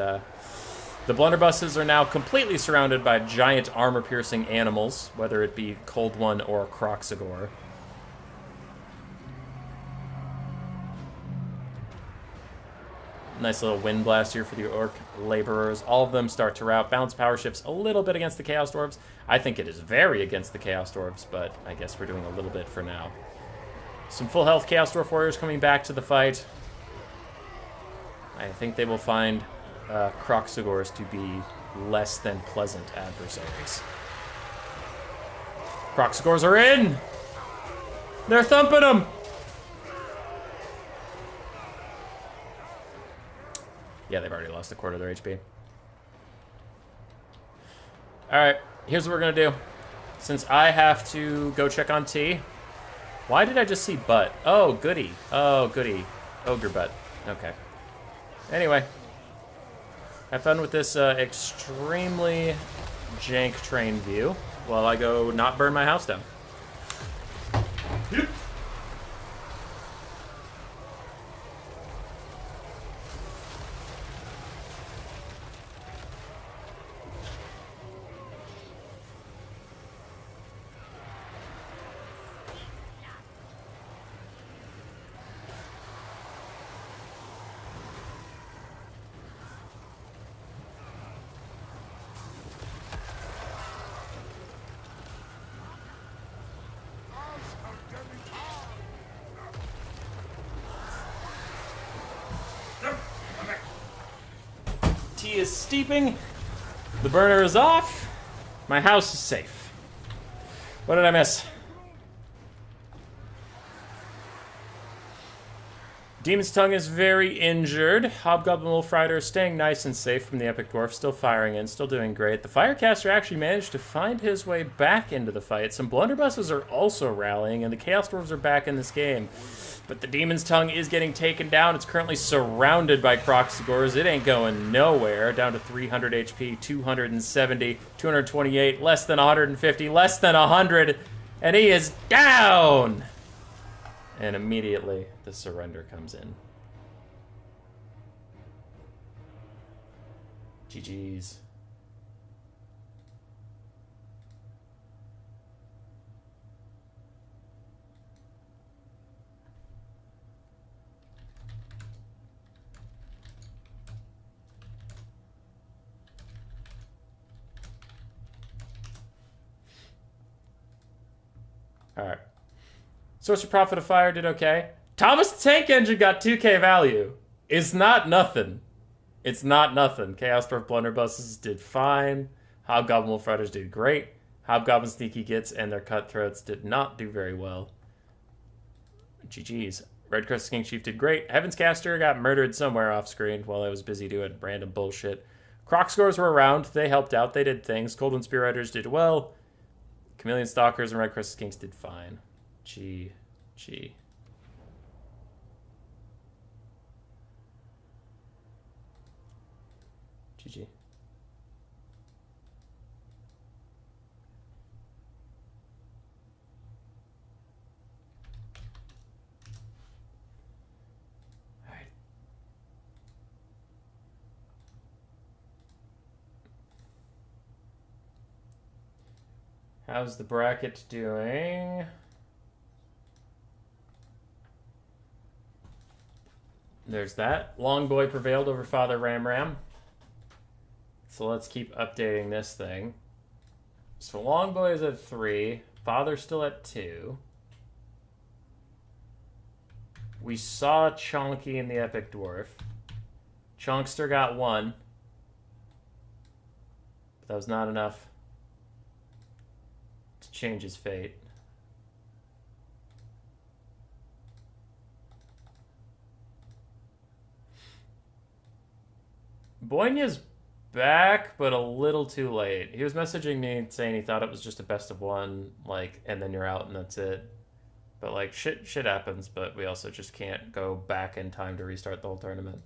Speaker 1: the Blunderbusses are now completely surrounded by giant armor-piercing animals, whether it be Cold One or Croxagore. Nice little wind blast here for the Orc Laborers. All of them start to rout. Bounce power shifts a little bit against the Chaos Dwarves. I think it is very against the Chaos Dwarves, but I guess we're doing a little bit for now. Some full health Chaos Dwarf Warriors coming back to the fight. I think they will find Croxagores to be less than pleasant adversaries. Croxagores are in! They're thumping them! Yeah, they've already lost a quarter of their HP. Alright, here's what we're gonna do. Since I have to go check on T. Why did I just see butt? Oh, goody. Oh, goody. Ogre butt. Okay. Anyway. Have fun with this extremely jank train view while I go not burn my house down. Yep. Tea is steeping. The burner is off. My house is safe. What did I miss? Demon's Tongue is very injured. Hobgoblin Wolf Rider is staying nice and safe from the Epic Dwarf. Still firing in, still doing great. The Firecaster actually managed to find his way back into the fight. Some Blunderbusses are also rallying, and the Chaos Dwarves are back in this game. But the Demon's Tongue is getting taken down. It's currently surrounded by Croxagores. It ain't going nowhere. Down to 300 HP, 270, 228, less than 150, less than 100. And he is down! And immediately the surrender comes in. GG's. Alright. Source of Profit of Fire did okay. Thomas the Tank Engine got 2k value. It's not nothing. It's not nothing. Chaos Dwarf Blunderbusses did fine. Hobgoblin Wolf Riders did great. Hobgoblin Sneaky Gits and their Cutthroats did not do very well. GG's. Red Crested King Chief did great. Heaven's Caster got murdered somewhere off screen while I was busy doing random bullshit. Croc Scores were around. They helped out. They did things. Coldwind Spear Riders did well. Chameleon Stalkers and Red Crested Kings did fine. G. GG. Alright. How's the bracket doing? There's that. Long Boy prevailed over Father Ram Ram. So let's keep updating this thing. So Long Boy is at 3. Father's still at 2. We saw Chonky in the Epic Dwarf. Chonkster got 1. But that was not enough to change his fate. Boynya's back, but a little too late. He was messaging me saying he thought it was just a best of one, like, and then you're out and that's it. But like shit happens, but we also just can't go back in time to restart the whole tournament.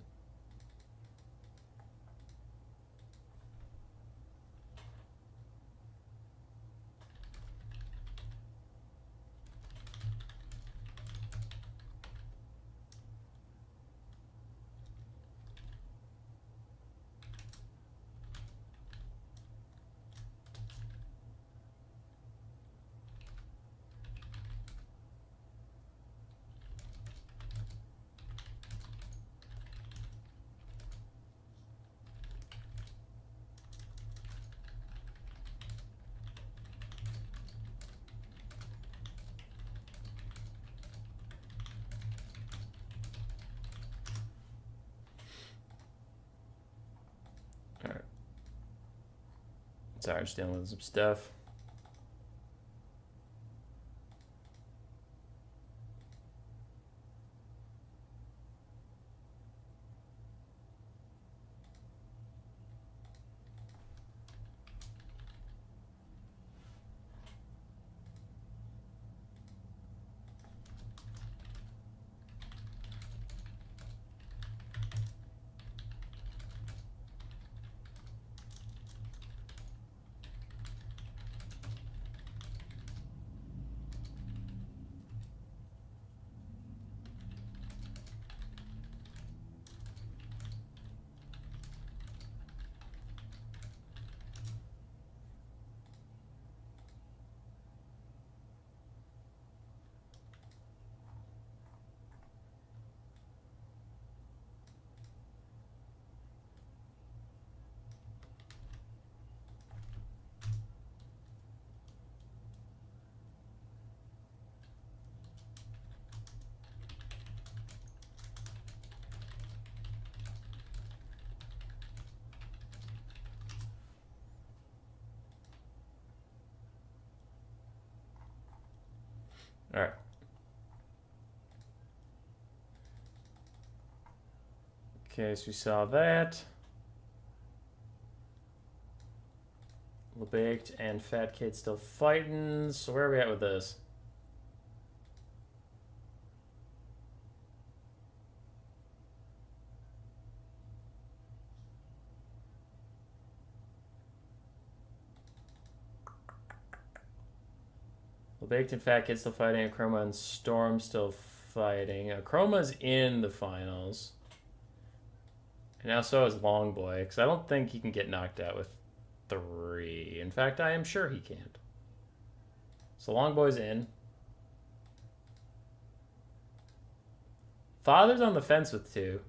Speaker 1: Alright. Sorry, just dealing with some stuff. Alright. Okay, so we saw that. LeBaked and Fat Kid still fighting. So where are we at with this? LeBaked and Fat Kid still fighting. Chroma and Storm still fighting. Chroma's in the finals. And now so is Longboy, because I don't think he can get knocked out with 3. In fact, I am sure he can't. So Longboy's in. Father's on the fence with 2.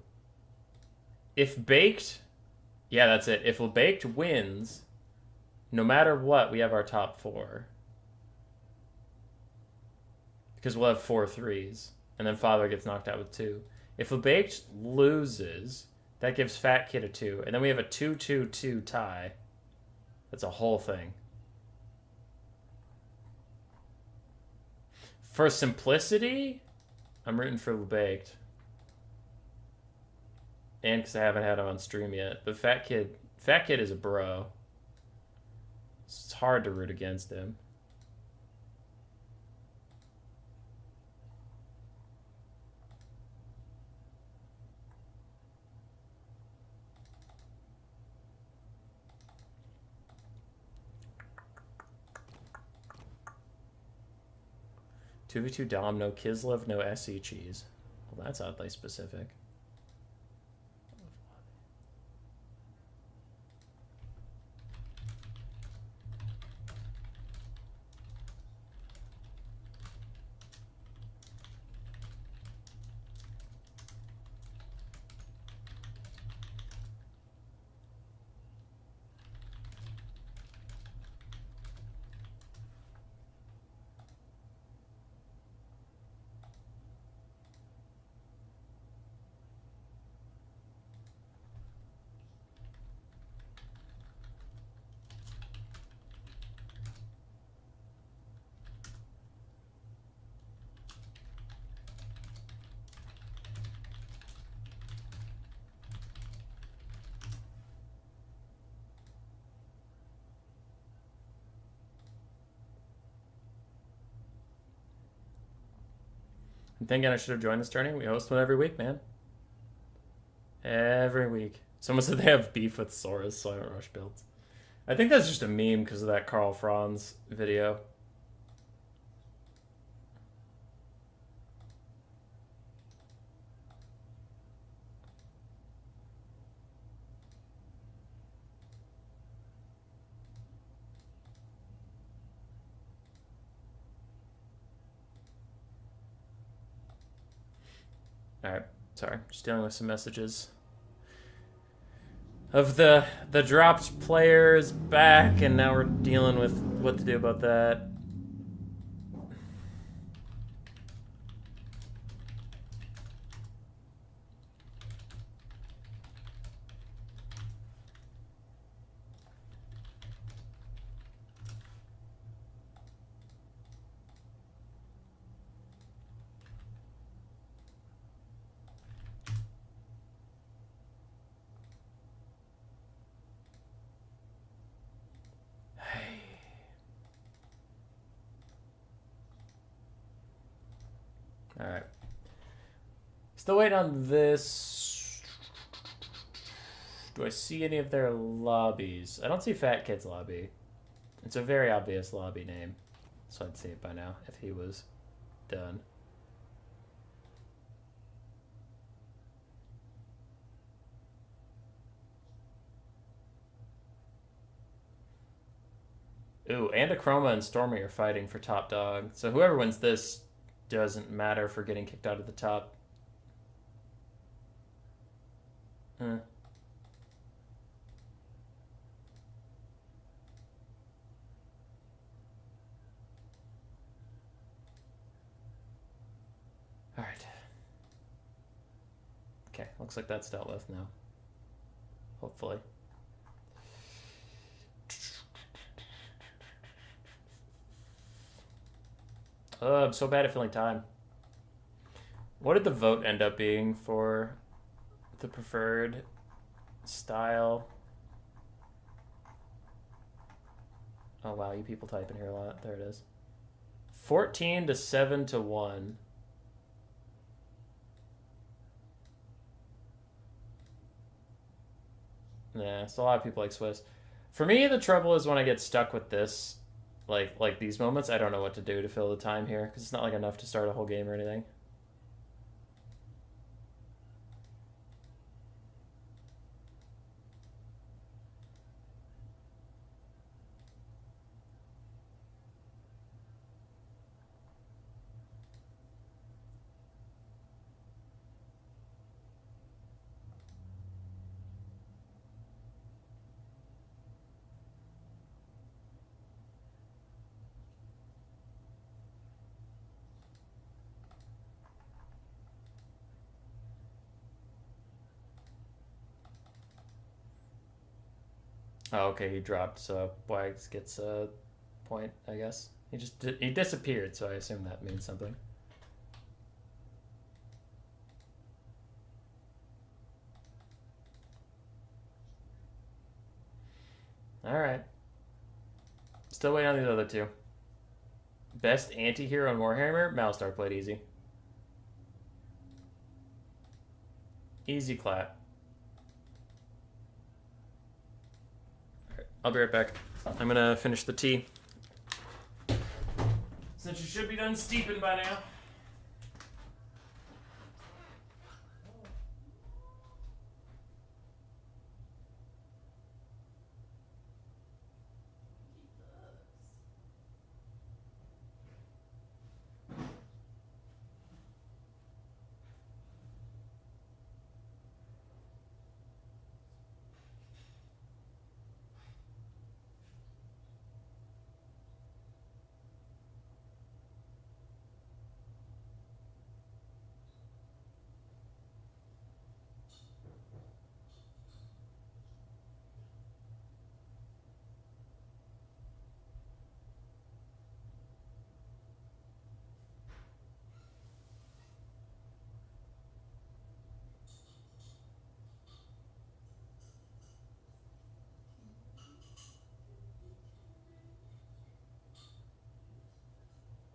Speaker 1: If Baked... Yeah, that's it. If Baked wins, no matter what, we have our top 4. Because we'll have 4 3s. And then Father gets knocked out with 2. If Baked loses, that gives Fat Kid a 2. And then we have a 2-2-2 tie. That's a whole thing. For simplicity, I'm rooting for Baked. And because I haven't had him on stream yet. But Fat Kid is a bro. It's hard to root against him. Two v 2 Dom, no Kislev, no SE cheese. Well, that's oddly specific. I'm thinking I should have joined this tourney. We host one every week, man. Every week. Someone said they have beef with Soras, so I don't rush builds. I think that's just a meme because of that Carl Franz video. Alright, sorry. Just dealing with some messages. Of the dropped players back, and now we're dealing with what to do about that. Alright. Still waiting on this. Do I see any of their lobbies? I don't see Fat Kid's lobby. It's a very obvious lobby name. So I'd see it by now if he was done. Ooh, and Achroma and Stormy are fighting for top dog. So whoever wins this doesn't matter for getting kicked out of the top. Alright. Okay, looks like that's dealt with now. Hopefully. I'm so bad at filling time. What did the vote end up being for the preferred style? Oh wow, you people type in here a lot. There it is. 14 to 7 to 1. Yeah, so a lot of people like Swiss. For me, the trouble is when I get stuck with this, like these moments, I don't know what to do to fill the time here, because it's not like enough to start a whole game or anything. Oh, okay, he dropped, so Wags gets a point, I guess. He disappeared, so I assume that means something. Alright. Still waiting on these other two. Best anti-hero in Warhammer? Malstar played easy. Easy clap. Alright, I'll be right back. I'm gonna finish the tea. Since you should be done steeping by now.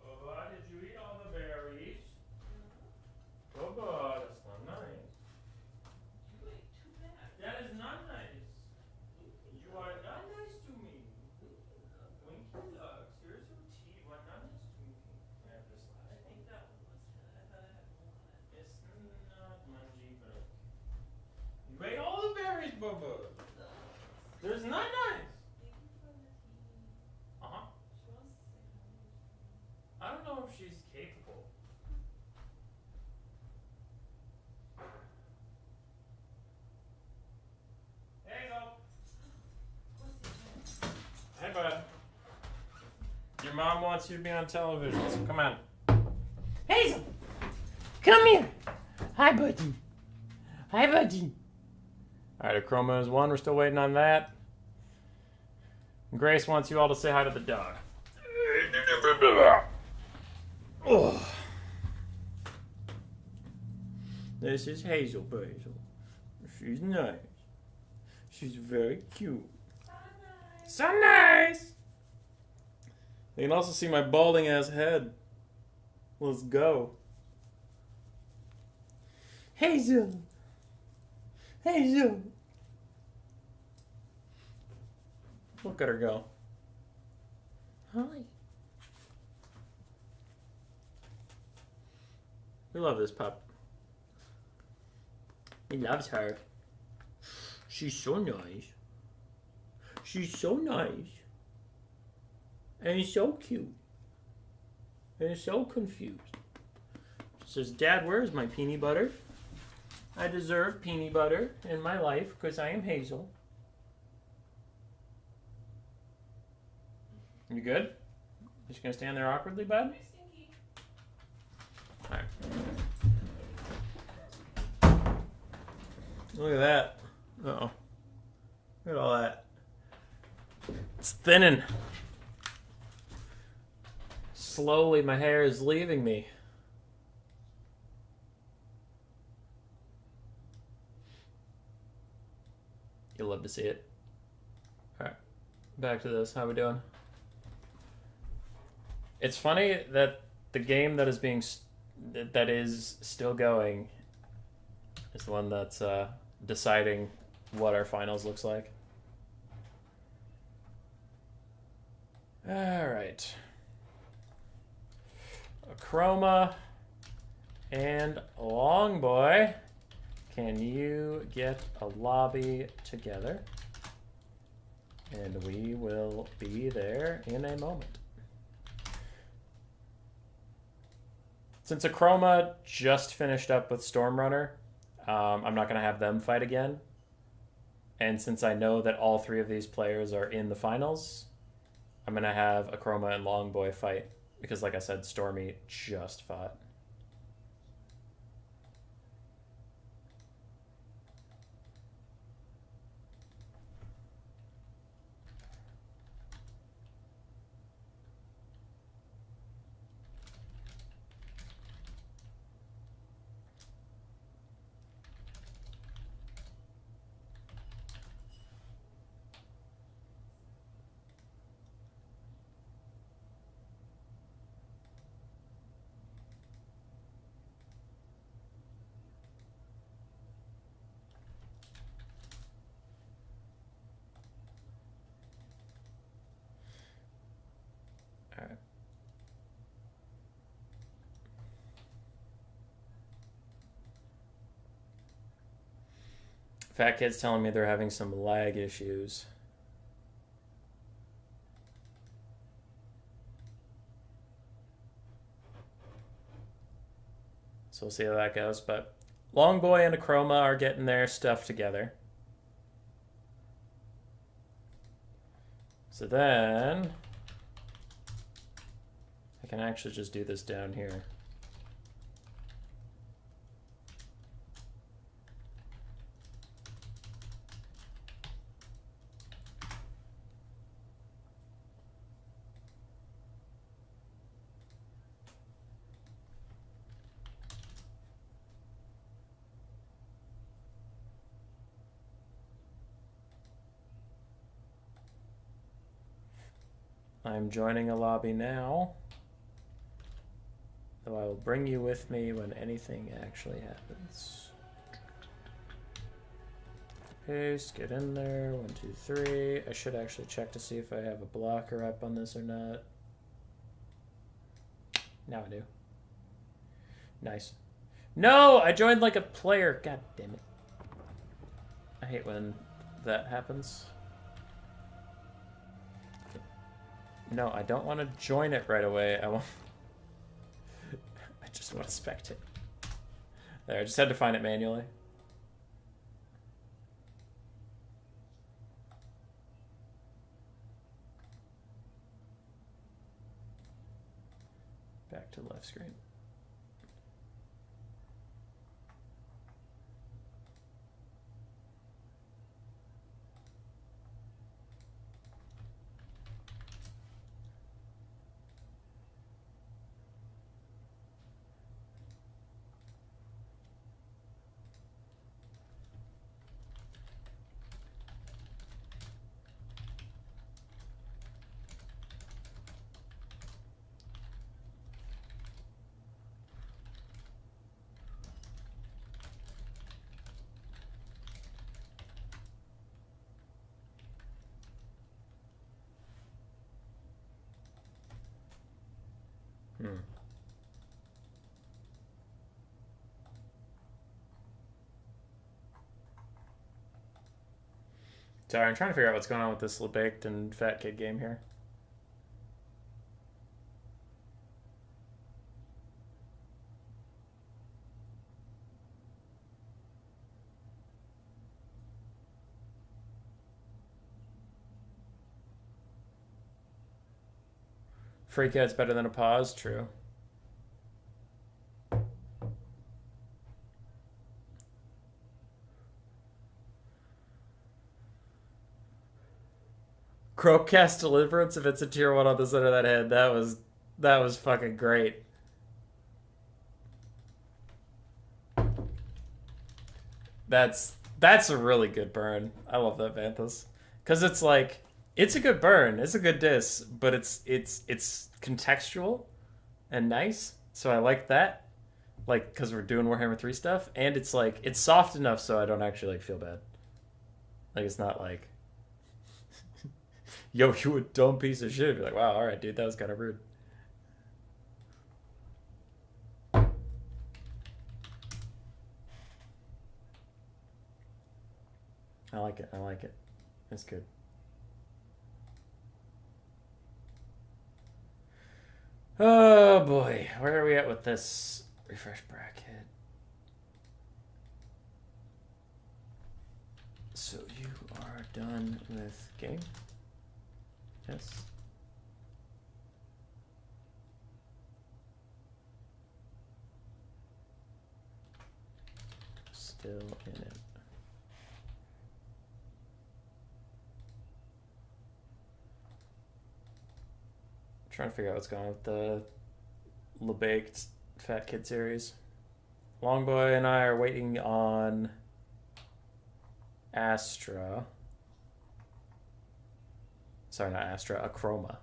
Speaker 1: Bubba, did you eat all the berries? Bubba, that's not nice.
Speaker 3: You ate too bad.
Speaker 1: That is not nice. You are not nice to me. Winky Lux, here's your tea. You are not nice to me. I have this last
Speaker 3: I think
Speaker 1: one.
Speaker 3: that one was good. I thought it had mold on it.
Speaker 1: It's not mangy, but okay. You ate all the berries, Bubba. There's not nice.
Speaker 3: Thank you for the tea.
Speaker 1: Uh-huh.
Speaker 3: She wants to say hi to you.
Speaker 1: I don't know if she's capable. Hey, go.
Speaker 3: What's your name?
Speaker 1: Hey, bud. Your mom wants you to be on television, so come on.
Speaker 2: Hazel, come here. Hi, buddy. Hi, buddy.
Speaker 1: Alright, Achroma is one. We're still waiting on that. Grace wants you all to say hi to the dog. Oh. This is Hazel Basil. She's nice. She's very cute. So nice! You can also see my balding ass head. Let's go.
Speaker 2: Hazel. Hazel.
Speaker 1: Look at her go.
Speaker 2: Hi.
Speaker 1: We love this pup. He loves her. She's so nice. She's so nice. And he's so cute. And he's so confused. She says, Dad, where is my peanut butter? I deserve peanut butter in my life because I am Hazel. You good? Just gonna stand there awkwardly, bud?
Speaker 3: Very stinky.
Speaker 1: Alright. Look at that. Uh-oh. Look at all that. It's thinning. Slowly, my hair is leaving me. You'll love to see it. Alright. Back to this. How we doing? It's funny that the game that is still going is the one that's deciding what our finals looks like. All right. Achroma and Longboy, can you get a lobby together? And we will be there in a moment. Since Achroma just finished up with Stormrunner, I'm not going to have them fight again. And since I know that all three of these players are in the finals, I'm going to have Achroma and Longboy fight. Because like I said, Stormy just fought. Fat Kid's telling me they're having some lag issues. So we'll see how that goes. But Long Boy and Acroma are getting their stuff together. So then I can actually just do this down here. I'm joining a lobby now, though I will bring you with me when anything actually happens. Paste, get in there, 1, 2, 3. I should actually check to see if I have a blocker up on this or not. Now I do. Nice. No, I joined like a player. God damn it. I hate when that happens. No, I don't want to join it right away. I just want to spectate. There, I just had to find it manually. Back to the left screen. Sorry, I'm trying to figure out what's going on with this baked and Fat Kid game here. Free Kid's better than a pause, true. Crowcast Deliverance, if it's a tier 1 on the center of that head, that was fucking great. That's a really good burn. I love that Vanthus. Cause it's like it's a good burn, it's a good diss, but it's contextual and nice. So I like that. Like, cause we're doing Warhammer 3 stuff, and it's like it's soft enough so I don't actually like feel bad. Like it's not like yo, you a dumb piece of shit. Be like, wow, all right, dude, that was kind of rude. I like it. I like it. It's good. Oh boy, where are we at with this refresh bracket? So you are done with game? Yes. Still in it. Trying to figure out what's going on with the LeBaked Fat Kid series. Longboy and I are waiting on Astra. Sorry, not Astra, Acroma.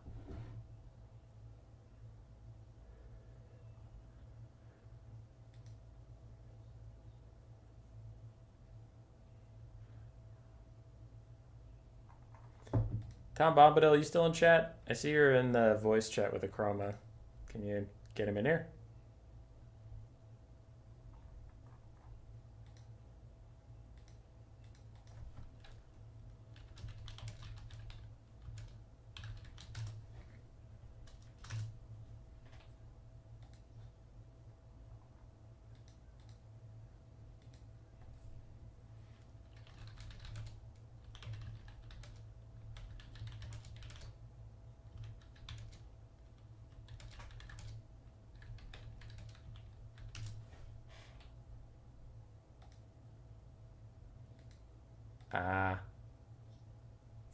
Speaker 1: Tom Bombadil, you still in chat? I see you're in the voice chat with Acroma. Can you get him in here?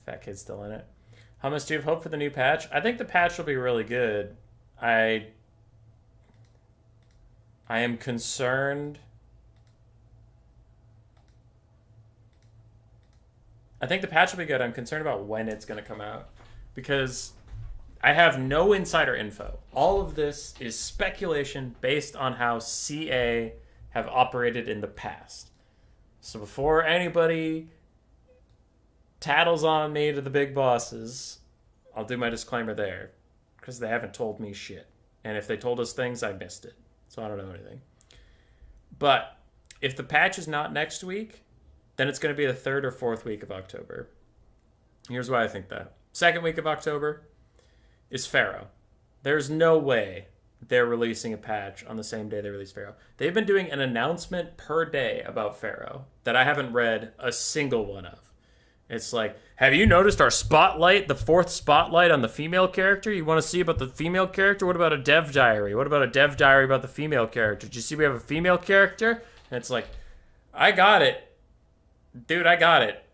Speaker 1: Fat Kid's still in it. Hummus, do you have hope for the new patch? I think the patch will be really good. I am concerned. I think the patch will be good. I'm concerned about when it's going to come out because I have no insider info. All of this is speculation based on how CA have operated in the past. So before anybody tattles on me to the big bosses, I'll do my disclaimer there because they haven't told me shit. And if they told us things, I missed it. So I don't know anything. But if the patch is not next week, then it's going to be the 3rd or 4th week of October. Here's why I think that. 2nd week of October is Pharaoh. There's no way they're releasing a patch on the same day they release Pharaoh. They've been doing an announcement per day about Pharaoh that I haven't read a single one of. It's like, have you noticed our spotlight, the 4th spotlight on the female character? You want to see about the female character? What about a dev diary? What about a dev diary about the female character? Did you see we have a female character? And it's like, I got it. Dude, I got it.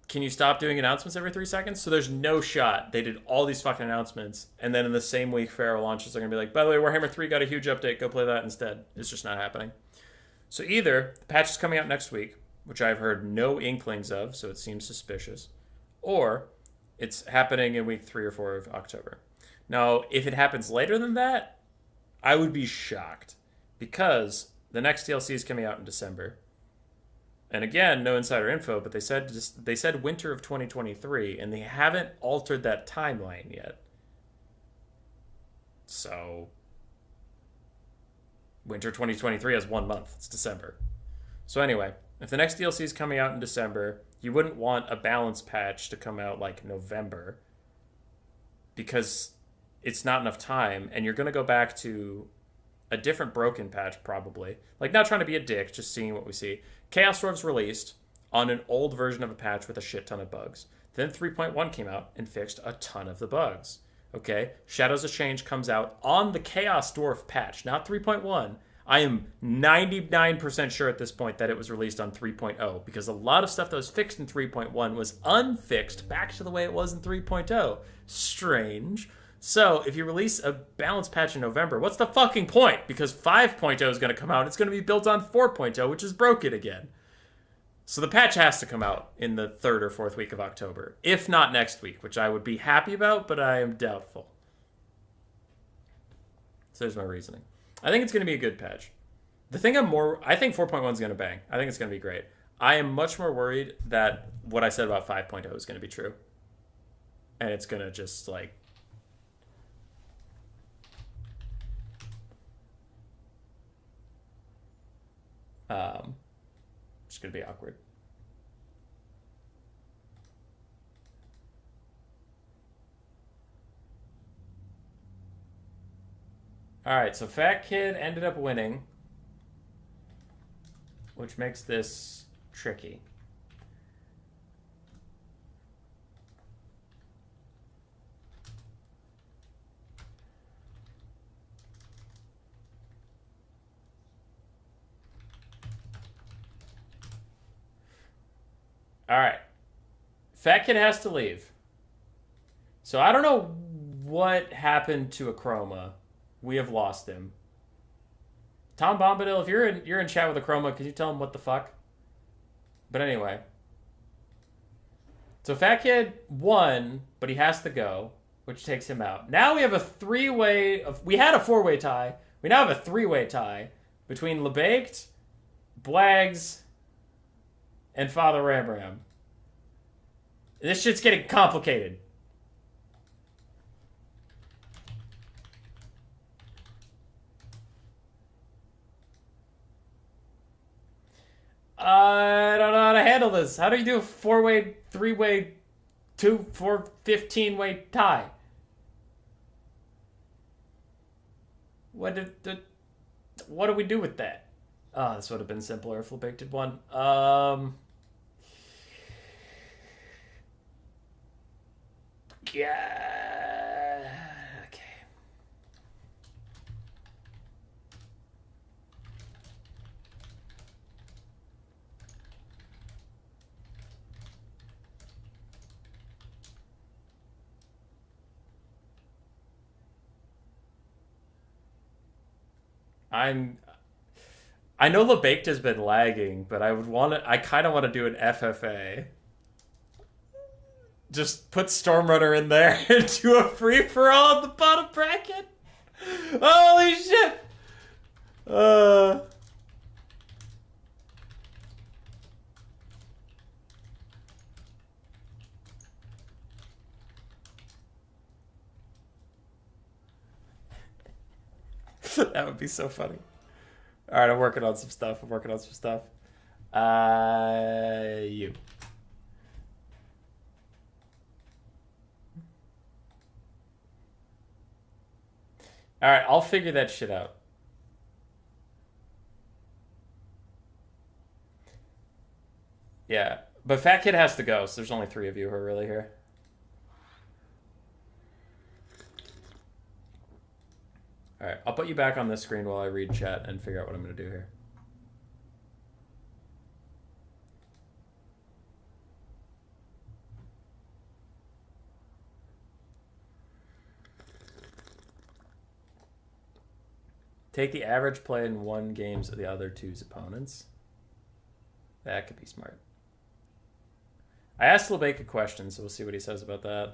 Speaker 1: Can you stop doing announcements every 3 seconds? So there's no shot. They did all these fucking announcements, and then in the same week Pharaoh launches, they're going to be like, by the way, Warhammer 3 got a huge update. Go play that instead. It's just not happening. So either the patch is coming out next week, which I've heard no inklings of, so it seems suspicious, or it's happening in week 3 or 4 of October. Now, if it happens later than that, I would be shocked, because the next DLC is coming out in December. And again, no insider info, but they said winter of 2023, and they haven't altered that timeline yet. So, winter 2023 has 1 month. It's December. So anyway, if the next DLC is coming out in December, you wouldn't want a balance patch to come out like November, because it's not enough time, and you're going to go back to a different broken patch probably. Like, not trying to be a dick, just seeing what we see. Chaos Dwarf's released on an old version of a patch with a shit ton of bugs. Then 3.1 came out and fixed a ton of the bugs. Okay? Shadows of Change comes out on the Chaos Dwarf patch, not 3.1. I am 99% sure at this point that it was released on 3.0 because a lot of stuff that was fixed in 3.1 was unfixed back to the way it was in 3.0. Strange. So, if you release a balance patch in November, what's the fucking point? Because 5.0 is going to come out. It's going to be built on 4.0, which is broken again. So the patch has to come out in the 3rd or 4th week of October. If not next week, which I would be happy about, but I am doubtful. So there's my reasoning. I think it's going to be a good patch. I think 4.1 is going to bang. I think it's going to be great. I am much more worried that what I said about 5.0 is going to be true. And it's going to just, like, it's going to be awkward. Alright, so Fat Kid ended up winning, which makes this tricky. Alright. Fat Kid has to leave. So I don't know what happened to Achroma. We have lost him. Tom Bombadil, if you're in chat with Achroma, could you tell him what the fuck? But anyway. So Fat Kid won, but he has to go, which takes him out. Now we have a three-way... We had a four-way tie. We now have a three-way tie between LeBaked, Blags, and Father Ramram. This shit's getting complicated. I don't know how to handle this. How do you do a four-way, three-way, 2, 4, 15-way tie? What do we do with that? Oh, this would have been simpler if LeBaked did one. Yeah. Okay. I know LeBaked has been lagging, but I kind of want to do an FFA. Just put Stormrunner in there and do a free for all at the bottom bracket. Holy shit! That would be so funny. All right, I'm working on some stuff. You. All right, I'll figure that shit out. Yeah, but Fat Kid has to go, so there's only 3 of you who are really here. All right, I'll put you back on this screen while I read chat and figure out what I'm going to do here. Take the average play in 1 games of the other 2's opponents. That could be smart. I asked LeBake a question, so we'll see what he says about that.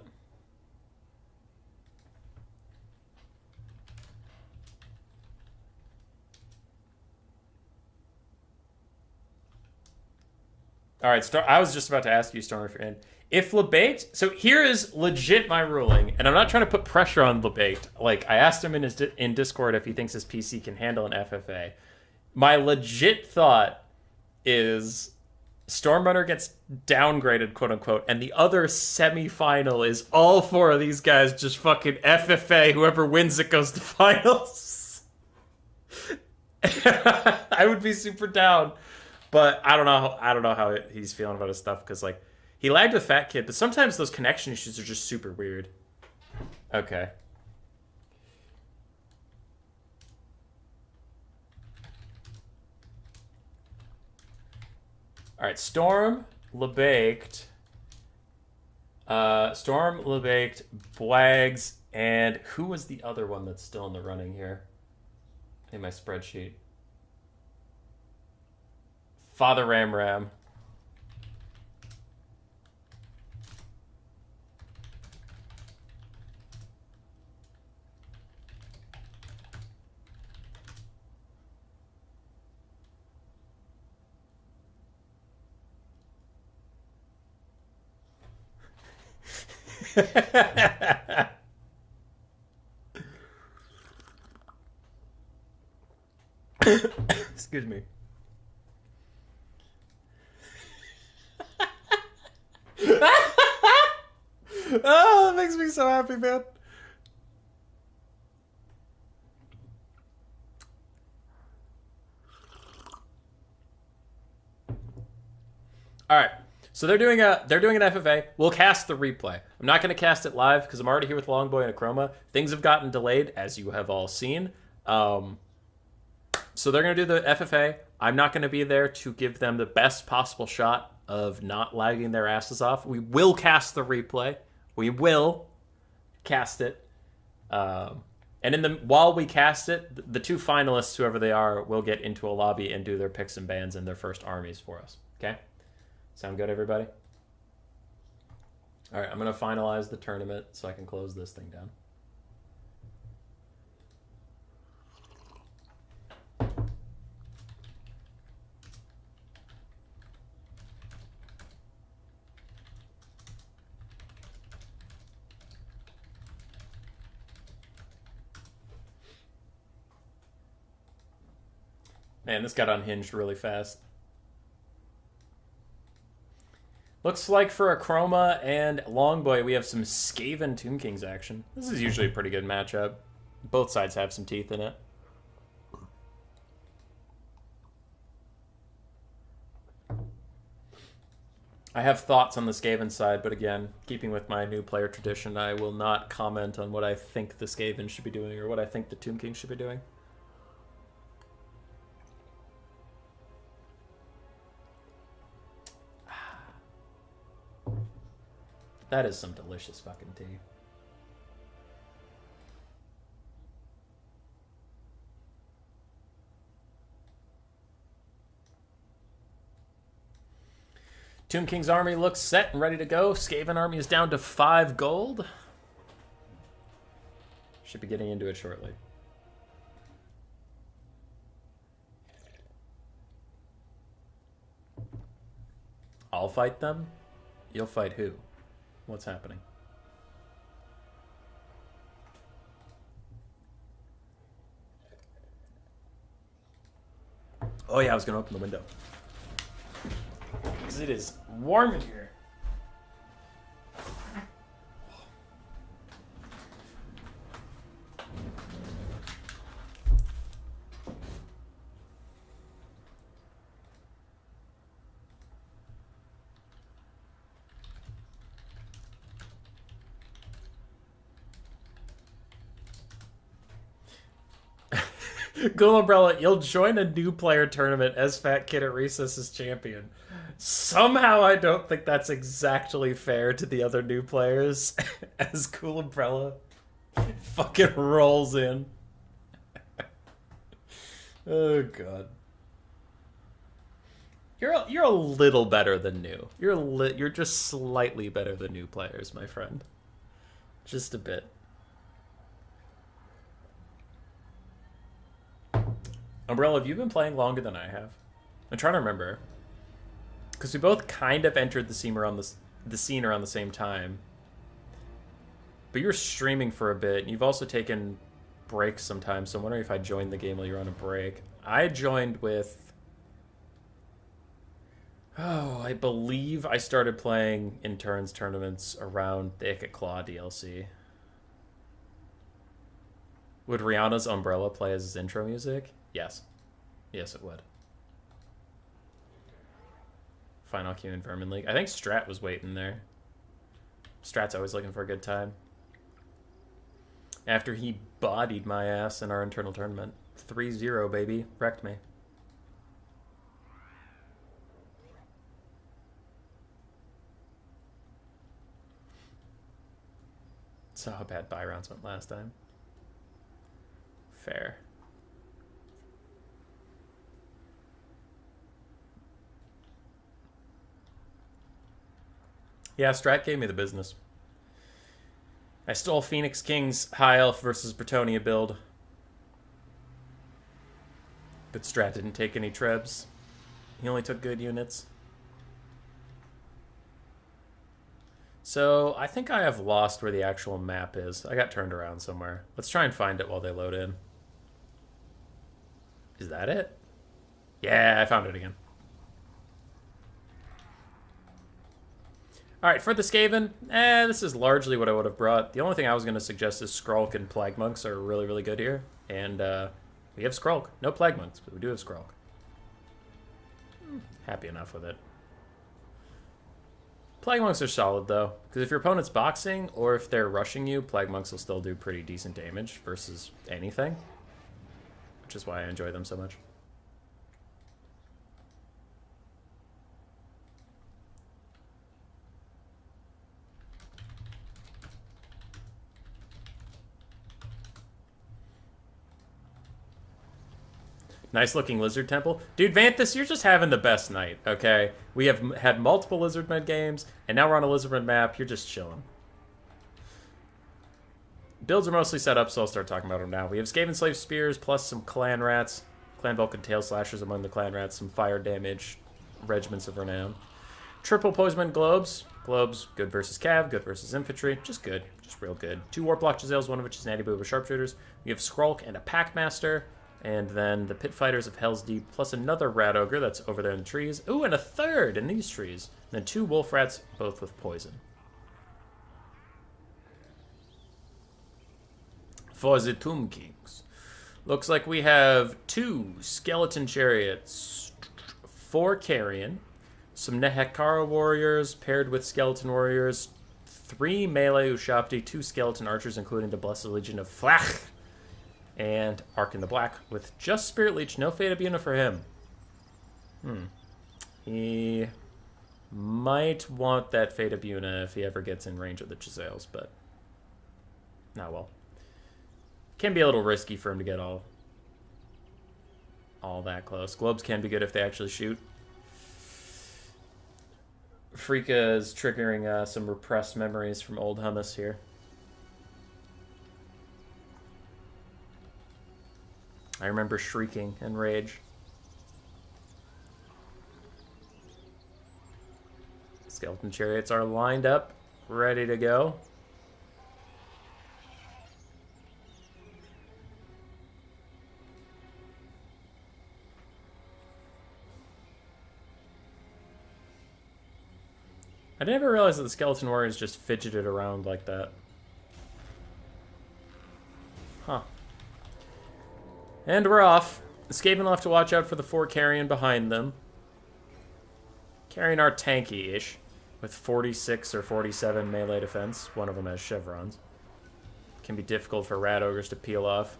Speaker 1: All right, I was just about to ask you, Storm, if you're in. If LeBaked, so here is legit my ruling, and I'm not trying to put pressure on LeBaked. Like, I asked him in Discord if he thinks his PC can handle an FFA. My legit thought is Stormrunner gets downgraded, quote unquote, and the other semifinal is all 4 of these guys just fucking FFA. Whoever wins it goes to finals. I would be super down, but I don't know how he's feeling about his stuff, because like he lagged with Fat Kid, but sometimes those connection issues are just super weird. Okay. All right, Storm, LeBaked, Blags, and who was the other one that's still in the running here in my spreadsheet? Father Ram Ram. Excuse me. Oh, that makes me so happy, man. All right. So they're doing an FFA. We'll cast the replay. I'm not going to cast it live because I'm already here with Longboy and Achroma. Things have gotten delayed, as you have all seen. So they're going to do the FFA. I'm not going to be there to give them the best possible shot of not lagging their asses off. We will cast the replay. We will cast it. And while we cast it, the 2 finalists, whoever they are, will get into a lobby and do their picks and bans and their first armies for us. Okay? Sound good, everybody? All right, I'm going to finalize the tournament so I can close this thing down. Man, this got unhinged really fast. Looks like for Achroma and Longboy, we have some Skaven Tomb Kings action. This is usually a pretty good matchup. Both sides have some teeth in it. I have thoughts on the Skaven side, but again, keeping with my new player tradition, I will not comment on what I think the Skaven should be doing or what I think the Tomb Kings should be doing. That is some delicious fucking tea. Tomb King's army looks set and ready to go. Skaven army is down to 5 gold. Should be getting into it shortly. I'll fight them? You'll fight who? What's happening? Oh yeah, I was gonna open the window. Because it is warm in here. Cool Umbrella, you'll join a new player tournament as Fat Kid at Recess as champion. Somehow I don't think that's exactly fair to the other new players as Cool Umbrella fucking rolls in. Oh god. You're a little better than new. You're just slightly better than new players, my friend. Just a bit. Umbrella, have you been playing longer than I have? I'm trying to remember. Because we both kind of entered the scene around the same time. But you were streaming for a bit, and you've also taken breaks sometimes, so I'm wondering if I joined the game while you're on a break. I joined with... Oh, I believe I started playing in turns tournaments around the Icket Claw DLC. Would Rihanna's Umbrella play as his intro music? Yes. Yes, it would. Final Q in Vermin League. I think Strat was waiting there. Strat's always looking for a good time. After he bodied my ass in our internal tournament. 3-0, baby. Wrecked me. Saw how bad buy rounds went last time. Fair. Yeah, Strat gave me the business. I stole Phoenix King's High Elf versus Bretonia build. But Strat didn't take any trebs. He only took good units. So, I think I have lost where the actual map is. I got turned around somewhere. Let's try and find it while they load in. Is that it? Yeah, I found it again. Alright, for the Skaven, this is largely what I would have brought. The only thing I was going to suggest is Skrulk and Plague Monks are really, really good here. And we have Skrulk. No Plague Monks, but we do have Skrulk. Happy enough with it. Plague Monks are solid, though. Because if your opponent's boxing, or if they're rushing you, Plague Monks will still do pretty decent damage versus anything. Which is why I enjoy them so much. Nice looking lizard temple. Dude, Vanthus, you're just having the best night, okay? We have had multiple lizardmen games, and now we're on a lizardman map. You're just chilling. Builds are mostly set up, so I'll start talking about them now. We have Skaven Slave Spears, plus some Clan Rats. Clan Vulcan Tail Slashers among the Clan Rats. Some fire damage, Regiments of Renown. Triple Poisonman Globes. Globes, good versus Cav, good versus Infantry. Just good, just real good. 2 Warplock Giselles, one of which is Natty Boo with Sharpshooters. We have Skrulk and a Packmaster. And then the Pit Fighters of Hell's Deep, plus another Rat Ogre that's over there in the trees. Ooh, and a third in these trees. And then 2 Wolf Rats, both with poison. For the Tomb Kings. Looks like we have 2 Skeleton Chariots, 4 Carrion, some Nehekara Warriors paired with Skeleton Warriors, 3 Melee Ushabti, 2 Skeleton Archers, including the Blessed Legion of Flach, and Ark in the Black with just Spirit Leech. No Fate of Buna for him. He might want that Fate of Buna if he ever gets in range of the Giselles, but not well. Can be a little risky for him to get all that close. Globes can be good if they actually shoot. Frika is triggering some repressed memories from old hummus here. I remember shrieking in rage. Skeleton chariots are lined up, ready to go. I never realized that the skeleton warriors just fidgeted around like that. Huh. And we're off. Skaven will have to watch out for the 4 carrion behind them. Carrion are tanky-ish, with 46 or 47 melee defense. One of them has chevrons. Can be difficult for rat ogres to peel off.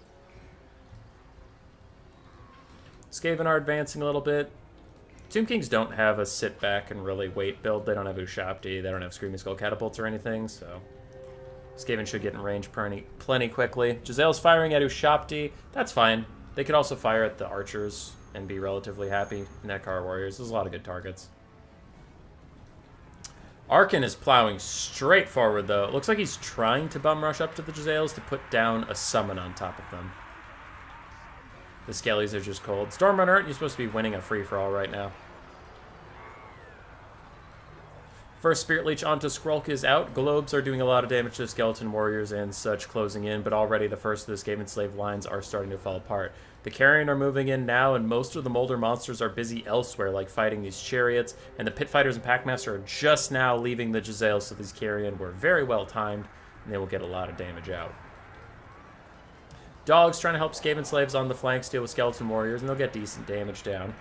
Speaker 1: Skaven are advancing a little bit. Tomb Kings don't have a sit back and really wait build. They don't have Ushapti, they don't have Screaming Skull catapults or anything, so Skaven should get in range plenty quickly. Gisele's firing at Ushapti. That's fine. They could also fire at the archers and be relatively happy. Nekar warriors. There's a lot of good targets. Arkin is plowing straight forward, though. It looks like he's trying to bum rush up to the Giselles to put down a summon on top of them. The Skellies are just cold. Stormrunner, you're supposed to be winning a free-for-all right now. First Spirit Leech onto Skrulk is out. Globes are doing a lot of damage to the Skeleton Warriors and such closing in, but already the first of the Skaven Slave lines are starting to fall apart. The Carrion are moving in now, and most of the Molder monsters are busy elsewhere, like fighting these chariots, and the Pit Fighters and Packmaster are just now leaving the Giselle, so these Carrion were very well timed, and they will get a lot of damage out. Dogs trying to help Skaven Slaves on the flanks deal with Skeleton Warriors, and they'll get decent damage down.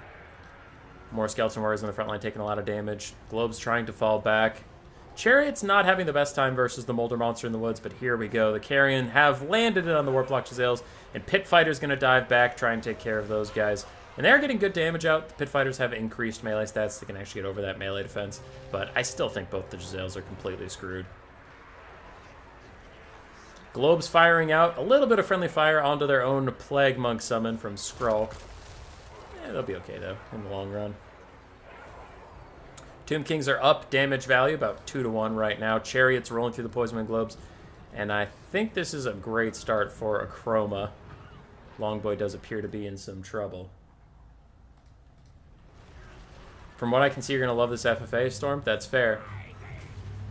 Speaker 1: More Skeleton Warriors on the front line taking a lot of damage. Globes trying to fall back. Chariots not having the best time versus the Molder Monster in the woods, but here we go. The Carrion have landed it on the Warplock Giselles, and Pit Fighter's going to dive back, try and take care of those guys. And they're getting good damage out. The Pit Fighters have increased melee stats. They can actually get over that melee defense, but I still think both the Giselles are completely screwed. Globes firing out. A little bit of friendly fire onto their own Plague Monk summon from Skrulk. They'll be okay, though, in the long run. Tomb Kings are up damage value, about 2-1 right now. Chariots rolling through the Poison Wind Globes. And I think this is a great start for Akroma. Longboy does appear to be in some trouble. From what I can see, you're going to love this FFA, Storm. That's fair.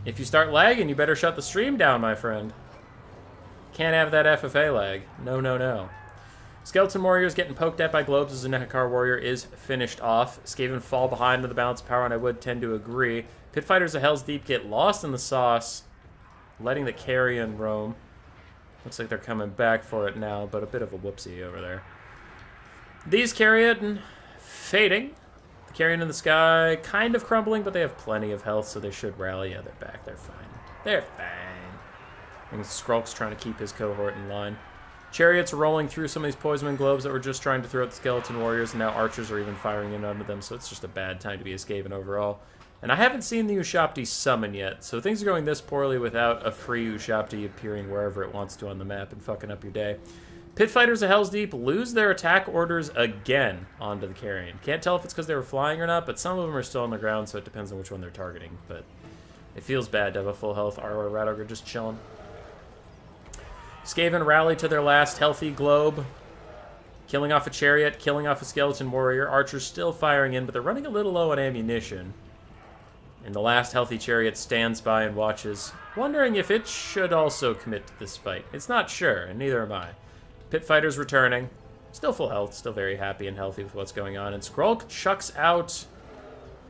Speaker 1: If you start lagging, you better shut the stream down, my friend. Can't have that FFA lag. No, no, no. Skeleton Warriors getting poked at by Globes as the Nekar Warrior is finished off. Skaven fall behind with the balance of power, and I would tend to agree. Pit Fighters of Hell's Deep get lost in the sauce, letting the Carrion roam. Looks like they're coming back for it now, but a bit of a whoopsie over there. These Carrion fading. The Carrion in the sky kind of crumbling, but they have plenty of health, so they should rally. Yeah, they're back. They're fine. They're fine. And Skrulk's trying to keep his cohort in line. Chariots rolling through some of these Poison Wind Globes that were just trying to throw at the Skeleton Warriors, and now archers are even firing in onto them, so it's just a bad time to be a Skaven overall. And I haven't seen the Ushapti summon yet, so things are going this poorly without a free Ushapti appearing wherever it wants to on the map and fucking up your day. Pit Fighters of Hell's Deep lose their attack orders again onto the Carrion. Can't tell if it's because they were flying or not, but some of them are still on the ground, so it depends on which one they're targeting. But it feels bad to have a full health Arrow Rat Ogre just chilling. Skaven rally to their last healthy globe. Killing off a chariot, killing off a skeleton warrior. Archers still firing in, but they're running a little low on ammunition. And the last healthy chariot stands by and watches, wondering if it should also commit to this fight. It's not sure, and neither am I. Pit Fighters returning. Still full health, still very happy and healthy with what's going on. And Skrulk chucks out...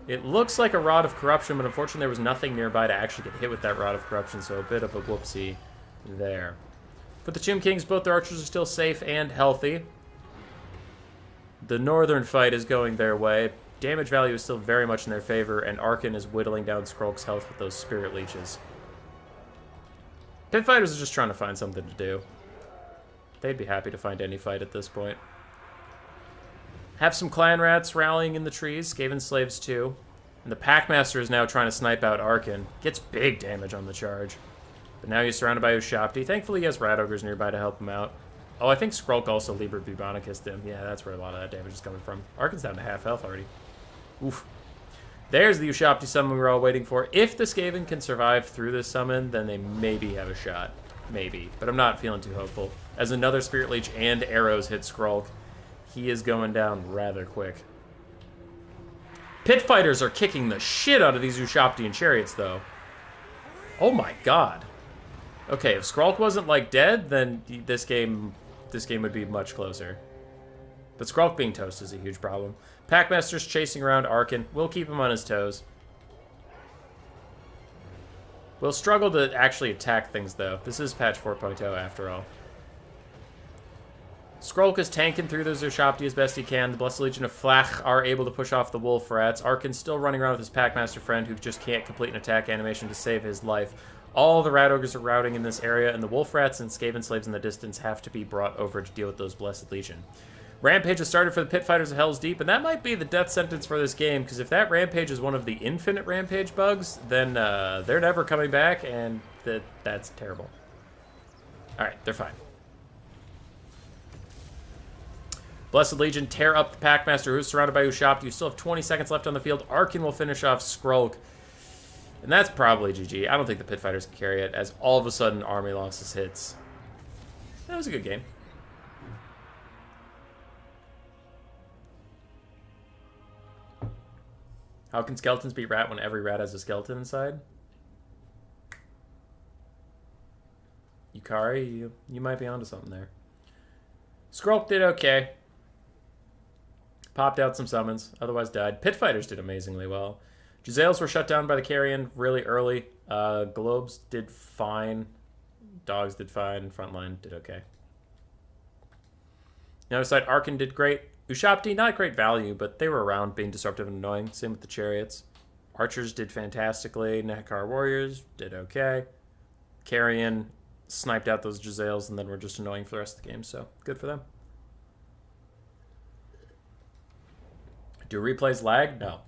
Speaker 1: It looks like a Rod of Corruption, but unfortunately there was nothing nearby to actually get hit with that Rod of Corruption, so a bit of a whoopsie there. For the Tomb Kings, both their archers are still safe and healthy. The northern fight is going their way. Damage value is still very much in their favor, and Arkin is whittling down Skrulk's health with those Spirit Leeches. Pit Fighters are just trying to find something to do. They'd be happy to find any fight at this point. Have some Clan Rats rallying in the trees, Skaven Slaves too. And the Packmaster is now trying to snipe out Arkin. Gets big damage on the charge. But now he's surrounded by Ushapti. Thankfully, he has Rat Ogres nearby to help him out. Oh, I think Skrulk also Liber Bubonicus'd him. Yeah, that's where a lot of that damage is coming from. Arkin's down to half health already. Oof. There's the Ushapti summon we were all waiting for. If the Skaven can survive through this summon, then they maybe have a shot. Maybe. But I'm not feeling too hopeful. As another Spirit Leech and arrows hit Skrulk, he is going down rather quick. Pit Fighters are kicking the shit out of these Ushapti and Chariots, though. Oh my god. Okay, if Skrulk wasn't, like, dead, then this game would be much closer. But Skrulk being toast is a huge problem. Packmaster's chasing around Arkin. We'll keep him on his toes. We'll struggle to actually attack things, though. This is patch 4.0 after all. Skrulk is tanking through those Ushapti as best he can. The Blessed Legion of Flach are able to push off the Wolf Rats. Arkin's still running around with his Packmaster friend who just can't complete an attack animation to save his life. All the Rat Ogres are routing in this area, and the Wolf Rats and Skaven Slaves in the distance have to be brought over to deal with those Blessed Legion. Rampage has started for the Pit Fighters of Hell's Deep, and that might be the death sentence for this game, because if that Rampage is one of the infinite Rampage bugs, then they're never coming back, and that's terrible. Alright, they're fine. Blessed Legion tear up the Packmaster, who's surrounded by Ushapti. You still have 20 seconds left on the field. Arkin will finish off Skrulk. And that's probably GG. I don't think the Pit Fighters can carry it, as all of a sudden army losses hits. That was a good game. How can skeletons beat rat when every rat has a skeleton inside? Yukari, you might be onto something there. Skrulk did okay. Popped out some summons, otherwise died. Pit Fighters did amazingly well. Giselles were shut down by the Carrion really early. Globes did fine. Dogs did fine. Frontline did okay. The other side, Arkin did great. Ushapti, not great value, but they were around being disruptive and annoying. Same with the Chariots. Archers did fantastically. Nehekar Warriors did okay. Carrion sniped out those Giselles and then were just annoying for the rest of the game, so good for them. Do replays lag? No.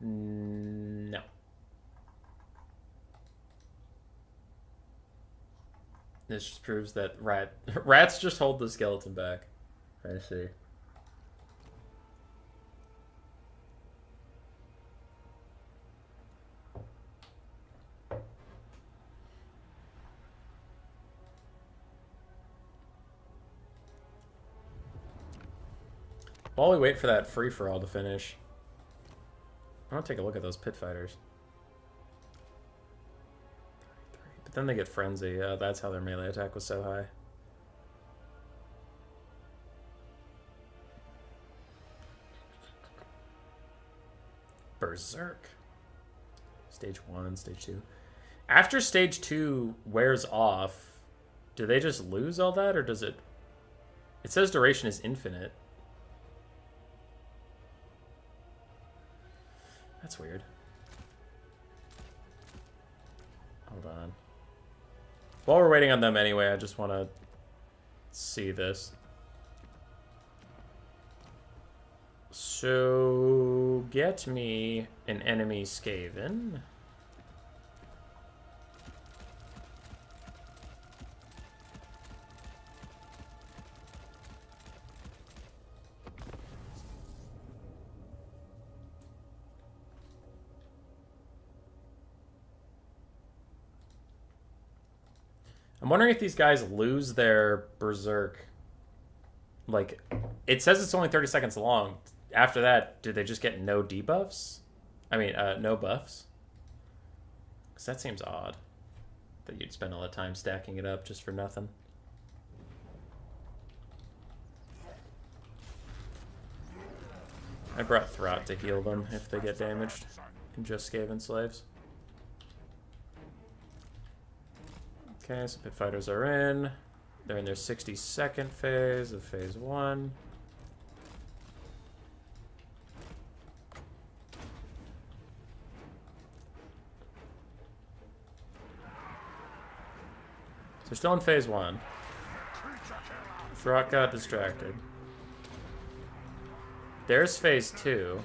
Speaker 1: No. This just proves that rats just hold the skeleton back. I see. While we wait for that free-for-all to finish, I want to take a look at those Pit Fighters. But then they get Frenzy. That's how their melee attack was so high. Berserk. Stage 1, Stage 2. After Stage 2 wears off, do they just lose all that, or does it... It says duration is infinite. That's weird. Hold on. While we're waiting on them anyway, I just want to see this. So, get me an enemy Skaven. I'm wondering if these guys lose their Berserk. Like, it says it's only 30 seconds long. After that, do they just get no debuffs? I mean, no buffs? Because that seems odd. That you'd spend all that time stacking it up just for nothing. I brought Throt to heal them if they get damaged. And just Skaven Slaves. Okay, so Pit Fighters are in. They're in their 60-second phase of phase 1. So they're still in phase 1. Throt got distracted. There's phase 2.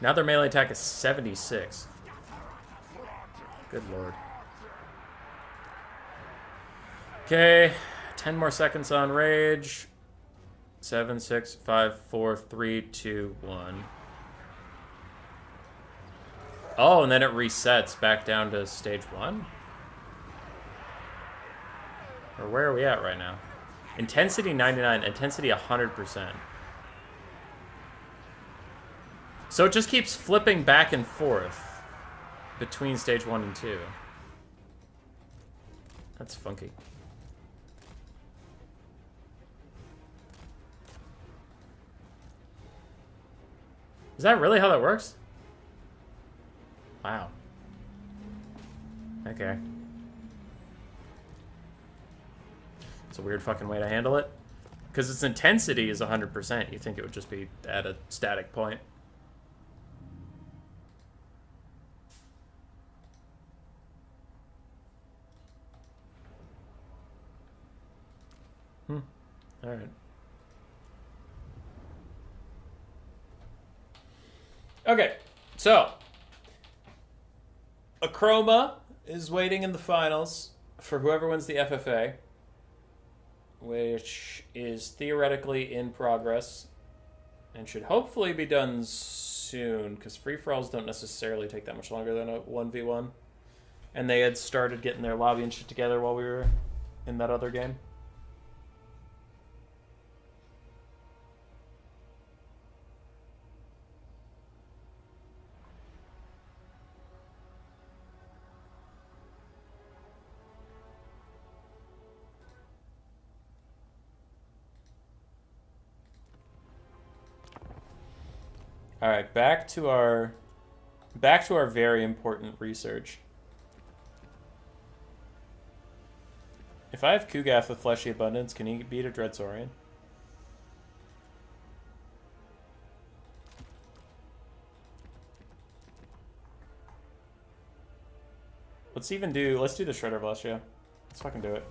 Speaker 1: Now their melee attack is 76. Good lord. Okay, 10 more seconds on rage. 7, 6, 5, 4, 3, 2, 1. Oh, and then it resets back down to stage 1? Or where are we at right now? Intensity 99, intensity 100%. So it just keeps flipping back and forth between stage 1 and 2. That's funky. Is that really how that works? Wow. Okay. It's a weird fucking way to handle it. Because its intensity is 100%. You think it would just be at a static point. Alright. Okay, so Acroma is waiting in the finals for whoever wins the FFA, which is theoretically in progress and should hopefully be done soon, because free-for-alls don't necessarily take that much longer than a 1v1. And they had started getting their lobby and shit together while we were in that other game. All right, back to our very important research. If I have Kugath with Fleshy Abundance, can he beat a Dreadsaurian? Let's do the Shredder Blast, yeah. Let's fucking do it.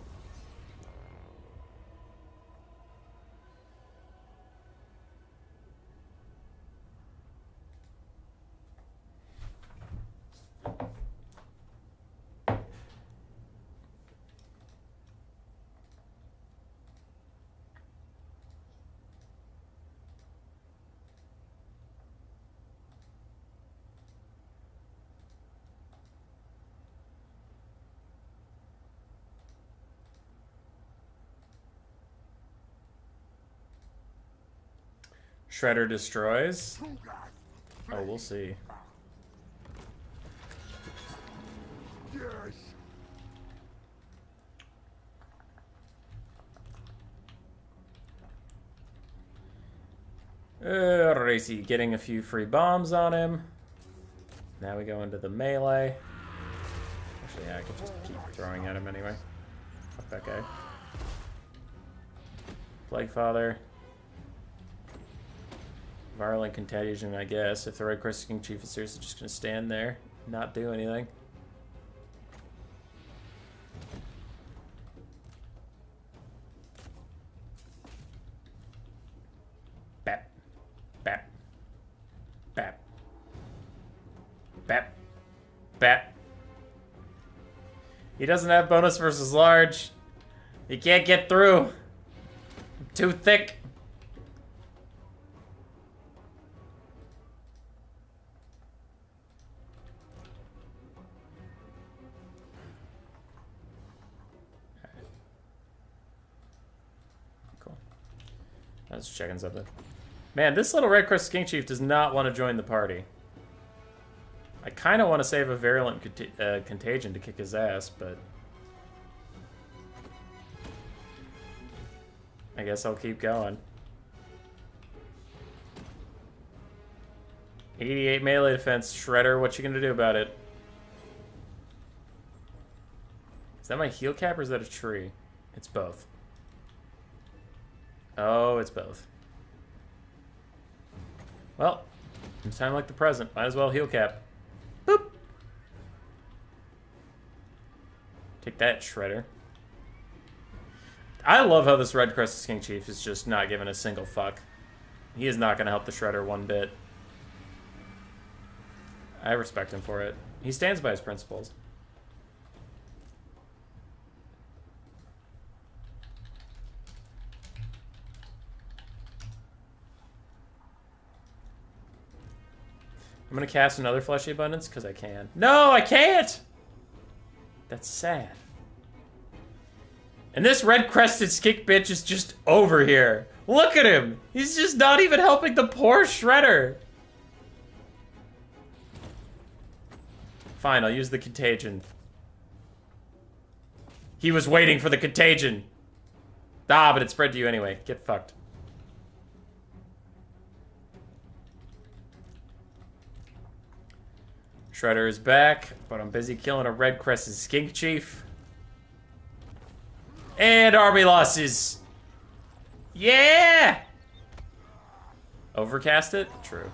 Speaker 1: Shredder destroys? Oh, we'll see. Racy getting a few free bombs on him. Now we go into the melee. Actually, yeah, I could just keep throwing at him anyway. Fuck that guy. Plague Father. Virulent Contagion, I guess. If the Red Crescent King Chief is seriously just going to stand there, not do anything. Bap. Bap. Bap. Bap. Bap. He doesn't have bonus versus large. He can't get through. Too thick. I was checking something. Man, this little Red Crest King Chief does not want to join the party. I kind of want to save a Virulent Contagion to kick his ass, but... I guess I'll keep going. 88 melee defense. Shredder, what you gonna do about it? Is that my heal cap or is that a tree? It's both. Oh, it's both. Well, it's time like the present. Might as well heal cap. Boop. Take that, Shredder. I love how this Red Crested King Chief is just not giving a single fuck. He is not going to help the Shredder one bit. I respect him for it. He stands by his principles. I'm going to cast another Fleshy Abundance because I can. No, I can't! That's sad. And this red-crested skink bitch is just over here. Look at him! He's just not even helping the poor Shredder. Fine, I'll use the contagion. He was waiting for the contagion. Ah, but it spread to you anyway. Get fucked. Shredder is back, but I'm busy killing a red-crested skink chief. And army losses. Yeah! Overcast it? True.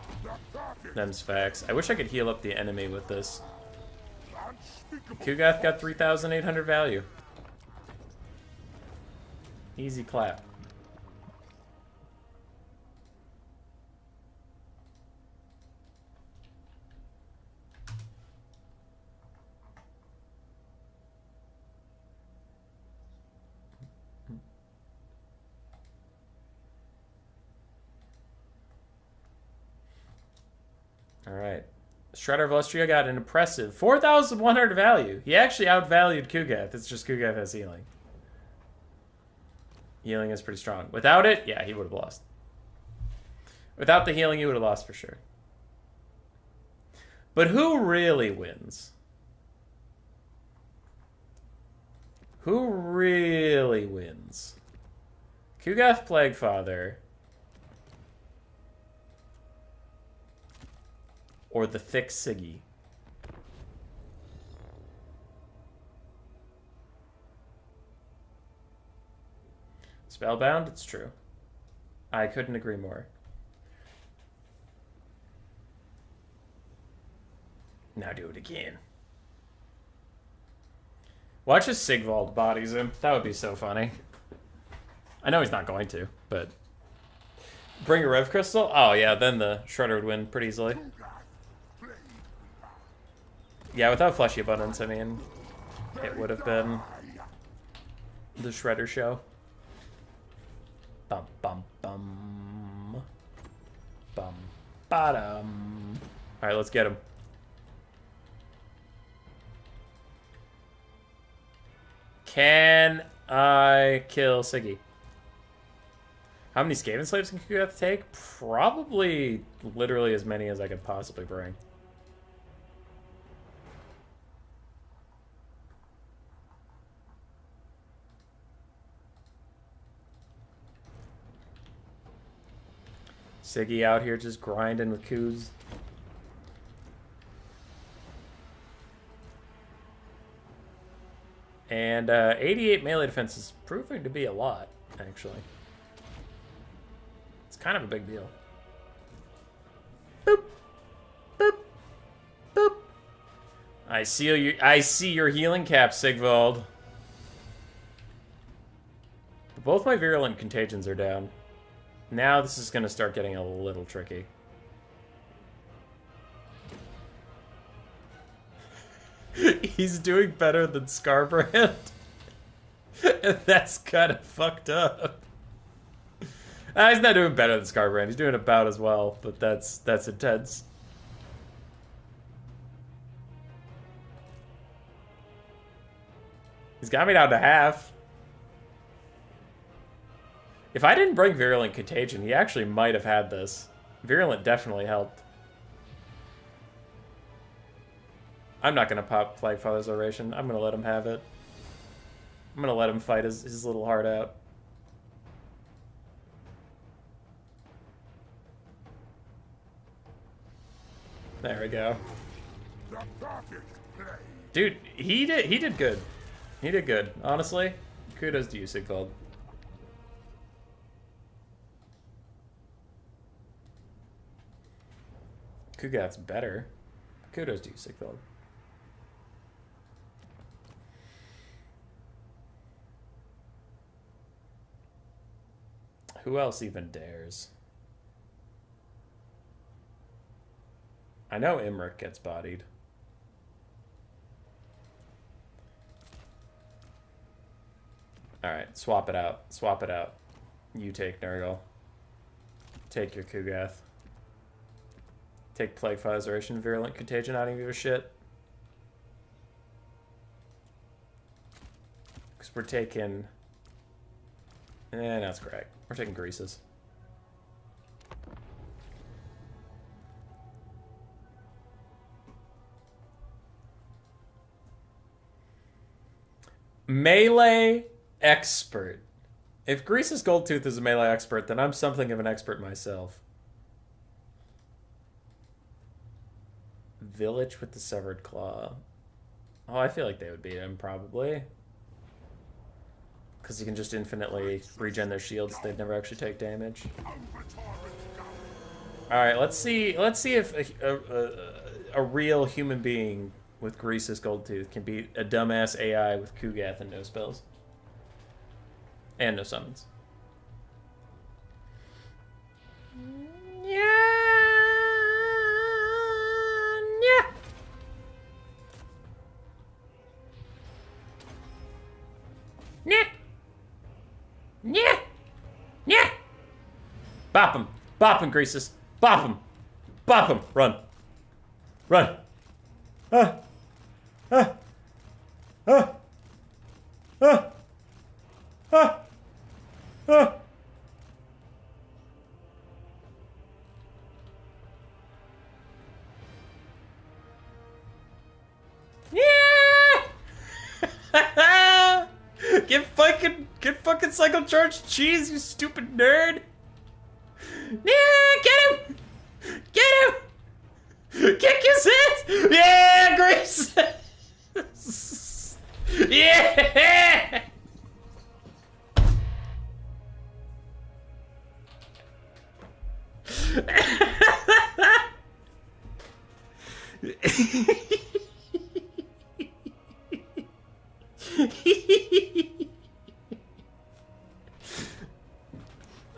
Speaker 1: Them's facts. I wish I could heal up the enemy with this. Kugath got 3,800 value. Easy clap. Alright. Shredder of Austria got an impressive 4,100 value. He actually outvalued Kugath. It's just Kugath has healing. Healing is pretty strong. Without it, yeah, he would have lost. Without the healing, he would have lost for sure. But who really wins? Who really wins? Kugath Plaguefather or the thick Siggy? Spellbound? It's true. I couldn't agree more. Now do it again. Watch as Sigvald bodies him. That would be so funny. I know he's not going to, but... Bring a Rev Crystal? Oh yeah, then the Shredder would win pretty easily. Yeah, without Fleshy Abundance, I mean, it would have been the Shredder show. Bum bum bum. Bum bottom. Alright, let's get him. Can I kill Siggy? How many Skaven Slaves can Kugath take? Probably literally as many as I could possibly bring. Siggy out here just grinding with coups. And 88 melee defense is proving to be a lot, actually. It's kind of a big deal. Boop. Boop. Boop. I see your healing cap, Sigvald. Both my virulent contagions are down. Now this is going to start getting a little tricky. He's doing better than Scarbrand. And that's kind of fucked up. He's not doing better than Scarbrand. He's doing about as well, but that's intense. He's got me down to half. If I didn't bring Virulent Contagion, he actually might have had this. Virulent definitely helped. I'm not going to pop Plaguefather's Oration. I'm going to let him have it. I'm going to let him fight his little heart out. There we go. Dude, he did good. He did good. Honestly, kudos to you, Sigvald. Kugath's better. Kudos to you, Sigvald. Who else even dares? I know Imric gets bodied. Alright, swap it out. Swap it out. You take Nurgle. Take your Kugath. Take Plague Fizeration, Virulent Contagion, I don't give a shit. Because we're taking... that's correct. We're taking Greases. Melee expert. If Grease's Goldtooth is a melee expert, then I'm something of an expert myself. Village with the Severed Claw. Oh, I feel like they would beat him, probably. Because you can just infinitely regen their shields. They'd never actually take damage. Alright, let's see if a real human being with Grease's Goldtooth can beat a dumbass AI with Kugath and no spells. And no summons.
Speaker 2: Yeah.
Speaker 1: Bop him. Bop him, Greases. Bop him. Bop him. Run. Run. Ah. Ah. Ah. Ah. Ah. Ah. Yeah! Get fucking cycle charge cheese, you stupid nerd! Yeah, get him! Get him! Kick his ass! Yeah, Grace! Yeah!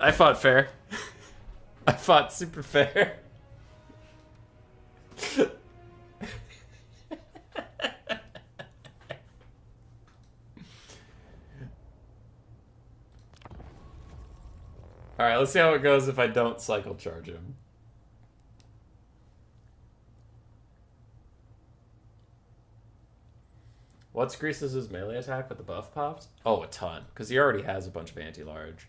Speaker 1: I fought fair. I fought super fair. Alright, let's see how it goes if I don't cycle charge him. What's Greases' melee attack with the buff pops? Oh, a ton. Because he already has a bunch of anti-large.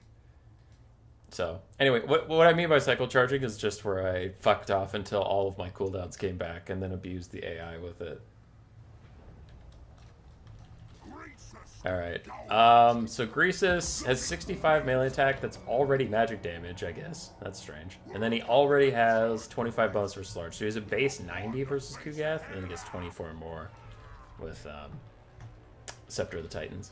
Speaker 1: So, anyway, what I mean by cycle charging is just where I fucked off until all of my cooldowns came back and then abused the AI with it. Alright, so Greases has 65 melee attack that's already magic damage, I guess. That's strange. And then he already has 25 bonus versus large. So he has a base 90 versus Kugath, and then he gets 24 more with Scepter of the Titans.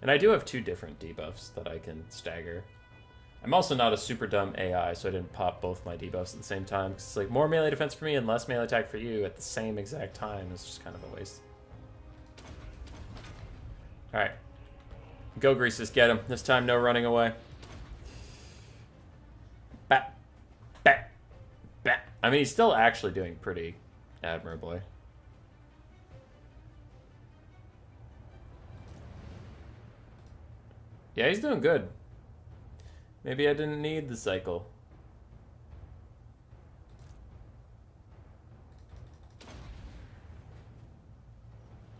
Speaker 1: And I do have 2 different debuffs that I can stagger. I'm also not a super dumb AI, so I didn't pop both my debuffs at the same time. Because it's like more melee defense for me and less melee attack for you at the same exact time. It's just kind of a waste. Alright. Go, Greases, get him. This time, no running away. Bat. Bat. Bat. I mean, he's still actually doing pretty admirably. Yeah, he's doing good. Maybe I didn't need the cycle.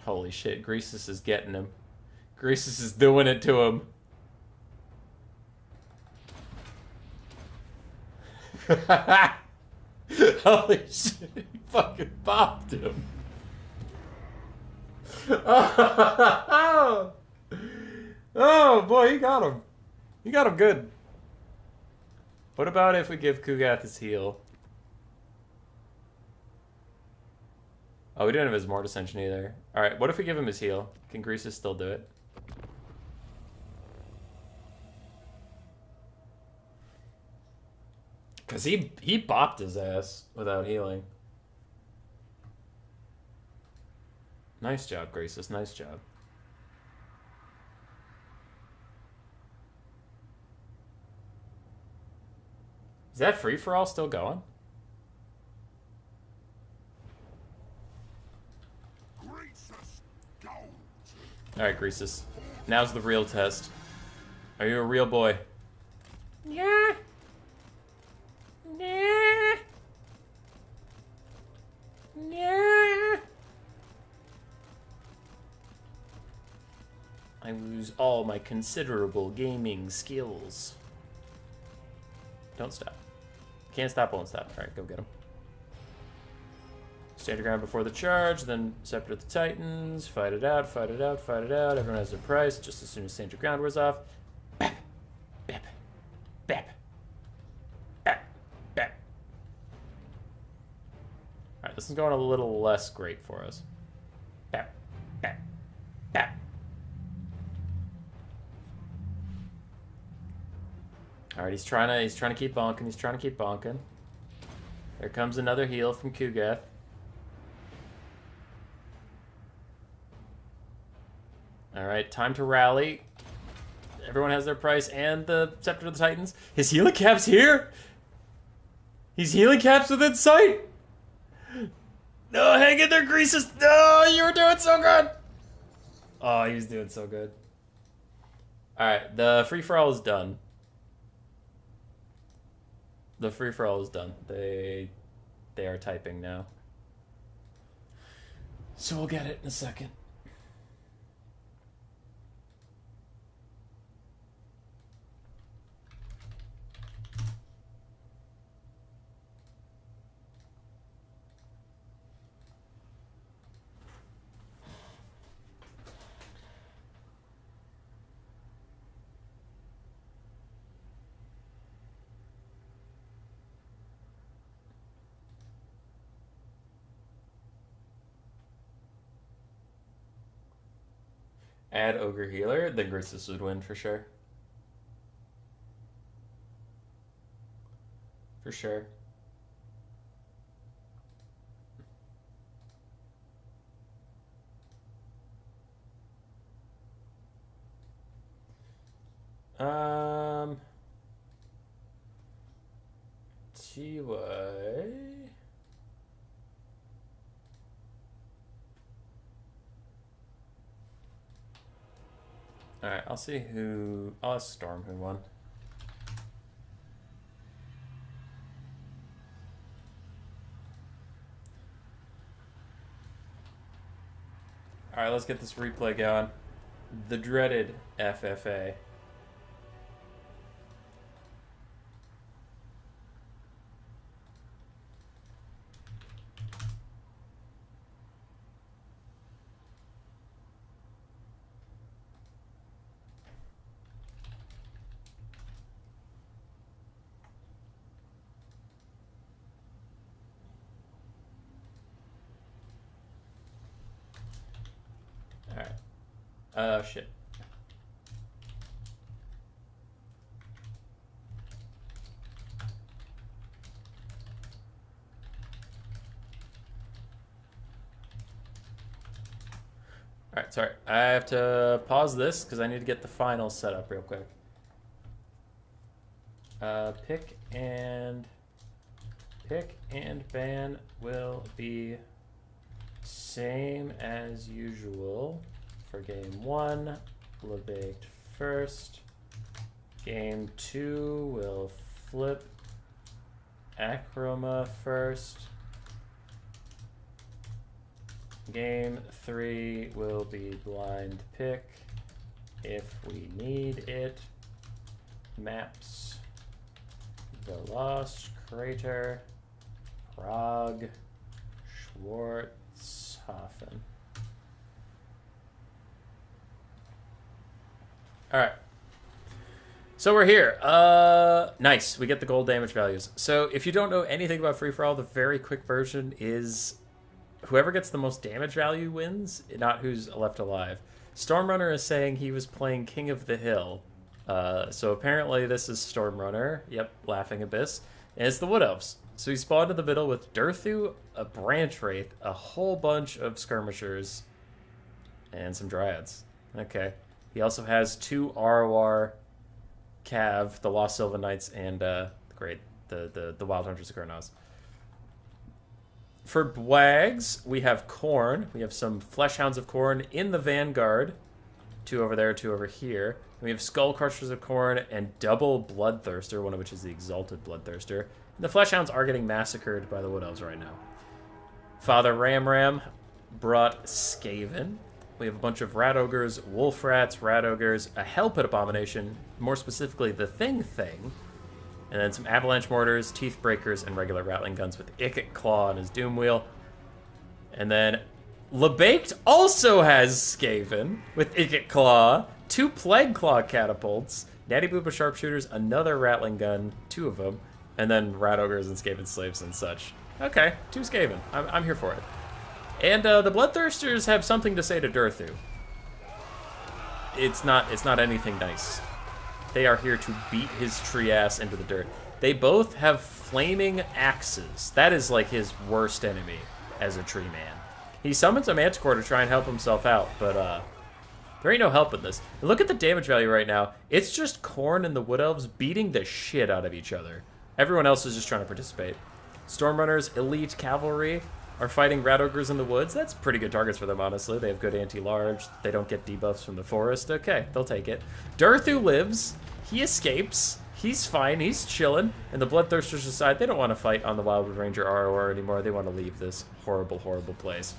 Speaker 1: Holy shit, Greases is getting him. Greases is doing it to him. Holy shit, he fucking bopped him. Oh boy, he got him. He got him good. What about if we give Kugath his heal? Oh, we didn't have his Mortis Ascension either. Alright, what if we give him his heal? Can Greases still do it? Because he bopped his ass without healing. Nice job, Greases. Nice job. Is that free-for-all still going? Alright, Greasus. Now's the real test. Are you a real boy?
Speaker 2: Yeah. Yeah. Yeah.
Speaker 1: I lose all my considerable gaming skills. Don't stop. Can't stop, won't stop. Alright, go get him. Stand your ground before the charge, then Scepter of the Titans. Fight it out, fight it out, fight it out. Everyone has their price just as soon as Stand Your Ground wears off. Bap, bap, bap, bap, bap. Alright, this is going a little less great for us. Bap, bap, bap. Alright, he's trying to keep bonking, he's trying to keep bonking. There comes another heal from Kugath. Alright, time to rally. Everyone has their price and the Scepter of the Titans. His healing cap's here! He's healing caps within sight! No, hang in there, Greasus! No, you were doing so good! Oh, he was doing so good. Alright, the free-for-all is done. The free-for-all is done. They are typing now. So we'll get it in a second. Add Ogre Healer, then Greasus would win for sure. For sure. TY. Alright, I'll see who... I'll ask Storm who won. Alright, let's get this replay going. The dreaded FFA. Alright. Oh, shit. Alright, sorry. I have to pause this because I need to get the final set up real quick. Pick and ban will be same as usual for game 1. Lebaked first. Game 2 will flip Acroma first. Game 3 will be blind pick if we need it. Maps. The Lost Crater. Prague. Schwarzhofen. Alright. So we're here. Nice. We get the gold damage values. So if you don't know anything about free-for-all, the very quick version is whoever gets the most damage value wins, not who's left alive. Stormrunner is saying he was playing King of the Hill. So apparently this is Stormrunner. Yep, Laughing Abyss. And it's the Wood Elves. So he spawned in the middle with Durthu, a Branch Wraith, a whole bunch of Skirmishers, and some Dryads. Okay. He also has 2 Arwar Cav, the Lost Sylvan Knights, and the Great the Wild Hunters of Kurnos. For Bwags, we have Khorne. We have some Fleshhounds of Khorne in the Vanguard. 2 over there, 2 over here. And we have Skull Crushers of Khorne and double Bloodthirster, one of which is the Exalted Bloodthirster. And the Fleshhounds are getting massacred by the Wood Elves right now. Father Ram brought Skaven. We have a bunch of Rat Ogres, Wolf Rats, Rat Ogres, a Hellpit Abomination, more specifically the Thing, and then some Avalanche Mortars, Teeth Breakers, and regular Rattling Guns with Ikit Claw on his Doom Wheel. And then LeBaked also has Skaven with Ikit Claw, 2 Plague Claw Catapults, Natty Booba Sharpshooters, another Rattling Gun, 2 of them, and then Rat Ogres and Skaven Slaves and such. Okay, 2 Skaven. I'm here for it. And the Bloodthirsters have something to say to Durthu. It's not anything nice. They are here to beat his tree ass into the dirt. They both have flaming axes. That is like his worst enemy as a tree man. He summons a Manticore to try and help himself out, but there ain't no help in this. And look at the damage value right now. It's just Khorne and the Wood Elves beating the shit out of each other. Everyone else is just trying to participate. Stormrunners, Elite Cavalry are fighting Rat Ogres in the woods. That's pretty good targets for them, honestly. They have good anti-large. They don't get debuffs from the forest. Okay, they'll take it. Durthu lives. He escapes. He's fine. He's chilling. And the Bloodthirsters decide they don't want to fight on the Wildwood Ranger ROR anymore. They want to leave this horrible, horrible place.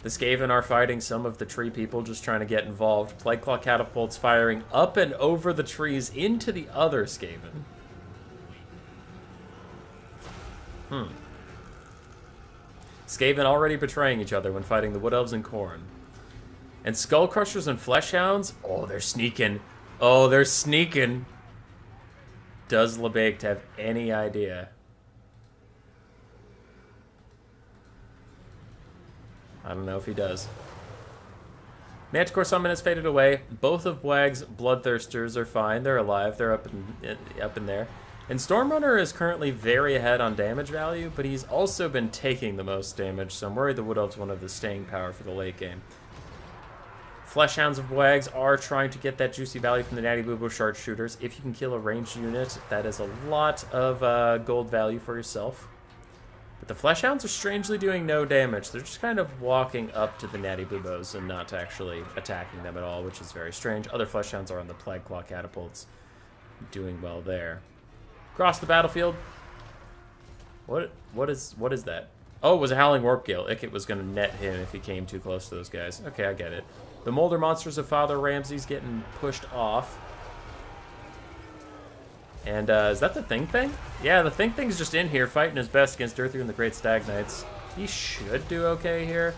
Speaker 1: The Skaven are fighting some of the tree people, just trying to get involved. Plagueclaw Catapults firing up and over the trees into the other Skaven. Skaven already betraying each other when fighting the Wood Elves and Khorne. And Skull Crushers and Fleshhounds, oh, they're sneaking. Oh, they're sneaking. Does LeBaked have any idea? I don't know if he does. Manticore Summon has faded away. Both of Bwag's Bloodthirsters are fine. They're alive. They're up in there. And Stormrunner is currently very ahead on damage value, but he's also been taking the most damage, so I'm worried the Wood Elves won't have the staying power for the late game. Fleshhounds of Bwags are trying to get that juicy value from the Natty Boobo Sharpshooters. If you can kill a ranged unit, that is a lot of gold value for yourself. But the Fleshhounds are strangely doing no damage. They're just kind of walking up to the Natty Boobos and not actually attacking them at all, which is very strange. Other Fleshhounds are on the Plagueclaw Catapults, doing well there. Across the battlefield. What is that? Oh, it was a Howling Warp Gale. Ikit was going to net him if he came too close to those guys. Okay, I get it. The Molder Monsters of Father Ramsey's getting pushed off. And is that the Thing? Yeah, the Thing's just in here fighting his best against Durthu and the Great Stag Knights. He should do okay here.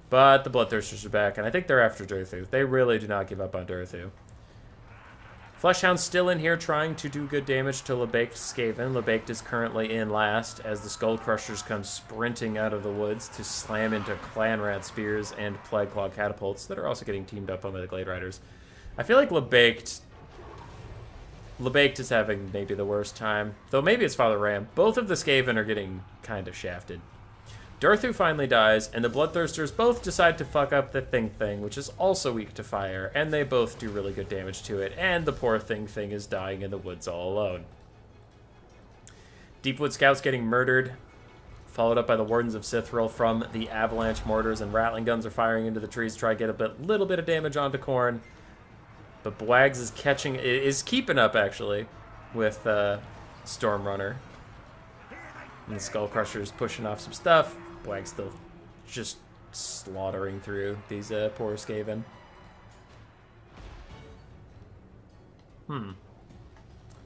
Speaker 1: But the Bloodthirsters are back, and I think they're after Durthu. They really do not give up on Durthu. Fleshhound's still in here trying to do good damage to LeBaked Skaven. LeBaked is currently in last as the Skull Crushers come sprinting out of the woods to slam into Clan Rat Spears and Plagueclaw Catapults that are also getting teamed up on by the Glade Riders. I feel like LeBaked is having maybe the worst time. Though maybe it's Father Ram. Both of the Skaven are getting kind of shafted. Durthu finally dies, and the Bloodthirsters both decide to fuck up the Thing, which is also weak to fire, and they both do really good damage to it, and the poor Thing is dying in the woods all alone. Deepwood Scouts getting murdered, followed up by the Wardens of Sithril from the Avalanche Mortars, and Rattling Guns are firing into the trees to try to get a little bit of damage onto Khorne. But Bwags is keeping up, actually, with Stormrunner. And the Skull Crusher's pushing off some stuff. Bwag's still just slaughtering through these poor Skaven.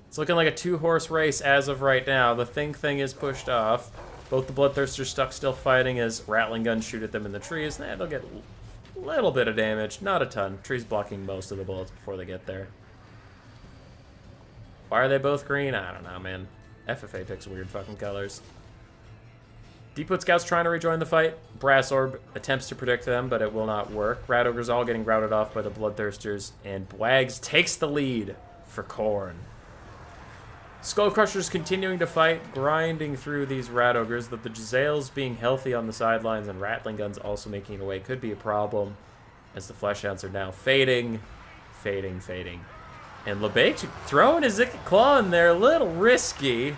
Speaker 1: It's looking like a 2-horse race as of right now. The Thing is pushed off. Both the Bloodthirsters stuck still fighting as Rattling Guns shoot at them in the trees. They'll get a little bit of damage, not a ton. Trees blocking most of the bullets before they get there. Why are they both green? I don't know, man. FFA picks weird fucking colors. Deepwood Scouts trying to rejoin the fight. Brass Orb attempts to predict them, but it will not work. Rat Ogres all getting routed off by the Bloodthirsters, and Bwags takes the lead for Khorne. Skull Crushers continuing to fight, grinding through these Rat Ogres. The Jezzails being healthy on the sidelines and Rattling Guns also making it away could be a problem, as the Fleshhounds are now fading. And LeBake throwing his Icket Claw in there, a little risky.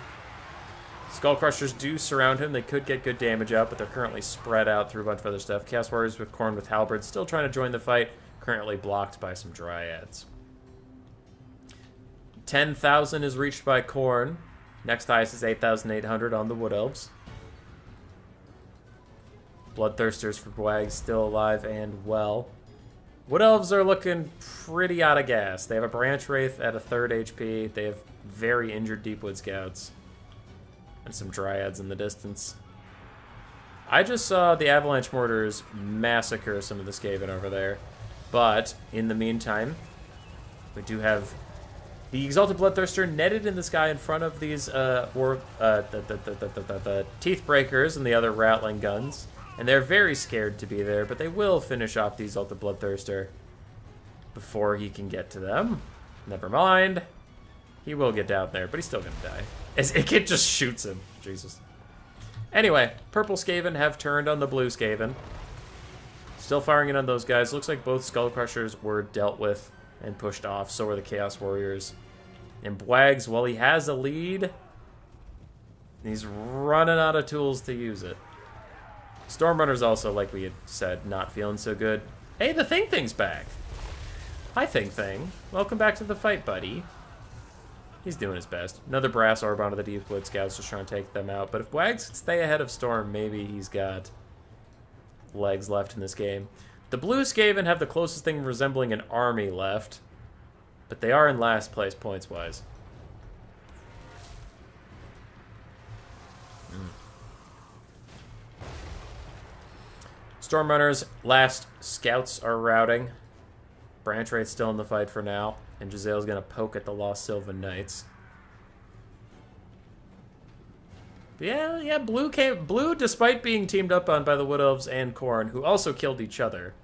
Speaker 1: Skull Crushers do surround him. They could get good damage out, but they're currently spread out through a bunch of other stuff. Chaos Warriors with Khorne with Halberds still trying to join the fight, currently blocked by some Dryads. 10,000 is reached by Khorne. Next highest is 8,800 on the Wood Elves. Bloodthirsters for Bwag still alive and well. Wood Elves are looking pretty out of gas. They have a Branch Wraith at a 3rd HP. They have very injured Deepwood Scouts. And some Dryads in the distance. I just saw the Avalanche Mortars massacre some of the Skaven over there. But, in the meantime, we do have the Exalted Bloodthirster netted in the sky in front of these the Teeth Breakers and the other Rattling Guns. And they're very scared to be there, but they will finish off the Exalted Bloodthirster before he can get to them. Never mind. He will get down there, but he's still going to die. As Icket just shoots him. Jesus. Anyway, purple Skaven have turned on the blue Skaven. Still firing in on those guys. Looks like both Skull Crushers were dealt with and pushed off. So were the Chaos Warriors. And Bwags, while he has a lead, he's running out of tools to use it. Stormrunner's also, like we had said, not feeling so good. Hey, the Thing's back. Hi, Thing. Welcome back to the fight, buddy. He's doing his best. Another Brass Orb onto the Deepwood Scouts, just trying to take them out. But if Wags can stay ahead of Storm, maybe he's got legs left in this game. The Blue Skaven have the closest thing resembling an army left, but they are in last place points-wise. Stormrunners' last scouts are routing. Branch Wraith's still in the fight for now, and Gisele's going to poke at the Lost Sylvan Knights. But yeah, Blue, despite being teamed up on by the Wood Elves and Khorne, who also killed each other,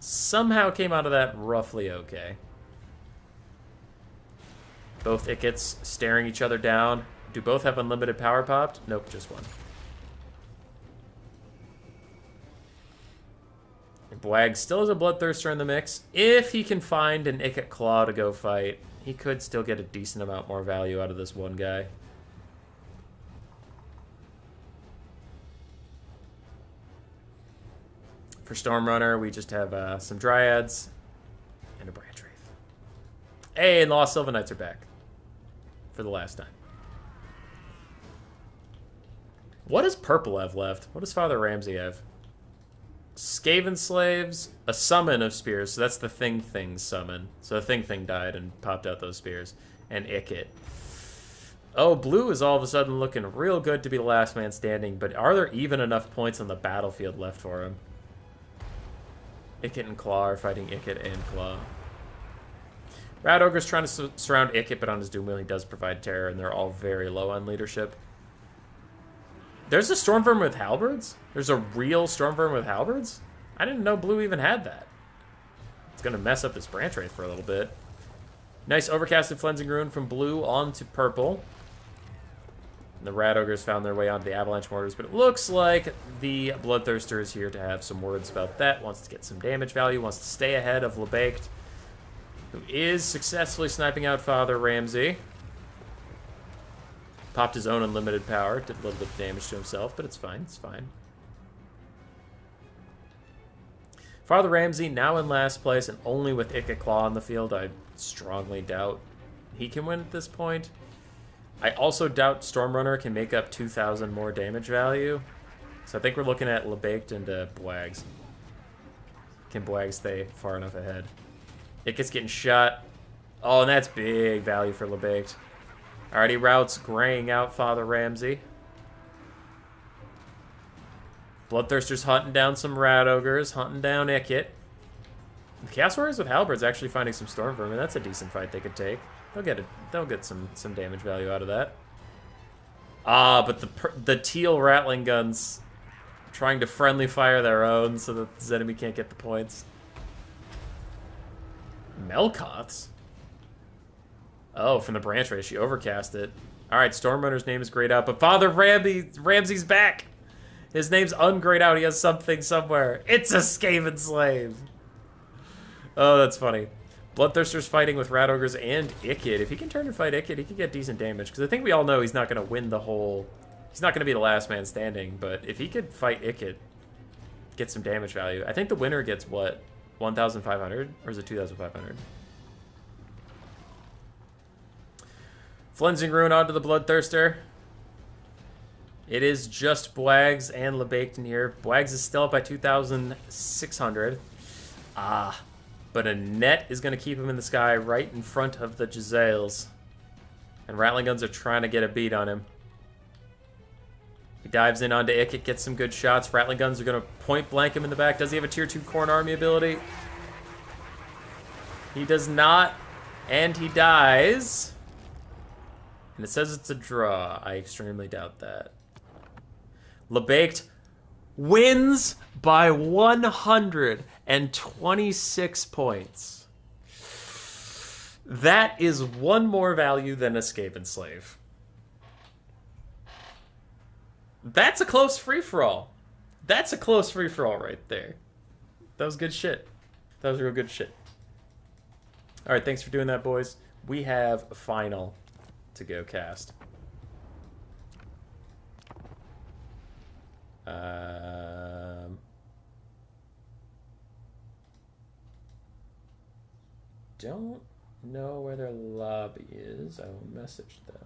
Speaker 1: somehow came out of that roughly okay. Both Ickets staring each other down. Do both have unlimited power popped? Nope, just one. Bwag still has a Bloodthirster in the mix. If he can find an Icket Claw to go fight, he could still get a decent amount more value out of this one guy. For Stormrunner, we just have some Dryads and a Branch Wraith. Hey, and the Lost Sylvan Knights are back. For the last time. What does Purple have left? What does Father Ramsey have? Skaven Slaves, a summon of spears, so that's the Thing summon. So the Thing died and popped out those spears. And Icket. Oh, Blue is all of a sudden looking real good to be the last man standing, but are there even enough points on the battlefield left for him? Icket and Claw are fighting Icket and Claw. Rat Ogre's trying to surround Icket, but on his Doom Wheel he does provide terror, and they're all very low on leadership. There's a Stormverm with Halberds? There's a real Stormverm with Halberds? I didn't know Blue even had that. It's going to mess up this Branch Wraith for a little bit. Nice Overcasted Cleansing Rune from Blue onto Purple. And the Rat Ogres found their way onto the Avalanche Mortars, but it looks like the Bloodthirster is here to have some words about that. Wants to get some damage value, wants to stay ahead of LeBaked, who is successfully sniping out Father Ramsey. Popped his own unlimited power, did a little bit of damage to himself, but it's fine, it's fine. Father Ramsey now in last place, and only with Icket Claw on the field. I strongly doubt he can win at this point. I also doubt Stormrunner can make up 2,000 more damage value. So I think we're looking at LeBaked and Bwags. Can Bwags stay far enough ahead? Icket's getting shot. Oh, and that's big value for LeBaked. Alrighty, routes graying out Father Ramsey. Bloodthirster's hunting down some Rat Ogres, hunting down Icket. The Chaos Warriors with Halberds actually finding some Stormvermin, and that's a decent fight they could take. They'll get some damage value out of that. Ah, but the teal Rattling Guns trying to friendly fire their own so that the enemy can't get the points. Melkoths? Oh, from the Branch Wraith, she overcast it. Alright, Stormrunner's name is grayed out, but Father Ramsey's back! His name's ungrayed out, he has something somewhere. It's a Skaven Slave! Oh, that's funny. Bloodthirster's fighting with Rat Ogres and Ikid. If he can turn and fight Ikid, he can get decent damage. Because I think we all know he's not going to win the whole... He's not going to be the last man standing. But if he could fight Ikid, get some damage value. I think the winner gets, what, 1,500? Or is it 2,500? Flensing Rune onto the Bloodthirster. It is just Bwags and LeBaked in here. Bwags is still up by 2,600. But a net is going to keep him in the sky right in front of the Giselles. And Rattling Guns are trying to get a beat on him. He dives in onto Ikit, gets some good shots. Rattling Guns are going to point blank him in the back. Does he have a tier 2 Corn Army ability? He does not. And he dies. And it says it's a draw. I extremely doubt that. LeBaked wins by 126 points. That is one more value than Escape and Slave. That's a close free-for-all. That's a close free-for-all right there. That was good shit. That was real good shit. All right, thanks for doing that, boys. We have a final to go cast. Don't know where their lobby is. I will message them.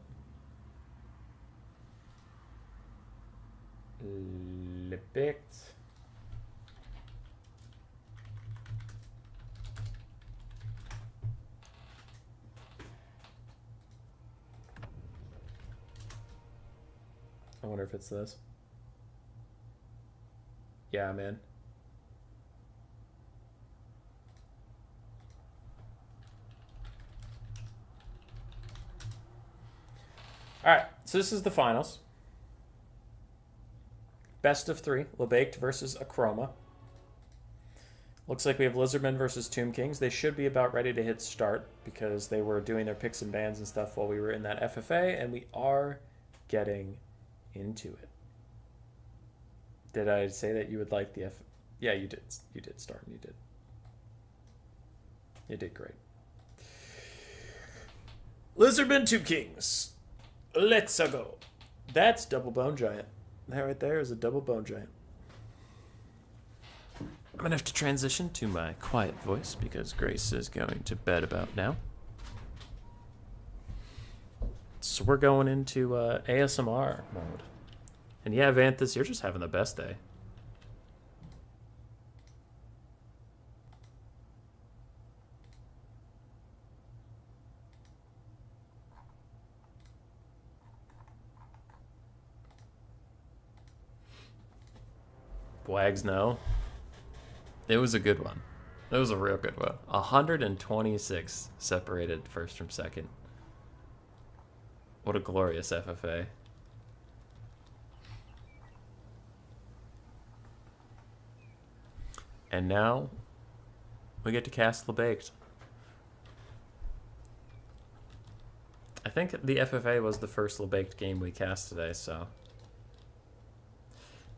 Speaker 1: Lepict. I wonder if it's this. Yeah, I'm in. Alright, so this is the finals. Best of 3, LeBaked versus Akroma. Looks like we have Lizardmen versus Tomb Kings. They should be about ready to hit start because they were doing their picks and bans and stuff while we were in that FFA, and we are getting into it. Did I say that you would like the F? Yeah, you did. You did, Storm. You did. You did great. Lizardmen, Tomb Kings. Let's go. That's double Bone Giant. That right there is a double Bone Giant. I'm going to have to transition to my quiet voice because Grace is going to bed about now. So we're going into ASMR mode. And yeah, Vanthus, you're just having the best day. Wags, no. It was a good one. It was a real good one. 126 separated first from second. What a glorious FFA. And now we get to cast LeBaked. I think the FFA was the first LeBaked game we cast today, so.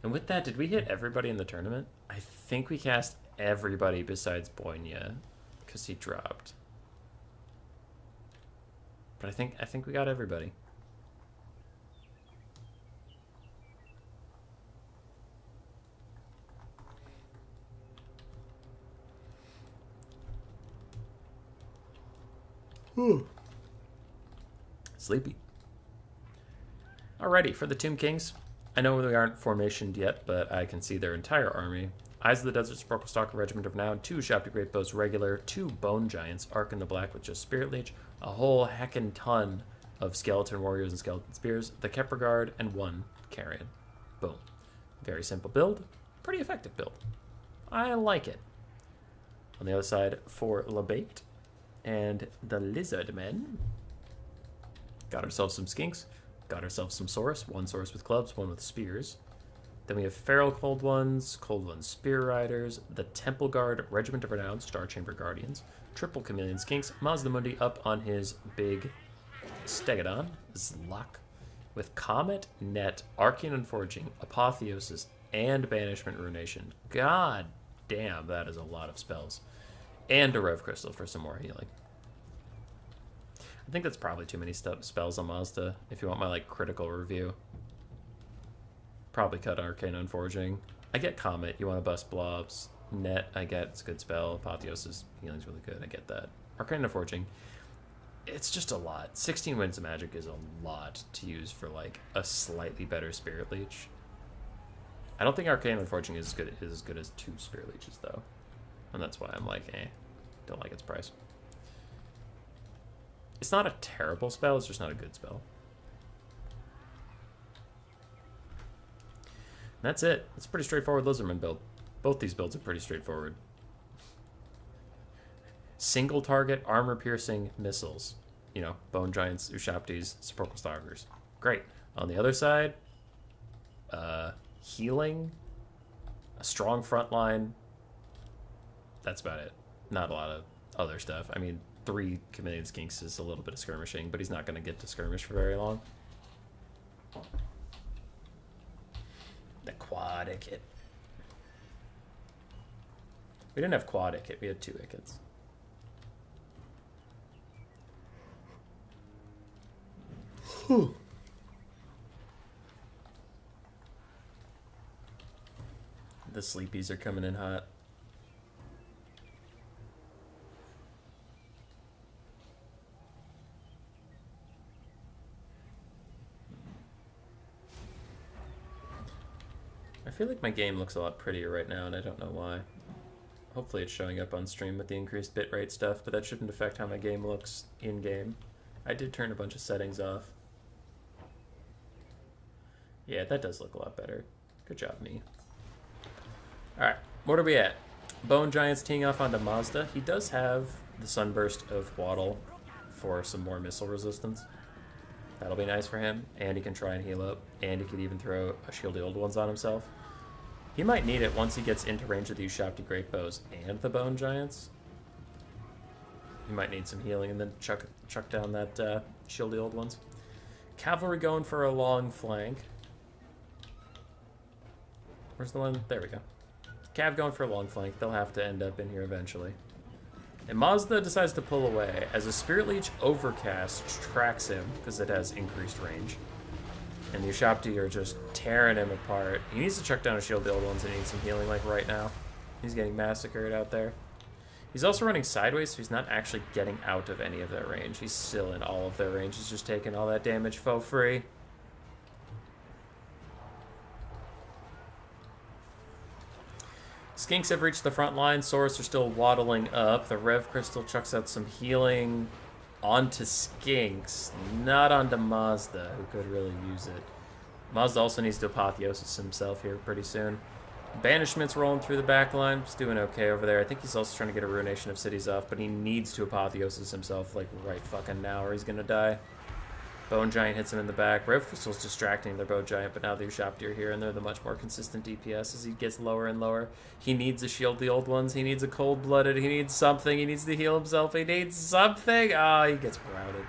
Speaker 1: And with that, did we hit everybody in the tournament? I think we cast everybody besides Boynia, because he dropped. But I think we got everybody. Ooh. Sleepy. Alrighty, for the Tomb Kings. I know they aren't formationed yet, but I can see their entire army. Eyes of the Desert, Sparkle Stalker, Regiment of Renown, 2 Shafty Great Bows regular, 2 Bone Giants, Arc in the Black with just Spirit Leech, a whole heckin' ton of Skeleton Warriors and Skeleton Spears, the Kepler Guard, and 1 Carrion. Boom. Very simple build. Pretty effective build. I like it. On the other side, for LeBaked and the Lizardmen. Got ourselves some Skinks. Got ourselves some Saurus. 1 Saurus with clubs, 1 with spears. Then we have Feral Cold Ones Spear Riders, the Temple Guard, Regiment of Renown, Star Chamber Guardians, Triple Chameleon Skinks, Mazdamundi up on his big Stegodon, Zlok, with Comet, Net, Arcane Unforging, Apotheosis, and Banishment Ruination. God damn, that is a lot of spells. And a Rev Crystal for some more healing. I think that's probably too many spells on Mazda. If you want my like critical review, probably cut Arcane Unforging. I get Comet. You want to bust blobs. Net, I get. It's a good spell. Apotheosis healing's really good. I get that. Arcane Unforging. It's just a lot. 16 Winds of Magic is a lot to use for like a slightly better Spirit Leech. I don't think Arcane Unforging is as good as 2 Spirit Leeches though, and that's why I'm like, don't like its price. It's not a terrible spell, it's just not a good spell. And that's it. It's a pretty straightforward Lizardman build. Both these builds are pretty straightforward. Single target, armor piercing missiles. You know, Bone Giants, Ushaptis, Sepulchral Stalkers. Great. On the other side, healing, a strong front line. That's about it. Not a lot of other stuff. I mean, 3 Chameleon Skinks is a little bit of skirmishing, but he's not going to get to skirmish for very long. The quad Icket. We didn't have quad Icket, we had 2 Ickets. Whew. The sleepies are coming in hot. I feel like my game looks a lot prettier right now, and I don't know why. Hopefully it's showing up on stream with the increased bitrate stuff, but that shouldn't affect how my game looks in-game. I did turn a bunch of settings off. Yeah, that does look a lot better. Good job, me. Alright, what are we at? Bone Giant's teeing off onto Mazda. He does have the Sunburst of Waddle for some more missile resistance. That'll be nice for him, and he can try and heal up, and he could even throw a Shield the Old Ones on himself. He might need it once he gets into range of the Ushapti Great Bows and the Bone Giants. He might need some healing and then chuck down that Shield the Old Ones. Cavalry going for a long flank. Where's the one? There we go. Cav going for a long flank. They'll have to end up in here eventually. And Mazda decides to pull away as a Spirit Leech Overcast tracks him because it has increased range. And the Ushapti are just tearing him apart. He needs to chuck down a Shield the Old Ones and needs some healing like right now. He's getting massacred out there. He's also running sideways, so he's not actually getting out of any of their range. He's still in all of their range. He's just taking all that damage for free. Skinks have reached the front line. Saurus are still waddling up. The Rev Crystal chucks out some healing onto Skinks, not onto Mazda, who could really use it. Mazda also needs to Apotheosis himself here pretty soon. Banishment's rolling through the back line. He's doing okay over there. I think he's also trying to get a Ruination of Cities off, but he needs to Apotheosis himself like right fucking now or he's gonna die. Bone Giant hits him in the back. Rev Crystal's distracting their Bone Giant, but now the Ushapti are here, and they're the much more consistent DPS as he gets lower and lower. He needs to shield the Old Ones. He needs a Cold-Blooded. He needs something. He needs to heal himself. He needs something. Ah, he gets routed.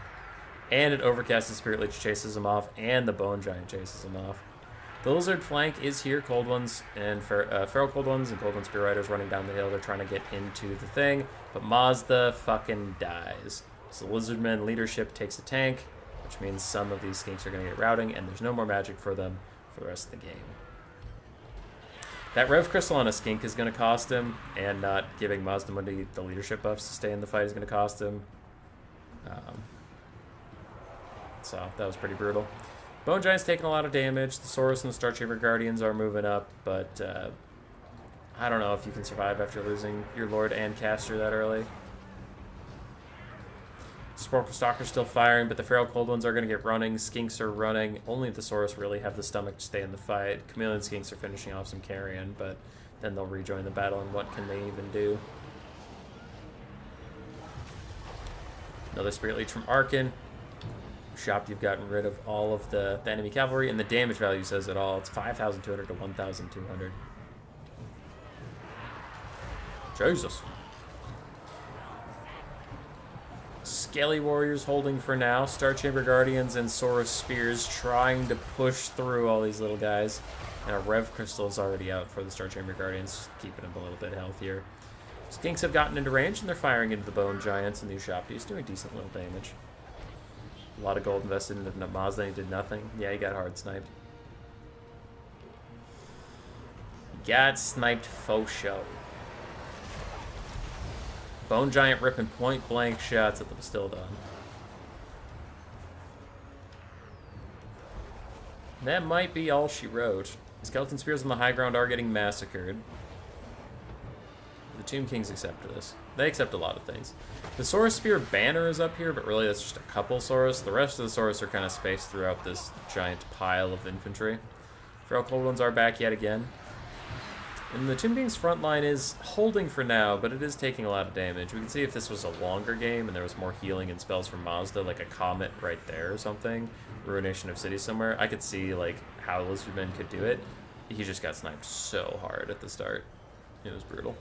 Speaker 1: And an Overcasted Spirit Leech chases him off, and the Bone Giant chases him off. The Lizard flank is here. Cold Ones and Feral Cold Ones and Cold One Spear Riders running down the hill. They're trying to get into the thing, but Mazda fucking dies. So Lizardman leadership takes a tank, which means some of these skinks are going to get routing, and there's no more magic for them for the rest of the game. That Rev Crystal on a skink is going to cost him, and not giving Mazda the leadership buffs to stay in the fight is going to cost him. So that was pretty brutal. Bone Giant's taking a lot of damage. The Saurus and the Star Chamber Guardians are moving up, but I don't know if you can survive after losing your Lord and Caster that early. Sporkle Stalker's still firing, but the Feral Cold Ones are going to get running. Skinks are running. Only the Saurus really have the stomach to stay in the fight. Chameleon Skinks are finishing off some carrion, but then they'll rejoin the battle, and what can they even do? Another Spirit Leech from Arkin. Shop, you've gotten rid of all of the enemy cavalry, and the damage value says it all. It's 5,200 to 1,200. Jesus. Skelly Warriors holding for now. Star Chamber Guardians and Saurus Spears trying to push through all these little guys. And a Rev Crystal is already out for the Star Chamber Guardians, keeping them a little bit healthier. Skinks have gotten into range, and they're firing into the Bone Giants and the Ushaptis, doing decent little damage. A lot of gold invested into Mazda, he did nothing. Yeah, he got hard sniped. He got sniped faux show. Bone Giant ripping point blank shots at the Bastildon. That might be all she wrote. Skeleton Spears on the high ground are getting massacred. The Tomb Kings accept this. They accept a lot of things. The Saurus Spear banner is up here, but really that's just a couple Saurus. The rest of the Saurus are kind of spaced throughout this giant pile of infantry. Feral Cold Ones are back yet again. And the Tomb King's front line is holding for now, but it is taking a lot of damage. We can see if this was a longer game and there was more healing and spells from Mazda, like a Comet right there or something, Ruination of Cities somewhere, I could see like how Lizardman could do it. He just got sniped so hard at the start. It was brutal.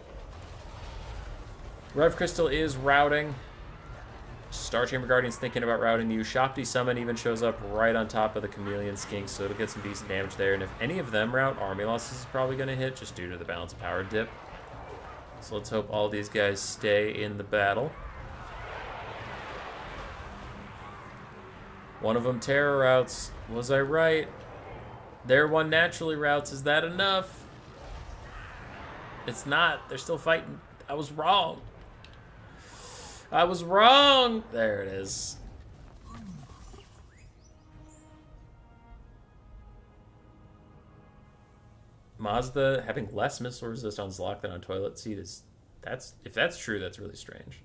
Speaker 1: Rev Crystal is routing. Star Chamber Guardian's thinking about routing the Ushapti Summon even shows up right on top of the Chameleon Skink, so it'll get some decent damage there. And if any of them route, Army Losses is probably going to hit just due to the balance of power dip. So let's hope all these guys stay in the battle. One of them terror routes. Was I right? Their one naturally routes. Is that enough? It's not. They're still fighting. I was wrong. I was wrong! There it is. Mazda having less missile resist on Zlok than on Toilet Seat is... if that's true, that's really strange.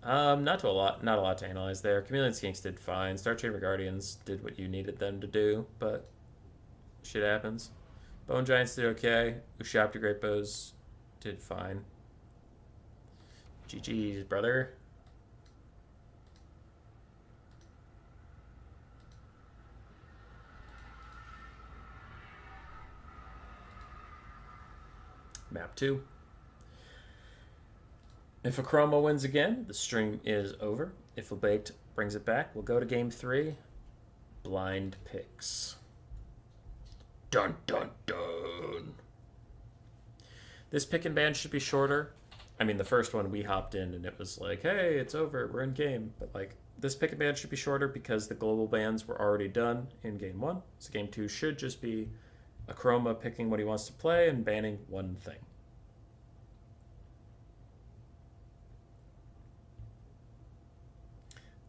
Speaker 1: Not a lot to analyze there. Chameleon Skinks did fine. Star Chamber Guardians did what you needed them to do, but shit happens. Bone Giants did okay. Ushapti Great Bows did fine. GG's, brother. Map 2. If a Chroma wins again, the stream is over. If a Baked brings it back, we'll go to game 3. Blind picks. Dun dun dun. This pick and ban should be shorter. I mean, the first one we hopped in and it was like, hey, it's over, we're in game. But like, this pick and ban should be shorter because the global bans were already done in game 1. So game 2 should just be a Chroma picking what he wants to play and banning one thing.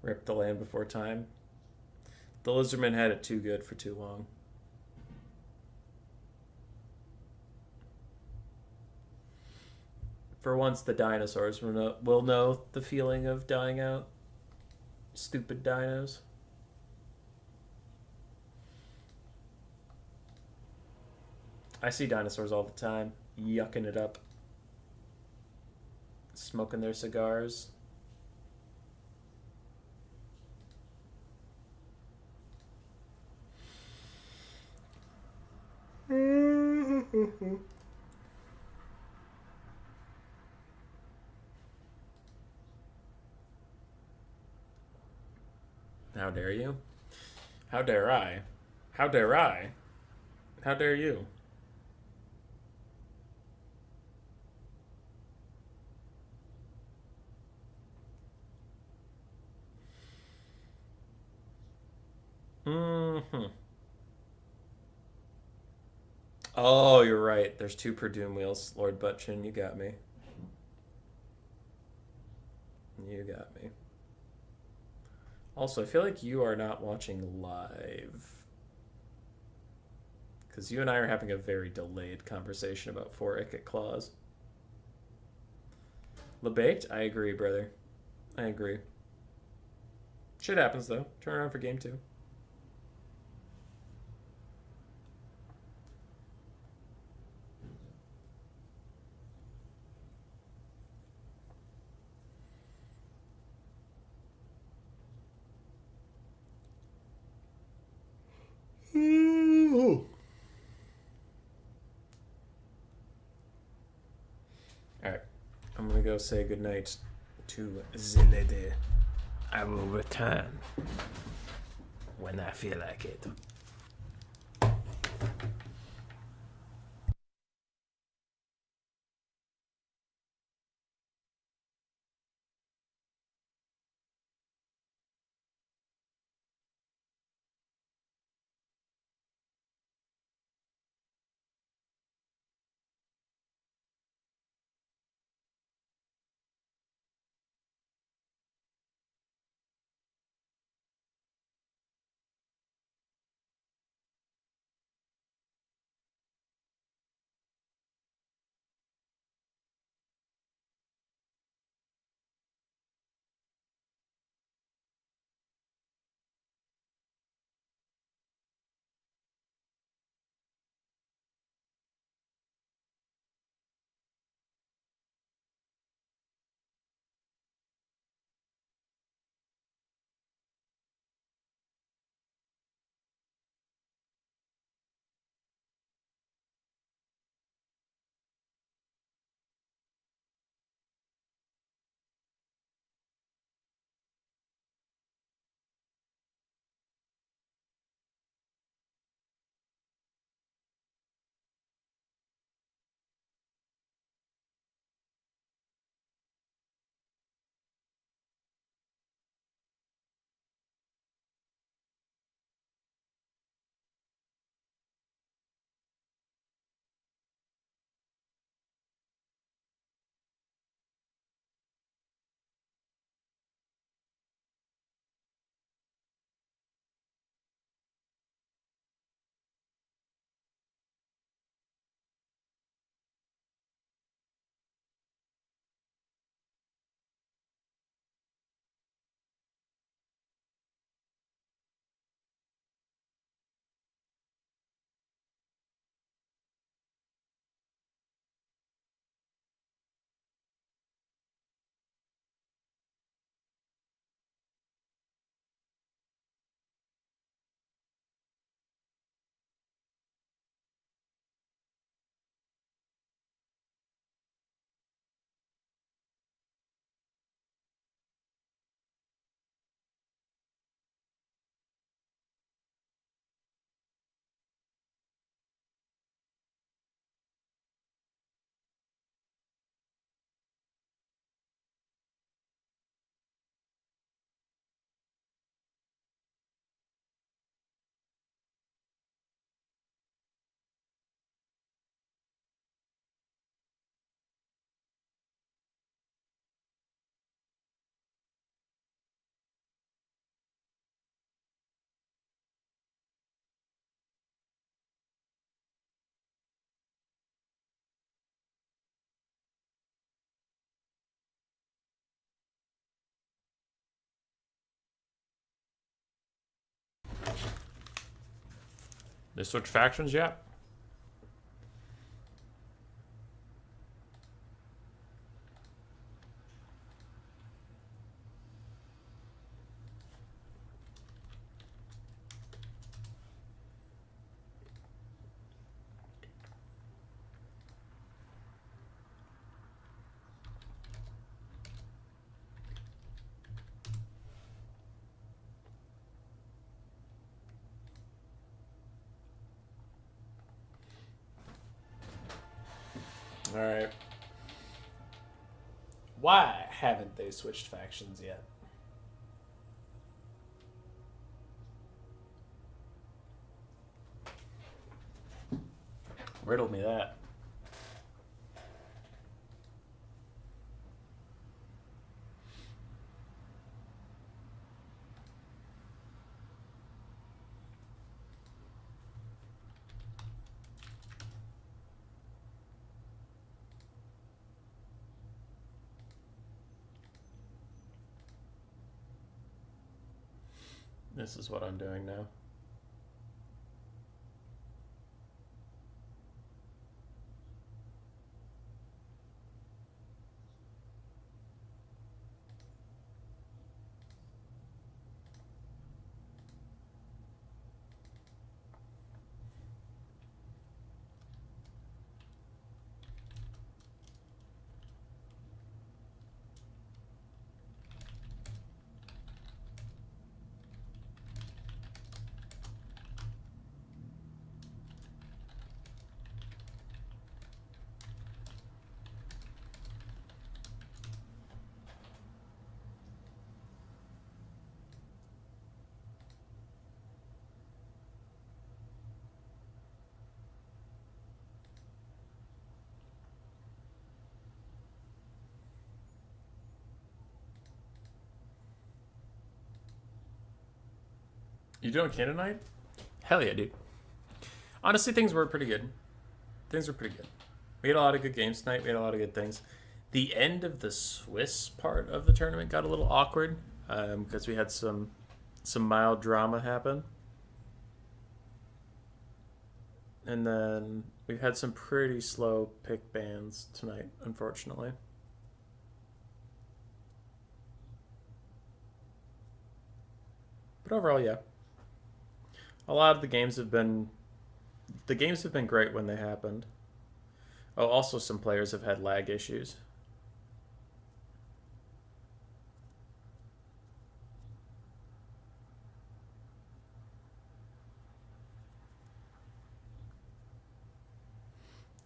Speaker 1: Rip the land before time. The Lizardman had it too good for too long. For once, the dinosaurs will know the feeling of dying out. Stupid dinos. I see dinosaurs all the time, yucking it up. Smoking their cigars. How dare you? How dare I? How dare I? How dare you? Oh, you're right. There's 2 per Doom Wheels. Lord Buttchin, you got me. You got me. Also, I feel like you are not watching live. Because you and I are having a very delayed conversation about 4 Icket Claws. LeBaked? I agree, brother. I agree. Shit happens, though. Turn around for game 2. Alright. I'm gonna go say goodnight to the lady. I will return when I feel like it. They switch factions yet?
Speaker 4: All right. Why haven't they switched factions yet?
Speaker 1: Riddle me that. This is what I'm doing now. You doing Canaanite? Hell yeah, dude. Honestly, things were pretty good. Things were pretty good. We had a lot of good games tonight. We had a lot of good things. The end of the Swiss part of the tournament got a little awkward because we had some mild drama happen. And then we've had some pretty slow pick bans tonight, unfortunately. But overall, yeah. A lot of the games have been great when they happened. Oh, also some players have had lag issues.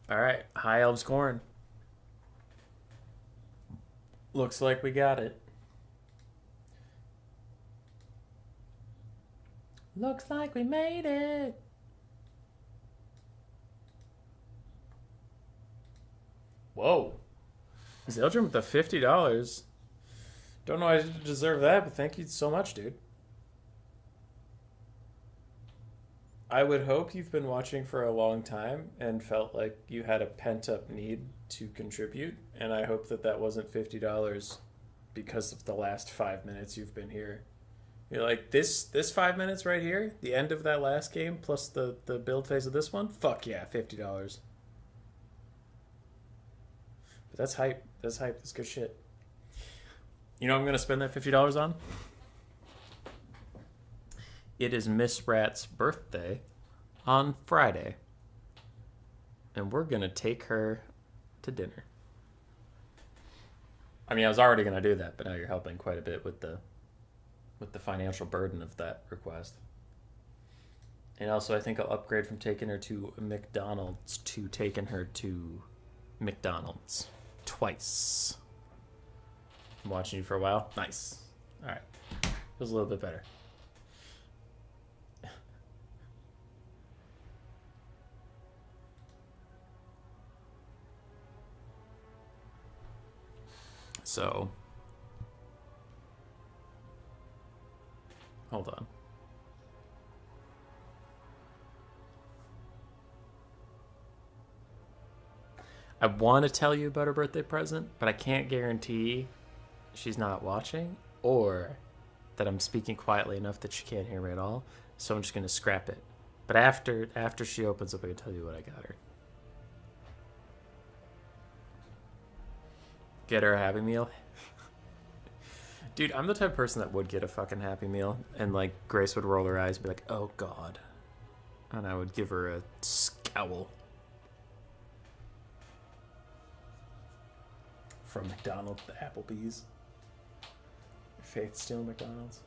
Speaker 1: All right, High Elves Corn. Looks like we got it. Looks like we made it. Whoa. Zeldrim with the $50. Don't know I deserve that, but thank you so much, dude. I would hope you've been watching for a long time and felt like you had a pent-up need to contribute, and I hope that that wasn't $50 because of the last 5 minutes you've been here. You're like, this 5 minutes right here, the end of that last game plus the build phase of this one, fuck yeah, $50. But that's hype. That's hype. That's good shit. You know what I'm going to spend that $50 on? It is Miss Rat's birthday on Friday. And we're going to take her to dinner. I mean, I was already going to do that, but now you're helping quite a bit with the financial burden of that request. And also, I think I'll upgrade from taking her to McDonald's to taking her to McDonald's twice. I'm watching you for a while. Nice. All right. Feels a little bit better. So, hold on. I want to tell you about her birthday present, but I can't guarantee she's not watching or that I'm speaking quietly enough that she can't hear me at all. So I'm just going to scrap it But after she opens up, I can tell you what I got her. Get her a Happy Meal. Dude, I'm the type of person that would get a fucking Happy Meal, and like Grace would roll her eyes and be like, "Oh God," and I would give her a scowl.
Speaker 4: From McDonald's to Applebee's. Faith steal McDonald's.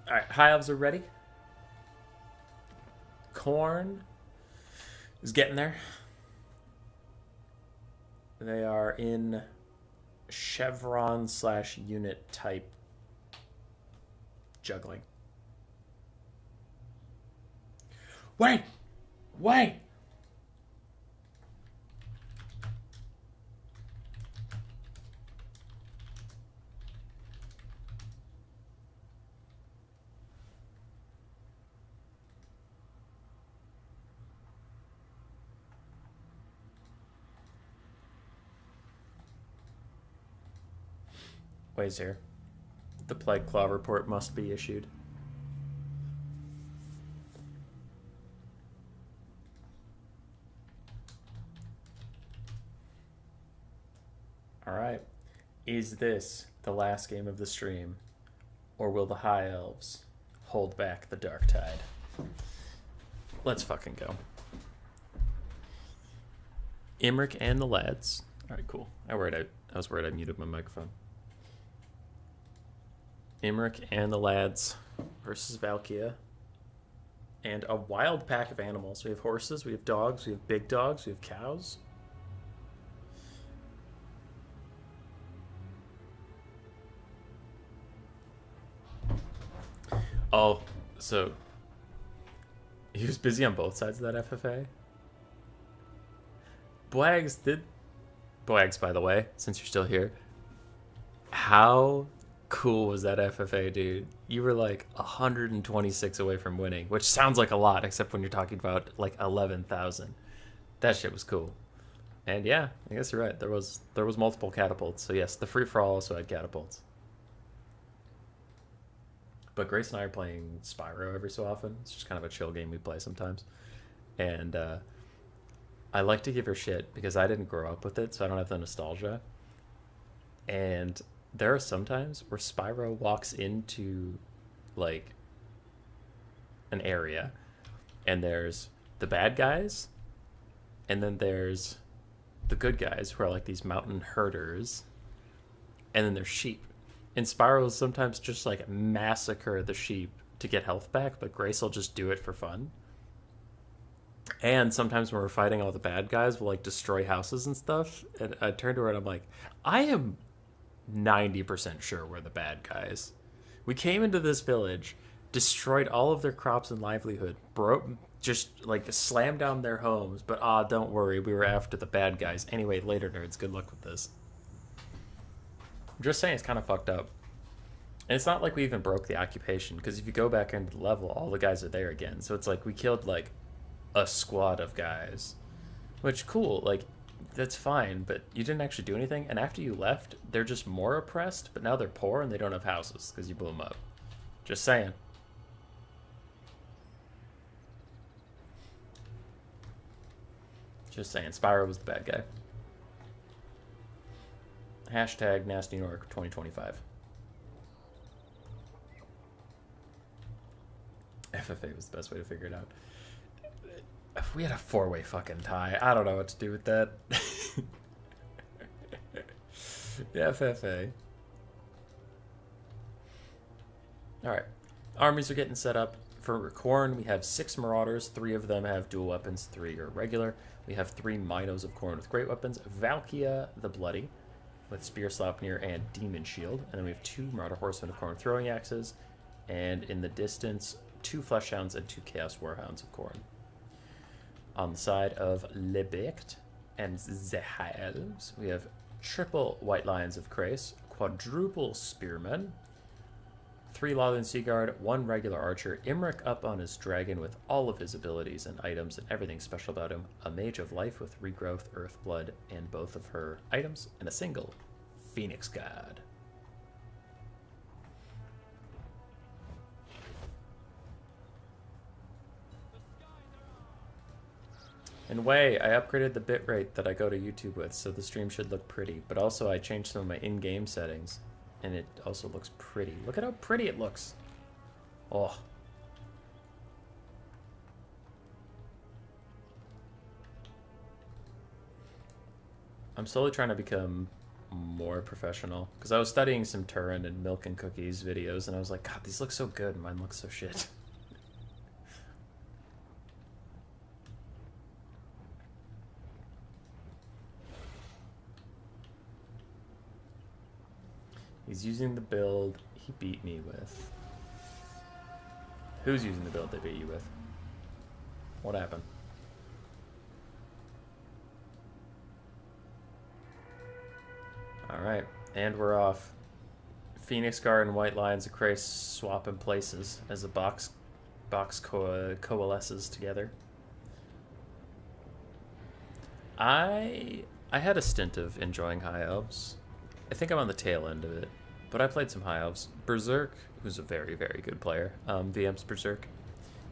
Speaker 1: All right, high elves are ready. Corn is getting there. They are in chevron/unit type juggling. Wait! Wait! Ways here. The Plague Claw report must be issued. Alright. Is this the last game of the stream? Or will the High Elves hold back the Dark Tide? Let's fucking go. Imric and the lads. Alright, cool. I was worried I muted my microphone. Imric and the lads versus Valkia. And a wild pack of animals. We have horses, we have dogs, we have big dogs, we have cows. Oh, so he was busy on both sides of that FFA. Bwags, by the way, since you're still here, how cool was that FFA, dude? You were like 126 away from winning, which sounds like a lot, except when you're talking about like 11,000. That shit was cool. And yeah, I guess you're right. There was multiple catapults. So yes, the free for all also had catapults. But Grace and I are playing Spyro every so often. It's just kind of a chill game we play sometimes. And I like to give her shit because I didn't grow up with it, so I don't have the nostalgia. And there are some times where Spyro walks into like an area and there's the bad guys and then there's the good guys who are like these mountain herders, and then there's sheep. And Spyro will sometimes just like massacre the sheep to get health back, but Grace will just do it for fun. And sometimes when we're fighting all the bad guys, we'll like destroy houses and stuff. And I turn to her and I'm like, I am 90% sure we're the bad guys. We came into this village, destroyed all of their crops and livelihood, just like slammed down their homes, but don't worry, we were after the bad guys. Anyway, later nerds, good luck with this. I'm just saying it's kind of fucked up. And it's not like we even broke the occupation, because if you go back into the level, all the guys are there again. So it's like we killed like a squad of guys, which cool, like that's fine, but you didn't actually do anything. And after you left, they're just more oppressed, but now they're poor and they don't have houses because you blew them up. Just saying. Just saying. Spyro was the bad guy. Hashtag Nasty New York 2025. FFA was the best way to figure it out. We had a 4-way fucking tie. I don't know what to do with that. FFA. Alright. Armies are getting set up. For Khorne, we have 6 Marauders. 3 of them have dual weapons, 3 are regular. We have 3 Minos of Khorne with great weapons. Valkia the Bloody with Spear, Sleipnir, and Demon Shield. And then we have 2 Marauder Horsemen of Khorne with throwing axes. And in the distance, 2 Fleshhounds and 2 Chaos Warhounds of Khorne. On the side of Lebecht and Zehaels, we have triple White Lions of Krace, quadruple Spearmen, 3 Lothian Seaguard, 1 regular Archer, Imric up on his dragon with all of his abilities and items and everything special about him, a Mage of Life with Regrowth, Earth Blood, and both of her items, and a single Phoenix God. And way, I upgraded the bitrate that I go to YouTube with, so the stream should look pretty. But also, I changed some of my in-game settings, and it also looks pretty. Look at how pretty it looks. Oh. I'm slowly trying to become more professional, because I was studying some Turin and Milk and Cookies videos, and I was like, God, these look so good, and mine looks so shit. He's using the build he beat me with. Who's using the build they beat you with? What happened? Alright, and we're off. Phoenix Guard and White Lions of Cray swap in places as the box coalesces together. I had a stint of enjoying High Elves. I think I'm on the tail end of it, but I played some High Elves. Berserk, who's a very, very good player, VM's Berserk,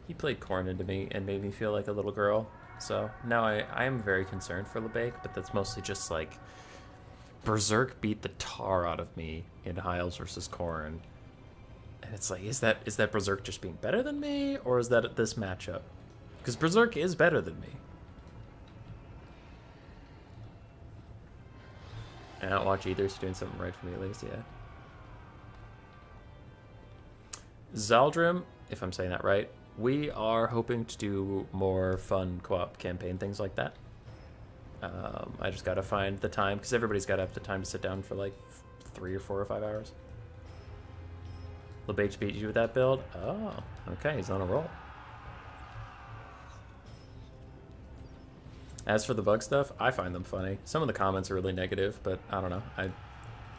Speaker 1: he played Khorne into me and made me feel like a little girl. So now I am very concerned for LeBake, but that's mostly just like Berserk beat the tar out of me in High Elves versus Khorne. And it's like, is that Berserk just being better than me, or is that this matchup? Because Berserk is better than me. I don't watch either, so doing something right for me at least, yeah. Zaldrim, if I'm saying that right, we are hoping to do more fun co-op campaign things like that. I just gotta find the time, because everybody's gotta have the time to sit down for like 3 or 4 or 5 hours. LeBake beat you with that build? Oh, okay, he's on a roll. As for the bug stuff, I find them funny. Some of the comments are really negative, but I don't know.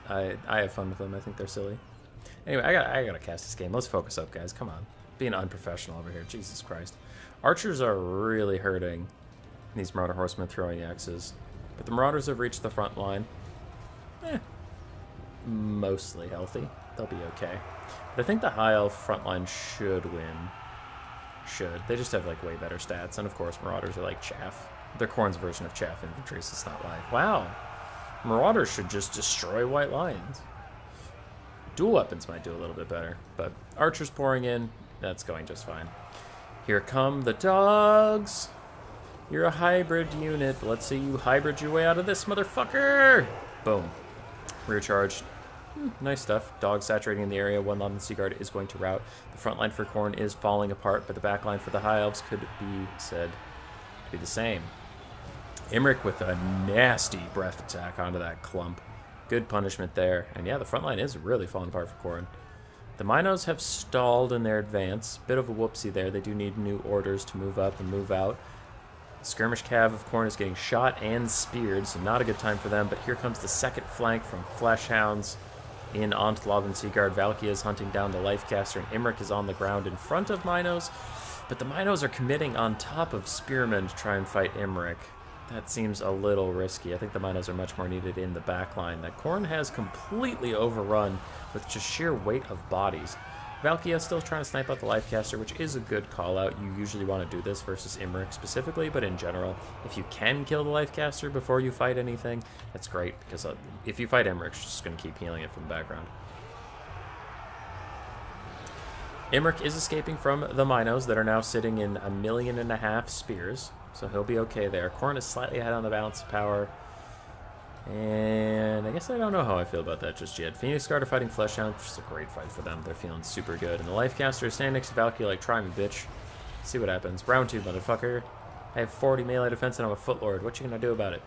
Speaker 1: I have fun with them. I think they're silly. Anyway, I gotta cast this game. Let's focus up, guys. Come on. Being unprofessional over here. Jesus Christ. Archers are really hurting these Marauder Horsemen throwing axes. But the Marauders have reached the front line. Mostly healthy. They'll be okay. But I think the High Elf front line should win. Should. They just have like way better stats. And of course, Marauders are like chaff. They're Khorne's version of chaff infantry, so it's not like, wow, Marauders should just destroy White Lions. Dual weapons might do a little bit better, but Archers pouring in, that's going just fine. Here come the dogs. You're a hybrid unit. Let's see you hybrid your way out of this motherfucker. Boom. Rear charge. Nice stuff. Dogs saturating the area. One London Sea Guard is going to rout. The front line for Khorne is falling apart, but the back line for the High Elves could be said to be the same. Imric with a nasty breath attack onto that clump. Good punishment there. And yeah, the front line is really falling apart for Khorne. The Minos have stalled in their advance. Bit of a whoopsie there. They do need new orders to move up and move out. Skirmish Cav of Khorne is getting shot and speared, so not a good time for them. But here comes the second flank from Fleshhounds in onto Lothern Seaguard. Valkia is hunting down the Lifecaster, and Imric is on the ground in front of Minos. But the Minos are committing on top of Spearmen to try and fight Imric. That seems a little risky. I think the Minos are much more needed in the back line that Khorne has completely overrun with just sheer weight of bodies. Valkia still trying to snipe out the Lifecaster, which is a good call-out. You usually want to do this versus Imric specifically, but in general, if you can kill the Lifecaster before you fight anything, that's great, because if you fight Imric, it's just going to keep healing it from the background. Imric is escaping from the Minos that are now sitting in 1.5 million spears, so he'll be okay there. Khorne is slightly ahead on the balance of power, and I guess I don't know how I feel about that just yet. Phoenix Guard are fighting Fleshhound, which is a great fight for them. They're feeling super good. And the Lifecaster is standing next to Valkyrie like, try me, bitch. See what happens. Round 2, motherfucker. I have 40 melee defense and I'm a Footlord. What you gonna do about it?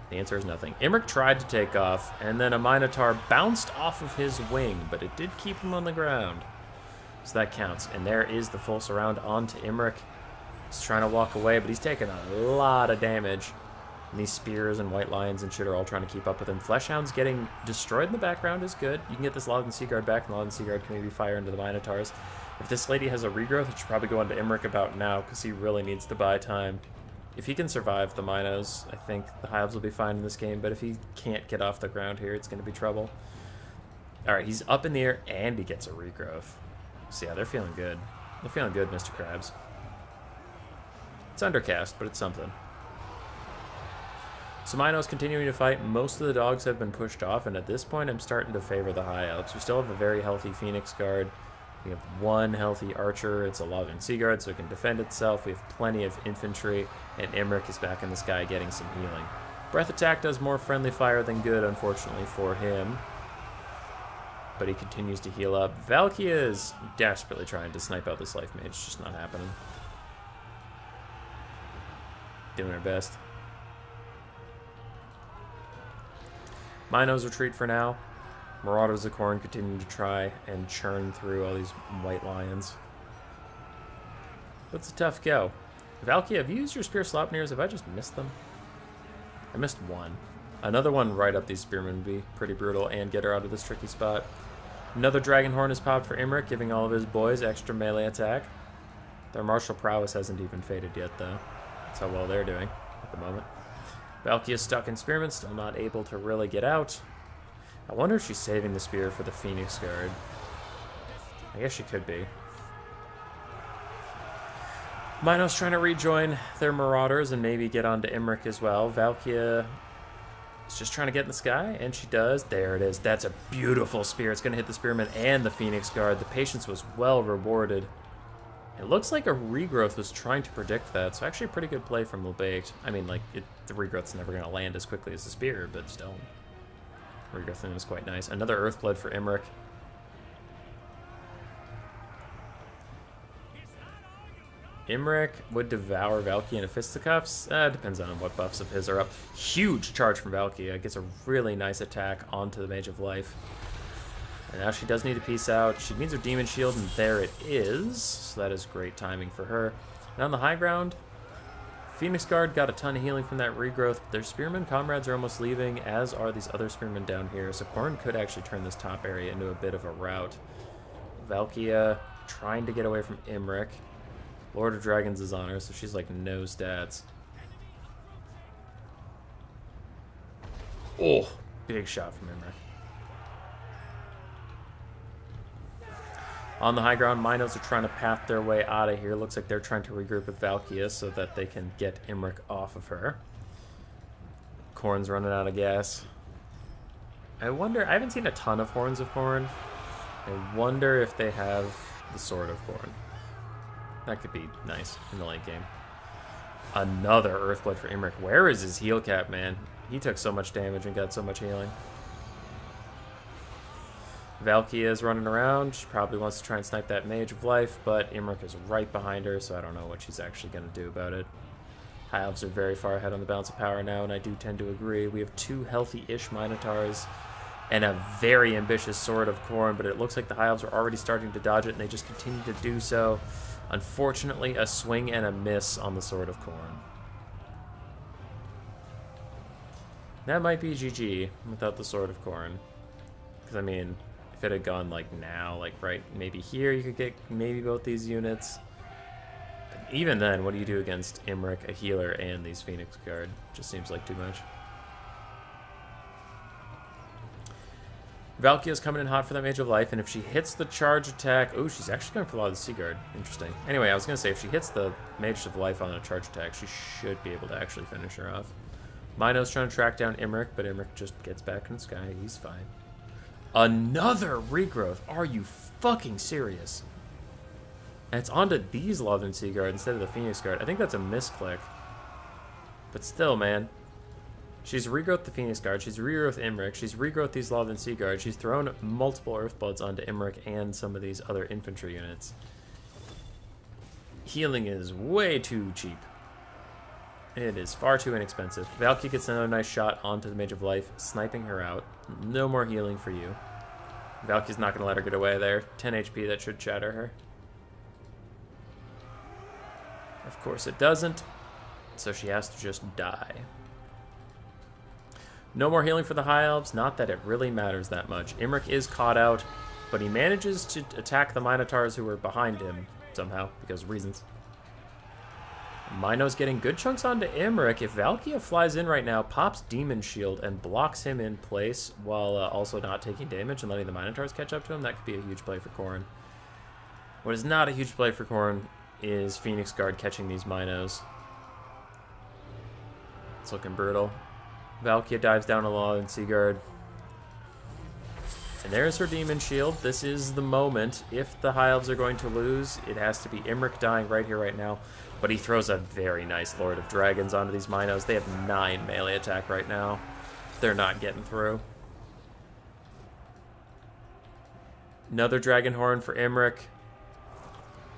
Speaker 1: The answer is nothing. Imric tried to take off, and then a Minotaur bounced off of his wing, but it did keep him on the ground. So that counts. And there is the full surround onto Imric. He's trying to walk away, but he's taking a lot of damage. And these spears and white lions and shit are all trying to keep up with him. Fleshhound's getting destroyed in the background is good. You can get this Lothern Seaguard back, and the Lothern Seaguard can maybe fire into the Minotaurs. If this lady has a regrowth, it should probably go on to Imric about now, because he really needs to buy time. If he can survive the Minos, I think the Hives will be fine in this game, but if he can't get off the ground here, it's going to be trouble. Alright, he's up in the air, and he gets a regrowth. So yeah, they're feeling good. They're feeling good, Mr. Krabs. It's undercast, but it's something. So Mino's continuing to fight. Most of the dogs have been pushed off, and at this point I'm starting to favor the High Elves. We still have a very healthy Phoenix Guard. We have one healthy Archer. It's a Lothern Sea Guard, so it can defend itself. We have plenty of infantry, and Imric is back in the sky getting some healing. Breath Attack does more friendly fire than good, unfortunately, for him. But he continues to heal up. Valkia is desperately trying to snipe out this Life Mage. It's just not happening. Doing her best. Minos retreat for now. Marauders of Khorne continue to try and churn through all these white lions. It's a tough go. Valkia, have you used your Spear Slopneers? Have I just missed them? I missed one. Another one right up these spearmen would be pretty brutal and get her out of this tricky spot. Another Dragon Horn is popped for Imric, giving all of his boys extra melee attack. Their martial prowess hasn't even faded yet, though. That's how well they're doing at the moment. Valkia is stuck in spearmen, still not able to really get out. I wonder if she's saving the spear for the Phoenix Guard. I guess she could be. Minos trying to rejoin their Marauders and maybe get onto Imric as well. Valkia is just trying to get in the sky, and she does. There it is. That's a beautiful spear. It's going to hit the Spearman and the Phoenix Guard. The patience was well rewarded. It looks like a Regrowth was trying to predict that, so actually a pretty good play from Lebaked. I mean, like, the Regrowth's never going to land as quickly as the spear, but still. Regrowth was quite nice. Another Earthblood for Imric. Imric would devour Valkia in a Fisticuffs. Depends on what buffs of his are up. Huge charge from Valkia. Gets a really nice attack onto the Mage of Life. And now she does need to peace out. She needs her Demon Shield, and there it is. So that is great timing for her. And on the high ground, Phoenix Guard got a ton of healing from that Regrowth. Their Spearman comrades are almost leaving, as are these other Spearmen down here. So Khorne could actually turn this top area into a bit of a rout. Valkia trying to get away from Imric. Lord of Dragons is on her, so she's like no stats. Oh, big shot from Imric. On the high ground, Minos are trying to path their way out of here. Looks like they're trying to regroup with Valkia so that they can get Imric off of her. Khorne's running out of gas. I wonder, I haven't seen a ton of Horns of Khorne. I wonder if they have the Sword of Khorne. That could be nice in the late game. Another Earthblood for Imric. Where is his heal cap, man? He took so much damage and got so much healing. Valkia is running around. She probably wants to try and snipe that Mage of Life, but Imric is right behind her, so I don't know what she's actually going to do about it. High Elves are very far ahead on the balance of power now, and I do tend to agree. We have two healthy-ish Minotaurs and a very ambitious Sword of Khorne, but it looks like the High Elves are already starting to dodge it, and they just continue to do so. Unfortunately, a swing and a miss on the Sword of Khorne. That might be GG without the Sword of Khorne. Because, I mean, if it had gone, like, now, like, right, maybe here you could get maybe both these units. But even then, what do you do against Imric, a healer, and these Phoenix Guard? Just seems like too much. Valkia's coming in hot for that Mage of Life, and if she hits the charge attack... Oh, she's actually going for a lot of the Sea Guard. Interesting. Anyway, I was going to say, if she hits the Mage of Life on a charge attack, she should be able to actually finish her off. Minos trying to track down Imric, but Imric just gets back in the sky. He's fine. Another Regrowth. Are you fucking serious? And it's onto these Lothern Sea Guard instead of the Phoenix Guard. I think that's a misclick. But still, man. She's regrowth the Phoenix Guard, she's regrowth Imric, she's regrowth these Lothern Sea Guard, she's thrown multiple Earthbloods onto Imric and some of these other infantry units. Healing is way too cheap. It is far too inexpensive. Valkia gets another nice shot onto the Mage of Life, sniping her out. No more healing for you. Valky's not going to let her get away there. 10 HP, that should shatter her. Of course it doesn't, so she has to just die. No more healing for the High Elves, not that it really matters that much. Imric is caught out, but he manages to attack the Minotaurs who are behind him somehow, because of reasons. Minos getting good chunks onto Imric. If Valkia flies in right now, pops Demon Shield, and blocks him in place while also not taking damage and letting the Minotaurs catch up to him, that could be a huge play for Khorne. What is not a huge play for Khorne is Phoenix Guard catching these Minos. It's looking brutal. Valkia dives down a log and Seaguard. And there's her Demon Shield. This is the moment. If the High Elves are going to lose, it has to be Imric dying right here, right now. But he throws a very nice Lord of Dragons onto these Minos. They have 9 melee attack right now. They're not getting through. Another Dragon Horn for Imric.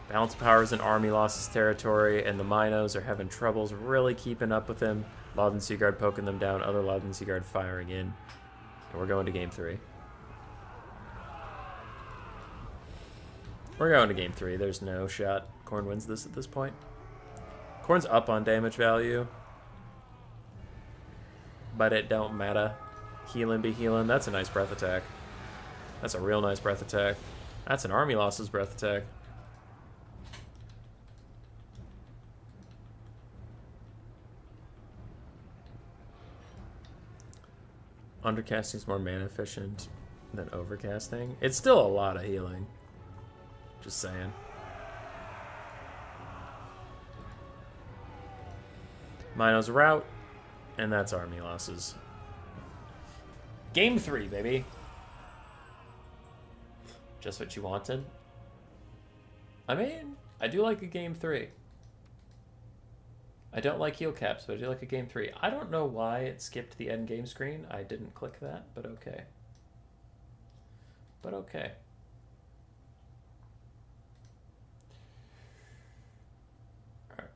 Speaker 1: Balance Power is in Army Losses territory, and the Minos are having troubles really keeping up with him. Loudon Seaguard poking them down, other Loudon Seaguard firing in. And we're going to game 3. We're going to game 3. There's no shot Khorne wins this at this point. Khorne's up on damage value. But it don't matter. Healing be healing. That's a nice breath attack. That's a real nice breath attack. That's an Army Losses breath attack. Undercasting is more mana efficient than overcasting. It's still a lot of healing. Just saying. Minos route, and that's Army Losses. Game 3, baby. Just what you wanted. I mean, I do like a game 3. I don't like heal caps, but I do like a game 3. I don't know why it skipped the end game screen. I didn't click that, but okay. But okay. All right.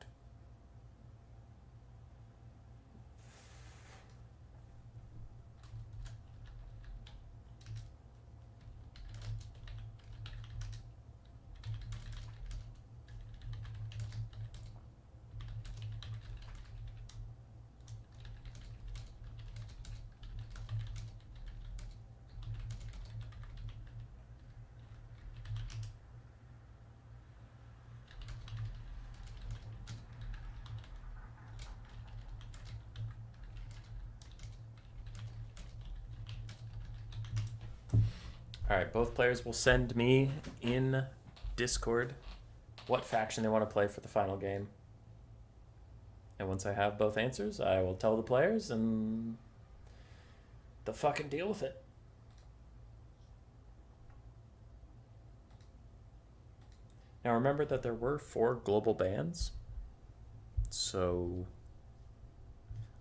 Speaker 1: All right, both players will send me in Discord what faction they want to play for the final game. And once I have both answers, I will tell the players and they'll fucking deal with it. Now remember that there were 4 global bans. So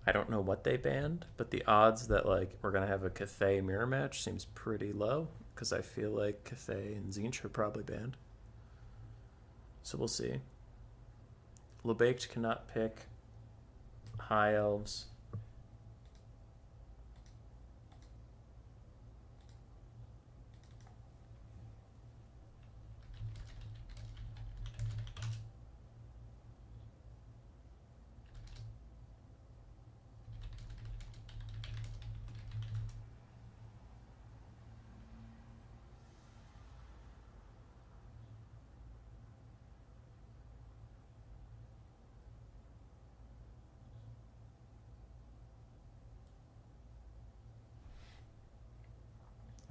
Speaker 1: I don't know what they banned, but the odds that like we're gonna have a Cathay mirror match seems pretty low because I feel like Cathay and Zinch are probably banned. So we'll see. Lebaked cannot pick High Elves.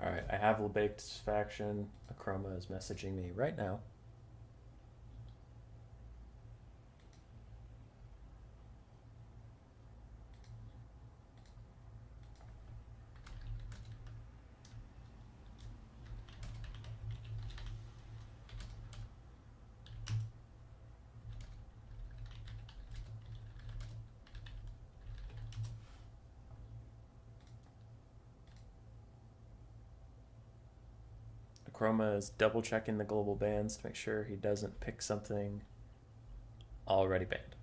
Speaker 1: Alright, I have Lebaked's faction. Akroma is messaging me right now. Chroma is double checking the global bans to make sure he doesn't pick something already banned.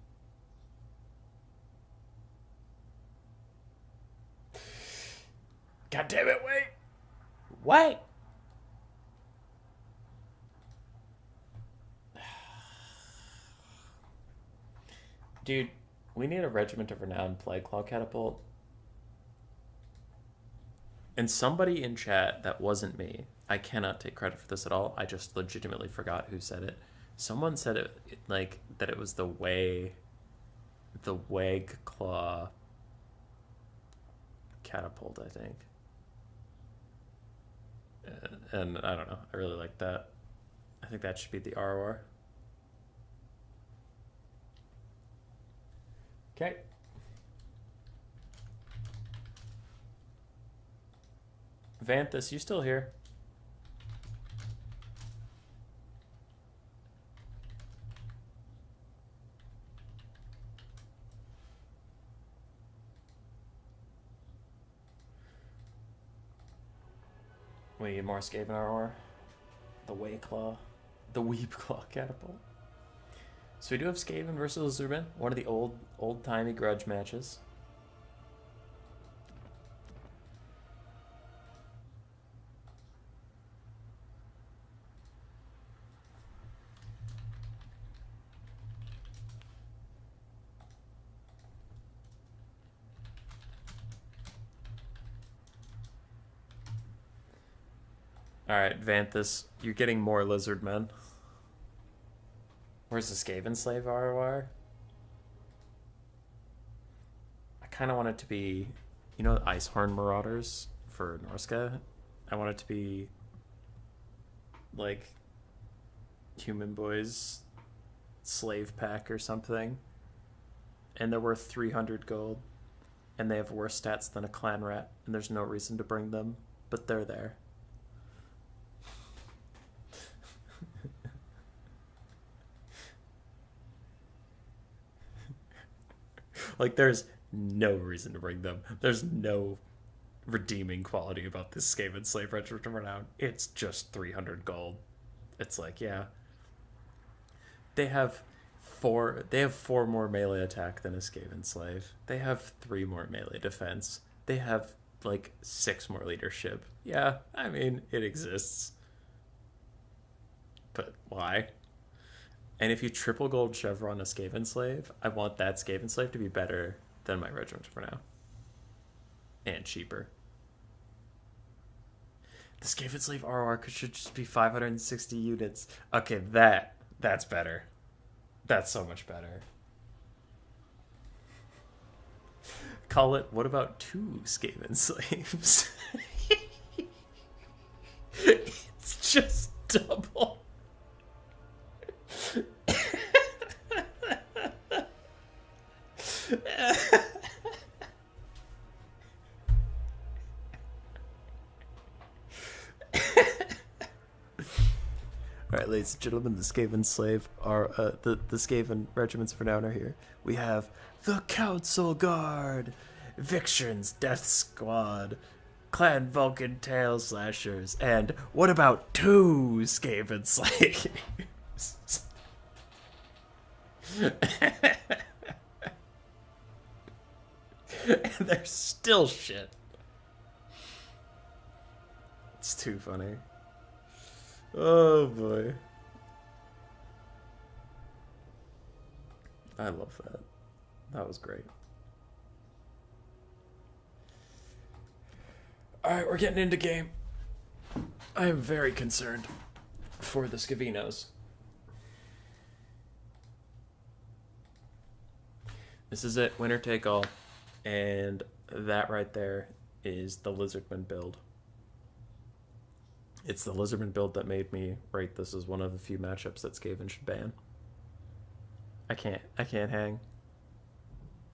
Speaker 1: God damn it, wait! Wait! Dude, we need a Regiment of Renown Plague Claw Catapult. And somebody in chat, that wasn't me. I cannot take credit for this at all. I just legitimately forgot who said it. Someone said it like that it was the Wag Claw Catapult, I think. And I don't know. I really like that. I think that should be the ROR. Okay. Vanthus, you still here? We need more Skaven armor. The Way Claw. The Weep Claw catapult. So we do have Skaven versus Lizardman, one of the old-timey grudge matches. Alright, Vanthus, you're getting more Lizardmen. Where's the Skaven Slave ROR? I kind of want it to be, you know, Icehorn Marauders for Norska? I want it to be like Human Boys Slave Pack or something. And they're worth 300 gold. And they have worse stats than a clan rat. And there's no reason to bring them, but they're there. Like, there's no reason to bring them. There's no redeeming quality about this Skaven Slave Regiment of Renown. It's just 300 gold. It's like, yeah. They have four more melee attack than a Skaven Slave. They have 3 more melee defense. They have, like, 6 more leadership. Yeah, I mean, it exists. But why? And if you triple gold chevron a Skaven Slave, I want that Skaven Slave to be better than my regiment for now. And cheaper. The Skaven Slave ROR should just be 560 units. Okay, that's better. That's so much better. Call it, what about 2 Skaven Slaves? It's just double. Alright, ladies and gentlemen, the Skaven Slave are the Skaven regiments for now are here. We have the Council Guard, Viction's Death Squad, Clan Vulcan Tail Slashers, and what about 2 Skaven Slaves? And they're still shit. It's too funny. Oh boy. I love that. That was great. Alright, we're getting into game. I am very concerned for the Scavinos. This is it, winner take all. And that right there is the Lizardman build. It's the Lizardman build that made me rate this as one of the few matchups that Skaven should ban. I can't hang.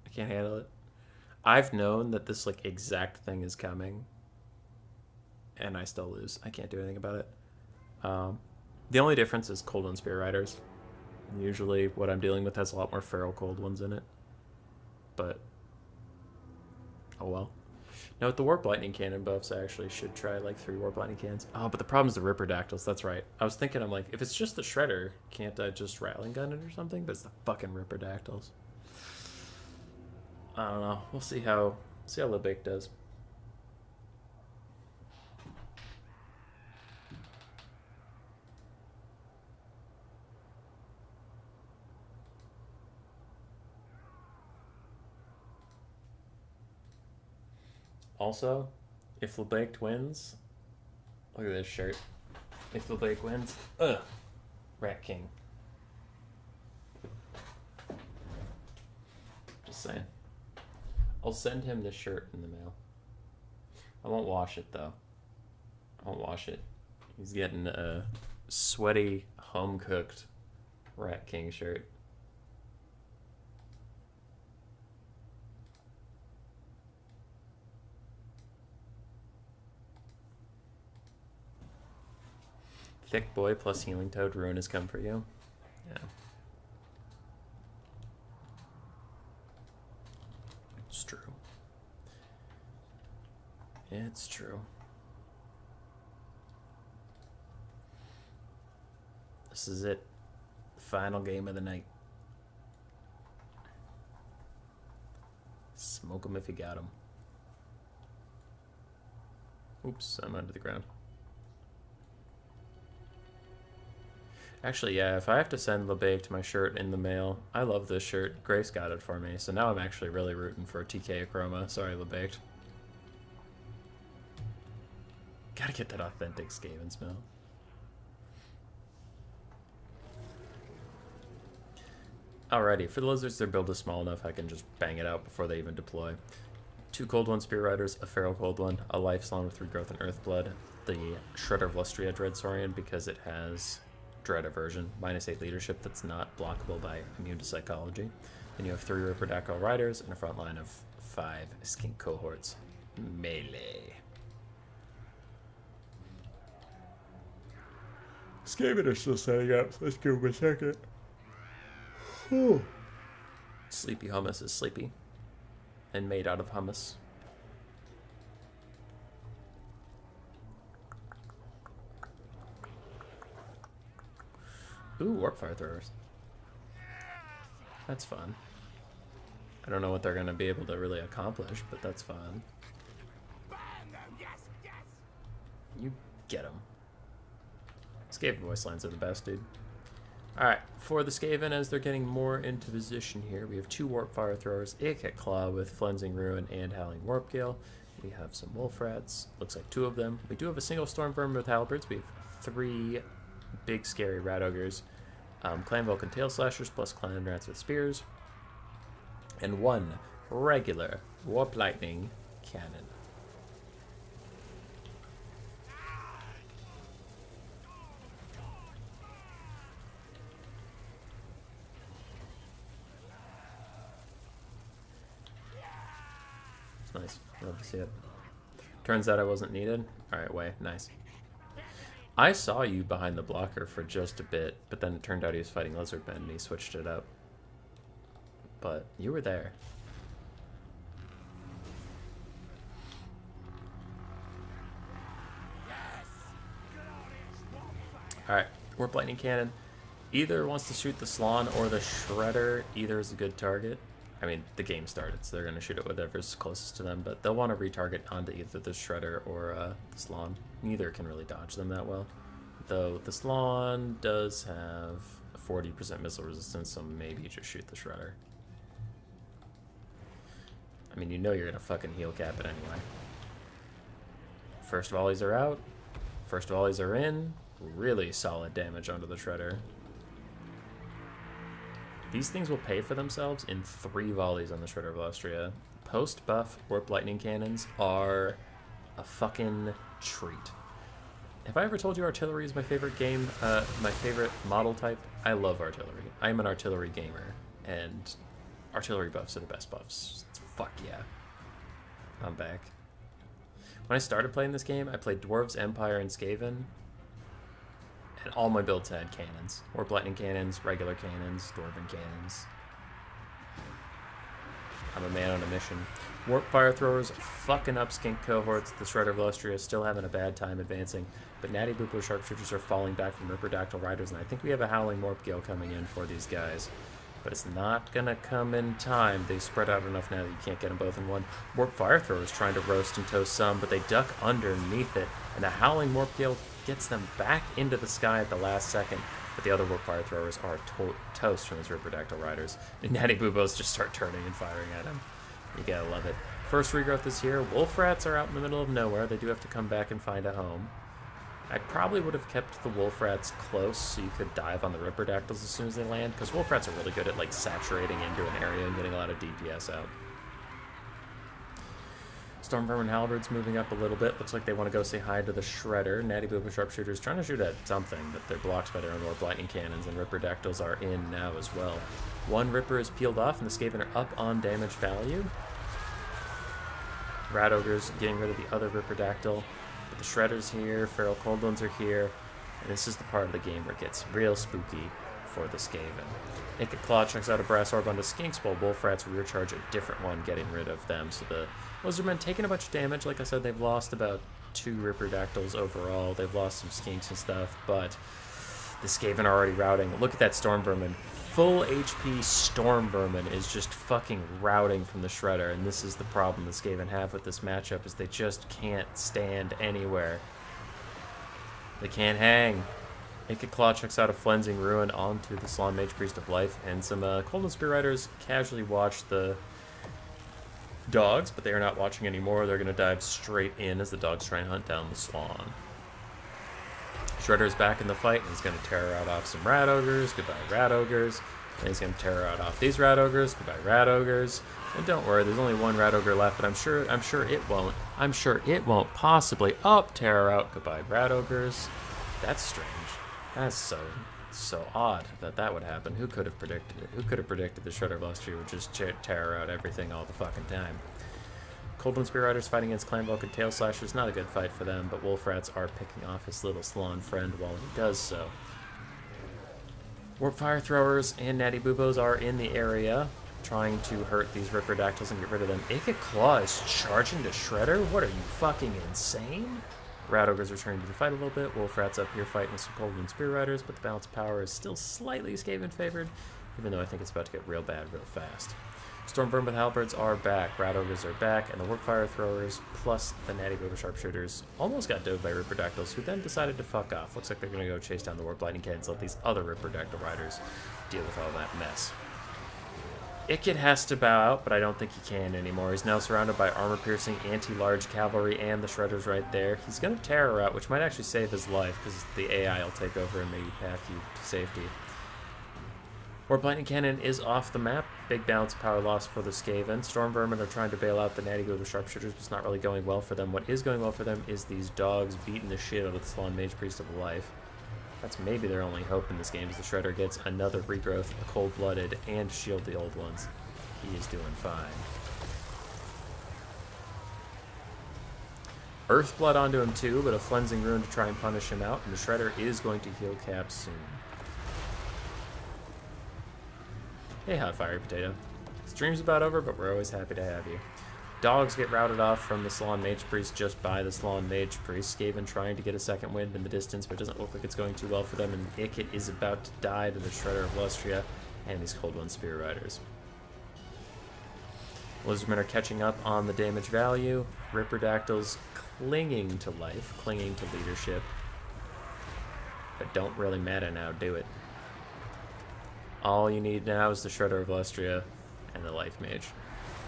Speaker 1: I can't handle it. I've known that this like exact thing is coming, and I still lose. I can't do anything about it. The only difference is Cold and Spear Riders. Usually what I'm dealing with has a lot more feral cold ones in it. But oh well. Now with the Warp Lightning Cannon buffs, I actually should try like 3 Warp Lightning Cannons. Oh, but the problem is the Ripper Dactyls. That's right. I was thinking, I'm like, if it's just the Shredder, can't I just Rattling Gun it or something? But it's the fucking Ripper Dactyls. I don't know. We'll see how Lebake does. Also, if Lebake wins, look at this shirt. If Lebake wins, Rat King. Just saying. I'll send him this shirt in the mail. I won't wash it though. I won't wash it. He's getting a sweaty, home-cooked Rat King shirt. Thick boy plus healing toad. Ruin has come for you. Yeah. It's true. It's true. This is it. Final game of the night. Smoke 'em if you got 'em. Oops, I'm under the ground. Actually, yeah, if I have to send LeBaked my shirt in the mail, I love this shirt. Grace got it for me, so now I'm actually really rooting for TK Chroma. Sorry, LeBaked. Gotta get that authentic Skaven smell. Alrighty, for the lizards, their build is small enough I can just bang it out before they even deploy. 2 Cold One Spear Riders, a Feral Cold One, a Life Salon with Regrowth and Earthblood, the Shredder of Lustria Dread Saurian because it has Dread Aversion, -8 leadership that's not blockable by immune to psychology. Then you have 3 Ripperdactyl Riders and a front line of 5 Skink Cohorts. Melee. Skaven are still setting up, so let's give them a second. Whew. Sleepy Hummus is sleepy and made out of hummus. Ooh, Warp Fire Throwers. That's fun. I don't know what they're going to be able to really accomplish, but that's fun. You get them. Skaven voice lines are the best, dude. Alright, for the Skaven, as they're getting more into position here, we have 2 Warp Fire Throwers, a Kit Claw with Flensing Ruin and Howling Warp Gale. We have some Wolf Rats, looks like 2 of them. We do have a single Storm Vermin with Halberds. We have 3 big scary Rat Ogres, Clan Vulcan Tail Slashers plus Clan Rats with Spears, and 1 regular Warp Lightning Cannon. Nice. Love to see it. Turns out I wasn't needed. Alright, way. Nice. I saw you behind the blocker for just a bit, but then it turned out he was fighting Lizardmen and he switched it up. But you were there. Alright, Warp Lightning Cannon. Either wants to shoot the Slon or the Shredder. Either is a good target. I mean, the game started, so they're going to shoot at whatever's closest to them, but they'll want to retarget onto either the Shredder or the Slon. Neither can really dodge them that well. Though the Slon does have 40% missile resistance, so maybe you just shoot the Shredder. I mean, you know you're going to fucking heal cap it anyway. First volleys are out. First volleys are in. Really solid damage onto the Shredder. These things will pay for themselves in 3 volleys on the Shredder of Lustria. Post-buff Warp Lightning Cannons are a fucking treat. Have I ever told you artillery is my favorite game, my favorite model type? I love artillery. I'm an artillery gamer, and artillery buffs are the best buffs. Fuck yeah. I'm back. When I started playing this game, I played Dwarves, Empire, and Skaven. And all my builds had cannons. Warp Lightning Cannons, regular cannons, Dwarven cannons. I'm a man on a mission. Warp Fire Throwers fucking up Skink Cohorts. The Shredder of Lustria is still having a bad time advancing. But Natty Boopo Sharpshooters are falling back from Ripperdactyl Riders, and I think we have a Howling Warp Gale coming in for these guys. But it's not gonna come in time. They spread out enough now that you can't get them both in one. Warp Fire Throwers trying to roast and toast some, but they duck underneath it. And the Howling Warp Gale gets them back into the sky at the last second, but the other Warp Fire Throwers are toast from those Ripperdactyl Riders. And Natty Boobos just start turning and firing at him. You gotta love it. First regrowth is here. Wolf Rats are out in the middle of nowhere. They do have to come back and find a home. I probably would have kept the Wolf Rats close so you could dive on the Ripperdactyls as soon as they land, because Wolf Rats are really good at like saturating into an area and getting a lot of DPS out. Storm Vermin Halberds moving up a little bit. Looks like they want to go say hi to the Shredder. Natty Booba Sharpshooters trying to shoot at something, but they're blocked by their own Warp Lightning Cannons, and Ripperdactyls are in now as well. One Ripper is peeled off, and the Skaven are up on damage value. Rat Ogres getting rid of the other Ripperdactyl. But the Shredder's here, Feral Cold Ones are here, And this is the part of the game where it gets real spooky for the Skaven. Naked Claw checks out a Brass Orb onto Skinks, while Wolf Rats rear charge a different one, getting rid of them. So the Lizardmen taking a bunch of damage. Like I said, they've lost about 2 Ripperdactyls overall. They've lost some Skinks and stuff, but the Skaven are already routing. Look at that Storm Vermin. Full HP Storm Vermin is just fucking routing from the Shredder, and this is the problem the Skaven have with this matchup, is they just can't stand anywhere. They can't hang. Naked Claw checks out a Flensing Ruin onto the Salon Mage Priest of Life, and some Cold and Spear Riders casually watch the dogs, but they are not watching anymore. They're going to dive straight in as the dogs try and hunt down the Salon. Shredder's back in the fight, and he's going to terror out off some Rat Ogres. Goodbye, Rat Ogres. And he's going to terror out off these Rat Ogres. Goodbye, Rat Ogres. And don't worry, there's only one Rat Ogre left, but I'm sure it won't possibly terror out. Goodbye, Rat Ogres. That's strange. That's so odd that would happen. Who could have predicted it? Who could have predicted the Shredder of Lustria would just terror out everything all the fucking time? Coldwind Spear Riders fighting against Clan Vulcan Tail Slashers. Not a good fight for them, but Wolf Rats are picking off his little Salon friend while he does so. Warp Fire Throwers and Natty Boobos are in the area, trying to hurt these Ripperdactyls and get rid of them. Naked Claw is charging to Shredder? What, are you fucking insane? Rat Ogres returning to the fight a little bit. Wolf Rats up here fighting with some Coldwind Spear Riders, but the balance of power is still slightly Skaven favored, even though I think it's about to get real bad real fast. Stormburn with Halberds are back, Rat Ogres are back, and the Warp Fire Throwers plus the Natty Booba Sharpshooters almost got dove by Ripperdactyls, who then decided to fuck off. Looks like they're going to go chase down the Warp Lightning Cannons, let these other Ripperdactyl riders deal with all that mess. Ikit has to bow out, but I don't think he can anymore. He's now surrounded by armor-piercing anti-large cavalry and the Shredders right there. He's going to terror out, which might actually save his life, because the AI will take over and maybe path you to safety. Warp Lightning Cannon is off the map. Big balance power loss for the Skaven. Storm Vermin are trying to bail out the Natty Goober Sharpshooters, but it's not really going well for them. What is going well for them is these dogs beating the shit out of the Salon Mage Priest of Life. That's maybe their only hope in this game, is the Shredder gets another regrowth, a cold-blooded, and shield the old ones. He is doing fine. Earthblood onto him too, but a Flensing Ruin to try and punish him out, and the Shredder is going to heal Cap soon. Hey, Hot Fiery Potato. Stream's about over, but we're always happy to have you. Dogs get routed off from the Salon Mage Priest just by the Salon Mage Priest. Skaven trying to get a second wind in the distance, but it doesn't look like it's going too well for them, and Ikit is about to die to the Shredder of Lustria and these Coldwind Spear Riders. Lizardmen are catching up on the damage value. Ripperdactyls clinging to life, clinging to leadership, but don't really matter now, do it? All you need now is the Shredder of Lustria and the Life Mage.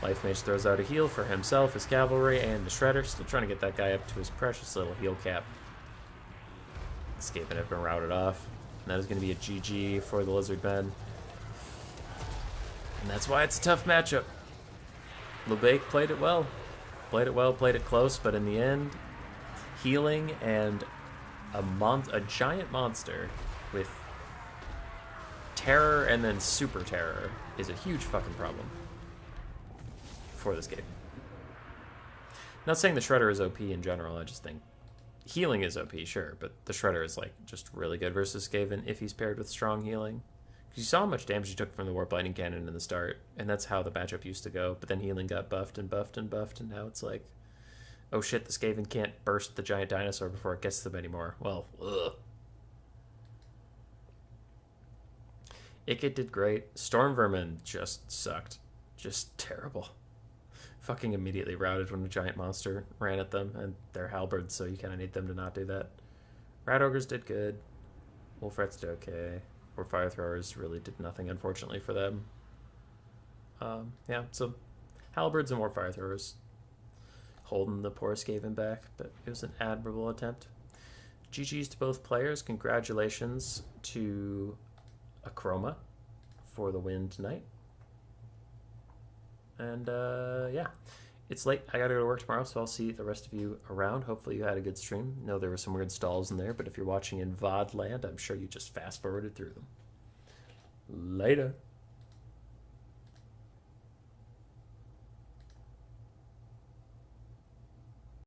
Speaker 1: Life Mage throws out a heal for himself, his cavalry, and the Shredder. Still trying to get that guy up to his precious little heal cap. Skaven have been routed off. And that is going to be a GG for the Lizardmen. And that's why it's a tough matchup. Lebake played it well. Played it well, played it close, but in the end, healing and a giant monster with terror and then super terror is a huge fucking problem for this game. Not saying the Shredder is OP in general, I just think healing is OP, sure, but the Shredder is like just really good versus Skaven if he's paired with strong healing. Because you saw how much damage he took from the Warp Lightning Cannon in the start, and that's how the matchup used to go, but then healing got buffed and buffed and buffed, and now it's like, oh shit, the Skaven can't burst the giant dinosaur before it gets to them anymore. Well, ugh. Ikit did great. Storm Vermin just sucked. Just terrible. Fucking immediately routed when a giant monster ran at them, and they're halberds, so you kind of need them to not do that. Rat Ogres did good. Wolf Rats did okay. Or Fire Throwers really did nothing, unfortunately, for them. Yeah, so halberds and Warp Fire Throwers holding the poor Skaven back, but it was an admirable attempt. GG's to both players. Congratulations to Achroma for the win tonight. And yeah, it's late. I gotta go to work tomorrow, so I'll see the rest of you around. Hopefully you had a good stream. I know there were some weird stalls in there, but if you're watching in VOD land, I'm sure you just fast forwarded through them. Later.